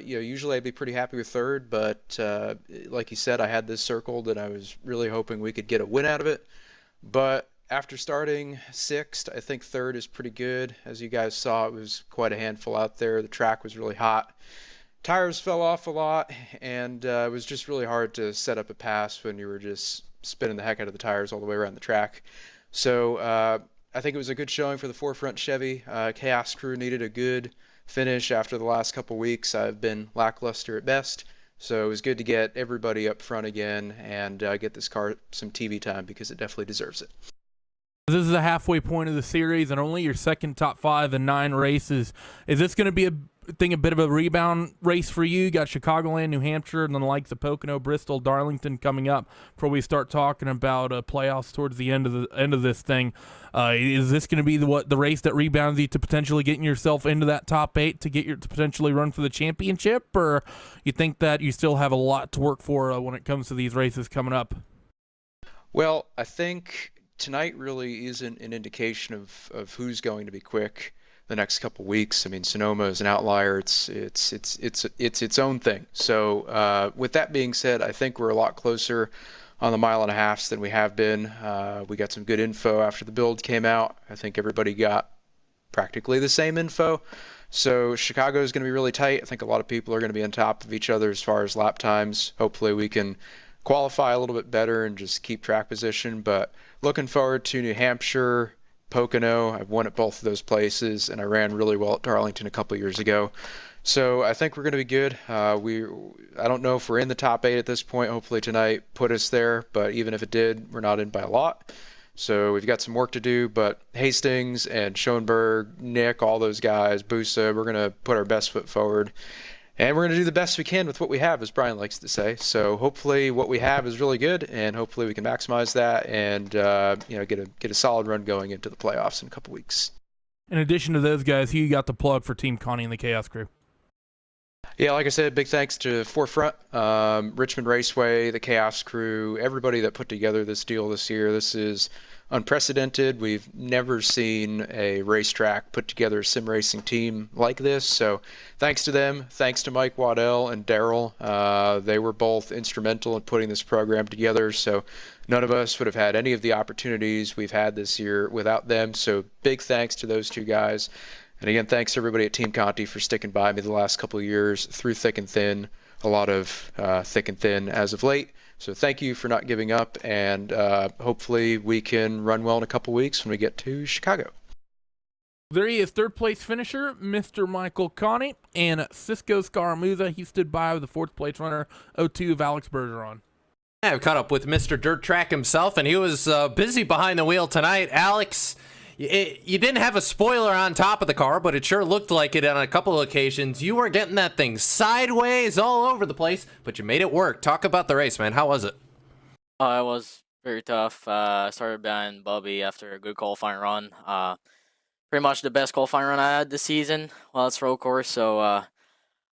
[SPEAKER 18] Usually I'd be pretty happy with 3rd, but like you said, I had this circled and I was really hoping we could get a win out of it. But after starting 6th, I think 3rd is pretty good. As you guys saw, it was quite a handful out there. The track was really hot. Tires fell off a lot, and it was just really hard to set up a pass when you were just spinning the heck out of the tires all the way around the track. So I think it was a good showing for the forefront Chevy. Chaos Crew needed a good finish after the last couple weeks. I've been lackluster at best, so it was good to get everybody up front again and get this car some TV time because it definitely deserves it.
[SPEAKER 8] This is the halfway point of the series and only your second top 5 in 9 races. Is this going to be a bit of a rebound race for you? You got Chicagoland, New Hampshire, and then the likes of Pocono, Bristol, Darlington coming up before we start talking about playoffs towards the end of this thing. Is this going to be the race that rebounds you to potentially getting yourself into that top 8 to potentially run for the championship, or you think that you still have a lot to work for when it comes to these races coming up?
[SPEAKER 18] Well, I think tonight really isn't an indication of who's going to be quick the next couple weeks. I mean, Sonoma is an outlier. It's its own thing. So with that being said, I think we're a lot closer on the 1.5 miles than we have been. We got some good info after the build came out. I think everybody got practically the same info. So Chicago is going to be really tight. I think a lot of people are going to be on top of each other as far as lap times. Hopefully we can qualify a little bit better and just keep track position. But looking forward to New Hampshire, Pocono. I've won at both of those places, and I ran really well at Darlington a couple years ago. So I think we're going to be good. I don't know if we're in the top 8 at this point. Hopefully tonight put us there, but even if it did, we're not in by a lot. So we've got some work to do, but Hastings and Schoenberg, Nick, all those guys, Busa, we're going to put our best foot forward. And we're going to do the best we can with what we have, as Brian likes to say. So hopefully what we have is really good, and hopefully we can maximize that and get a solid run going into the playoffs in a couple weeks.
[SPEAKER 8] In addition to those guys, who you got the plug for Team Connie and the Chaos Crew?
[SPEAKER 18] Yeah, like I said, big thanks to Forefront, Richmond Raceway, the Chaos crew, everybody that put together this deal this year. This is unprecedented. We've never seen a racetrack put together a sim racing team like this. So thanks to them. Thanks to Mike Waddell and Daryl. They were both instrumental in putting this program together. So none of us would have had any of the opportunities we've had this year without them. So big thanks to those two guys. And again, thanks to everybody at Team Conti for sticking by me the last couple of years through thick and thin, a lot of thick and thin as of late. So thank you for not giving up, and hopefully we can run well in a couple weeks when we get to Chicago.
[SPEAKER 8] There he is, third place finisher, Mr. Michael Conti, and Cisco Scaramuza. He stood by with the fourth place runner, 02 of Alex Bergeron.
[SPEAKER 9] I've caught up with Mr. Dirt Track himself, and he was busy behind the wheel tonight. Alex, you didn't have a spoiler on top of the car, but it sure looked like it on a couple of occasions. You were getting that thing sideways all over the place, but you made it work. Talk about the race, man. How was it?
[SPEAKER 2] It was very tough. I started behind Bubby after a good qualifying run. Pretty much the best qualifying run I had this season. Well, it's road course, so I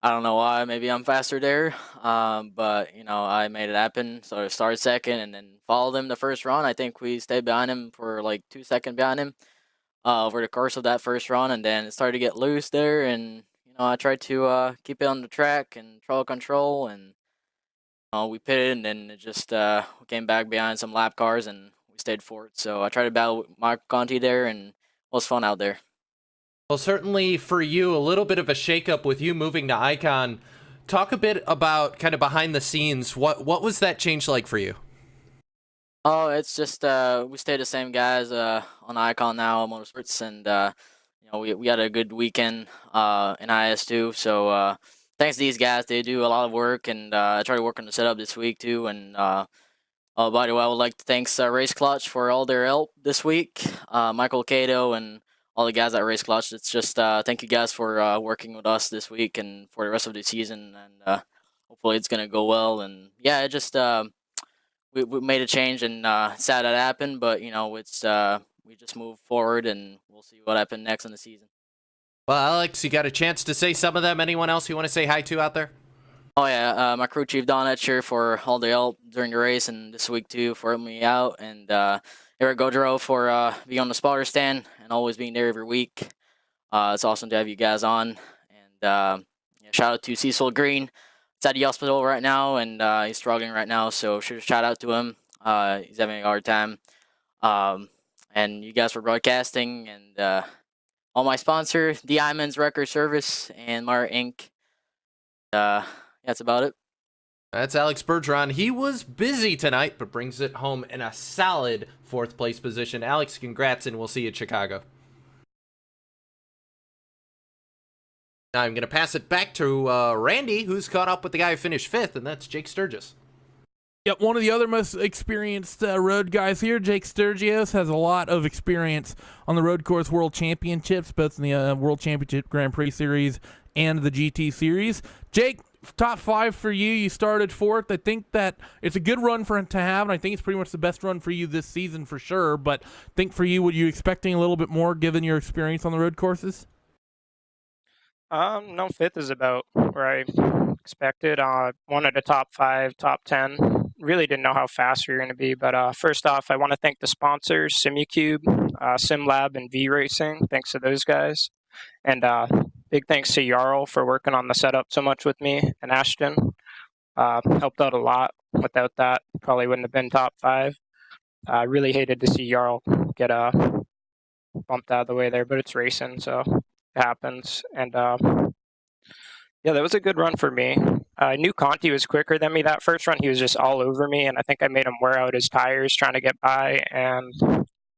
[SPEAKER 2] don't know why. Maybe I'm faster there, but I made it happen. So I started second and then followed him the first run. I think we stayed behind him for like 2 seconds behind him over the course of that first run, and then it started to get loose there. And I tried to keep it on the track and throttle control, and we pitted, and then it just we came back behind some lap cars and we stayed fourth. So I tried to battle with Mark Conti there, and it was fun out there.
[SPEAKER 9] Well, certainly for you, a little bit of a shakeup with you moving to Icon. Talk a bit about kind of behind the scenes. What was that change like for you?
[SPEAKER 2] Oh, it's just we stay the same guys on Icon now, Motorsports, and we had a good weekend in IS2. So thanks to these guys, they do a lot of work, and I try to work on the setup this week too. And by the way, I would like to thank Race Clutch for all their help this week, Michael Cato and all the guys at Race Clutch. It's just thank you guys for working with us this week and for the rest of the season, and hopefully it's gonna go well. And yeah, it just we made a change, and sad that happened, but it's we just move forward, and we'll see what happens next in the season.
[SPEAKER 9] Well, Alex, you got a chance to say some of them. Anyone else you want to say hi to out there?
[SPEAKER 2] Oh yeah, my crew chief Don Etcher for all the help during the race and this week too for helping me out, and Eric Gaudreau for being on the spotter stand and always being there every week. It's awesome to have you guys on, and shout out to Cecil Green. He's at the hospital right now, and he's struggling right now, so shout out to him. He's having a hard time. And you guys for broadcasting, and all my sponsor, the Iman's Record Service and Mara Inc. That's about it.
[SPEAKER 9] That's Alex Bergeron. He was busy tonight, but brings it home in a solid fourth place position. Alex, congrats, and we'll see you at Chicago. Now I'm going to pass it back to Randy, who's caught up with the guy who finished fifth, and that's Jake Sturgis.
[SPEAKER 8] Yep, one of the other most experienced road guys here, Jake Sturgis, has a lot of experience on the Road Course World Championships, both in the World Championship Grand Prix Series and the GT Series. Jake, top five for you. You started fourth. I think that it's a good run for him to have, and I think it's pretty much the best run for you this season for sure. But I think for you, were you expecting a little bit more given your experience on the road courses?
[SPEAKER 19] No, fifth is about where I expected. Wanted a top 5, top 10. Really didn't know how fast we were going to be. But first off, I want to thank the sponsors, SimuCube, SimLab, and V-Racing. Thanks to those guys. And big thanks to Jarl for working on the setup so much with me, and Ashton. Helped out a lot. Without that, probably wouldn't have been top 5. I really hated to see Jarl get bumped out of the way there, but it's racing, so it happens. And yeah, that was a good run for me. I knew Conti was quicker than me that first run. He was just all over me, and I think I made him wear out his tires trying to get by, and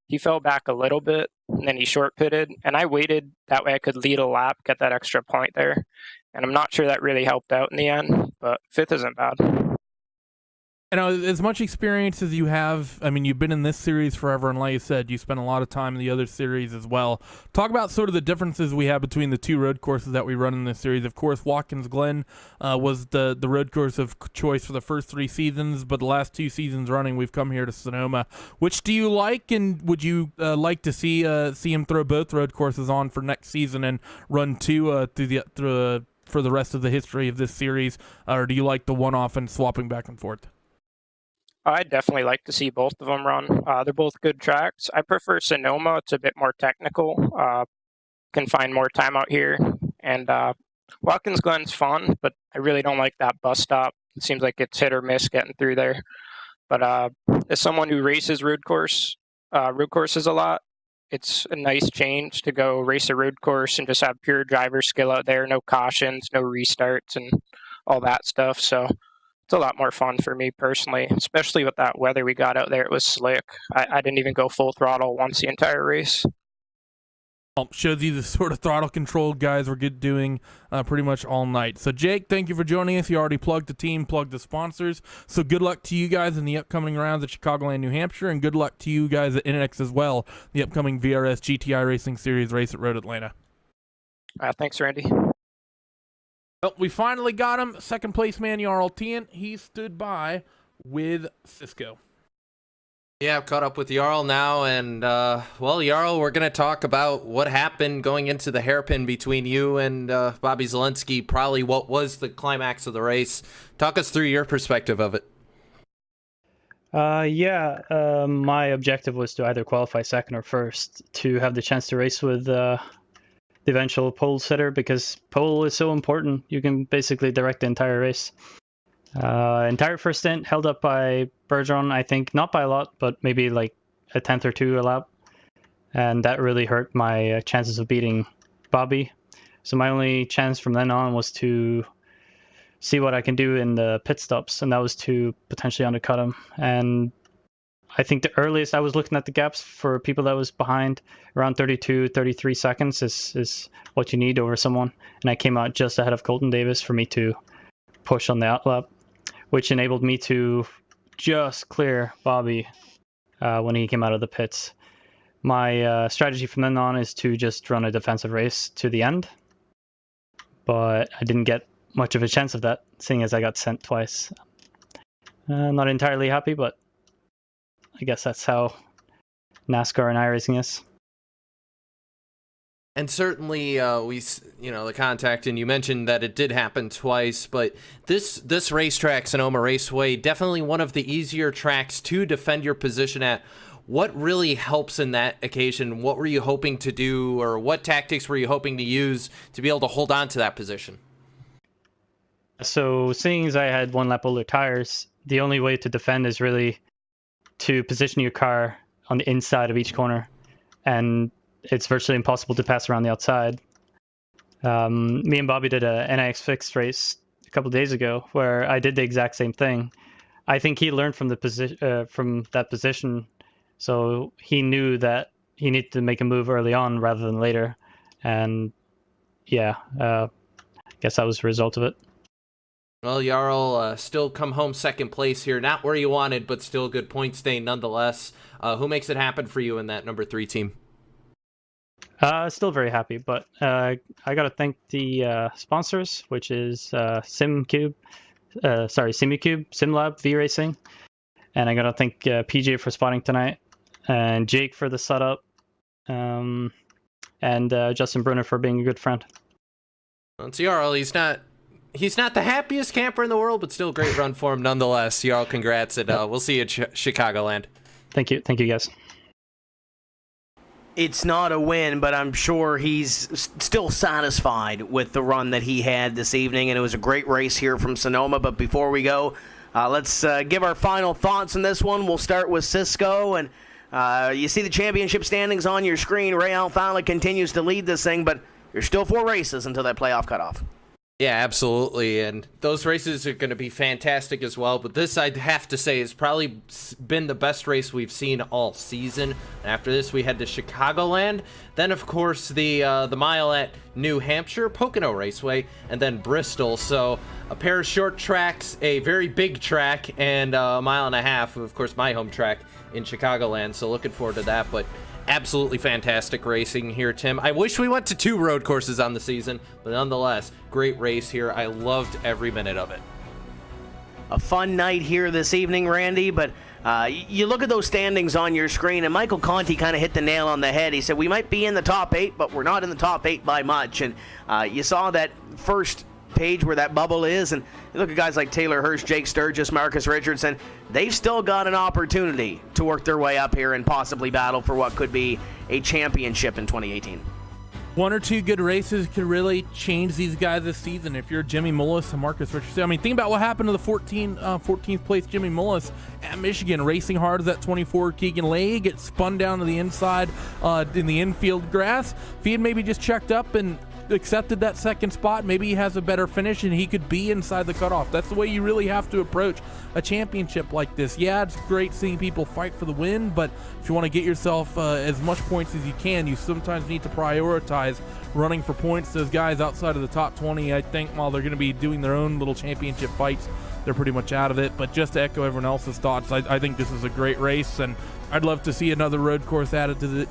[SPEAKER 19] he fell back a little bit, and then he short pitted, and I waited. That way I could lead a lap, get that extra point there, and I'm not sure that really helped out in the end, but fifth isn't bad.
[SPEAKER 8] And as much experience as you have, I mean, you've been in this series forever, and like you said, you spent a lot of time in the other series as well. Talk about sort of the differences we have between the two road courses that we run in this series. Of course, Watkins Glen was the road course of choice for the first 3 seasons, but the last 2 seasons running, we've come here to Sonoma. Which do you like, and would you like to see him throw both road courses on for next season and run 2 through for the rest of the history of this series, or do you like the one-off and swapping back and forth?
[SPEAKER 19] I'd definitely like to see both of them run. They're both good tracks. I prefer Sonoma. It's a bit more technical. Can find more time out here. And Watkins Glen's fun, but I really don't like that bus stop. It seems like it's hit or miss getting through there. But as someone who races road courses a lot, it's a nice change to go race a road course and just have pure driver skill out there. No cautions, no restarts, and all that stuff. So it's a lot more fun for me personally, especially with that weather we got out there. It was slick. I didn't even go full throttle once the entire race.
[SPEAKER 8] Shows you the sort of throttle control guys were doing pretty much all night. So Jake, thank you for joining us. You already plugged the team, plugged the sponsors. So good luck to you guys in the upcoming rounds at Chicagoland, New Hampshire, and good luck to you guys at NX as well, the upcoming VRS GTI Racing Series race at Road Atlanta.
[SPEAKER 19] Thanks, Randy.
[SPEAKER 8] Well, we finally got him. Second place man, Jarl Tien. He stood by with Cisco.
[SPEAKER 9] Yeah, I've caught up with Jarl now, and, well, Jarl, we're going to talk about what happened going into the hairpin between you and Bobby Zelensky, probably what was the climax of the race. Talk us through your perspective of it.
[SPEAKER 20] My objective was to either qualify second or first to have the chance to race with the eventual pole sitter, because pole is so important. You can basically direct the entire race. Entire first stint held up by Bergeron, I think, not by a lot, but maybe like a tenth or two a lap. And that really hurt my chances of beating Bobby. So my only chance from then on was to see what I can do in the pit stops, and that was to potentially undercut him. And I think the earliest I was looking at the gaps for people that was behind, around 32, 33 seconds is what you need over someone. And I came out just ahead of Colton Davis for me to push on the outlap, which enabled me to just clear Bobby when he came out of the pits. My strategy from then on is to just run a defensive race to the end, but I didn't get much of a chance of that, seeing as I got sent twice. Not entirely happy, but I guess that's how NASCAR and iRacing is.
[SPEAKER 9] And certainly, the contact, and you mentioned that it did happen twice, but this racetrack, Sonoma Raceway, definitely one of the easier tracks to defend your position at. What really helps in that occasion? What were you hoping to do, or what tactics were you hoping to use to be able to hold on to that position?
[SPEAKER 20] So, seeing as I had one lap older tires, the only way to defend is really to position your car on the inside of each corner, and it's virtually impossible to pass around the outside. Me and Bobby did a NIX fixed race a couple of days ago where I did the exact same thing. I think he learned from that position, so he knew that he needed to make a move early on rather than later. And I guess that was the result of it.
[SPEAKER 9] Well, Jarl, still come home second place here. Not where you wanted, but still a good point stay nonetheless. Who makes it happen for you in that number 3 team?
[SPEAKER 20] Still very happy, but I got to thank the sponsors, which is SimCube, SimLab, V-Racing, and I got to thank PJ for spotting tonight, and Jake for the setup, and Justin Brunner for being a good friend.
[SPEAKER 9] Well, it's Jarl. He's not the happiest camper in the world, but still a great run for him nonetheless. Jarl, congrats, and we'll see you at Chicagoland.
[SPEAKER 20] Thank you, guys.
[SPEAKER 6] It's not a win, but I'm sure he's still satisfied with the run that he had this evening, and it was a great race here from Sonoma. But before we go, let's give our final thoughts on this one. We'll start with Cisco, and you see the championship standings on your screen. Ray Alfala continues to lead this thing, but there's still 4 races until that playoff cutoff.
[SPEAKER 9] Yeah, absolutely, and those races are going to be fantastic as well, but this, I'd have to say, has probably been the best race we've seen all season. After this, we head to Chicagoland, then, of course, the mile at New Hampshire, Pocono Raceway, and then Bristol. So a pair of short tracks, a very big track, and a mile and a half, of course, my home track in Chicagoland, so looking forward to that, but absolutely fantastic racing here, Tim. I wish we went to 2 road courses on the season, but nonetheless, great race here. I loved every minute of it.
[SPEAKER 6] A fun night here this evening, Randy, but you look at those standings on your screen, and Michael Conti kind of hit the nail on the head. He said, we might be in the top 8, but we're not in the top 8 by much. And you saw that first page where that bubble is, and you look at guys like Taylor Hirsch, Jake Sturgis, Marcus Richardson, they've still got an opportunity to work their way up here and possibly battle for what could be a championship in 2018.
[SPEAKER 8] One or two good races could really change these guys this season. If you're Jimmy Mullis and Marcus Richardson, I mean, think about what happened to the 14th place Jimmy Mullis at Michigan, racing hard as that 24 Keegan Lay, gets spun down to the inside in the infield grass. If he had maybe just checked up and accepted that second spot, maybe he has a better finish and he could be inside the cutoff. That's the way you really have to approach a championship like this. Yeah, it's great seeing people fight for the win, but if you want to get yourself as much points as you can, you sometimes need to prioritize running for points. Those guys outside of the top 20, I think, while they're going to be doing their own little championship fights, they're pretty much out of it. But just to echo everyone else's thoughts, I think this is a great race, and I'd love to see another road course added to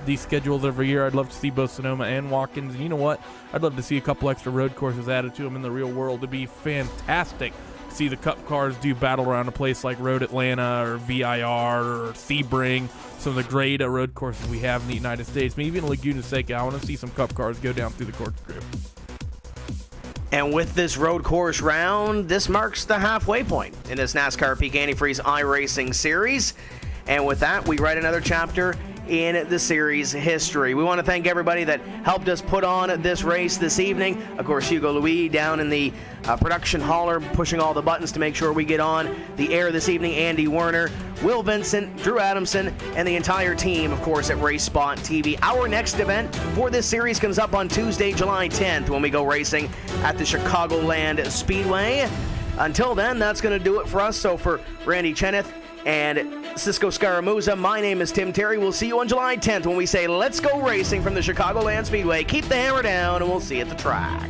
[SPEAKER 8] these schedules every year. I'd love to see both Sonoma and Watkins. And you know what? I'd love to see a couple extra road courses added to them in the real world. It'd be fantastic to see the Cup cars do battle around a place like Road Atlanta or VIR or Sebring, some of the great road courses we have in the United States. Maybe even Laguna Seca. I want to see some Cup cars go down through the corkscrew.
[SPEAKER 6] And with this road course round, this marks the halfway point in this NASCAR Peak Antifreeze iRacing series. And with that, we write another chapter in the series history. We want to thank everybody that helped us put on this race this evening. Of course, Hugo Louis down in the production hauler, pushing all the buttons to make sure we get on the air this evening. Andy Werner, Will Vincent, Drew Adamson, and the entire team, of course, at Race Spot TV. Our next event for this series comes up on Tuesday, July 10th, when we go racing at the Chicagoland Speedway. Until then, that's going to do it for us. So for Randy Cheneth and Cisco Scaramuza, my name is Tim Terry. We'll see you on July 10th when we say, let's go racing from the Chicagoland Speedway. Keep the hammer down, and we'll see you at the track.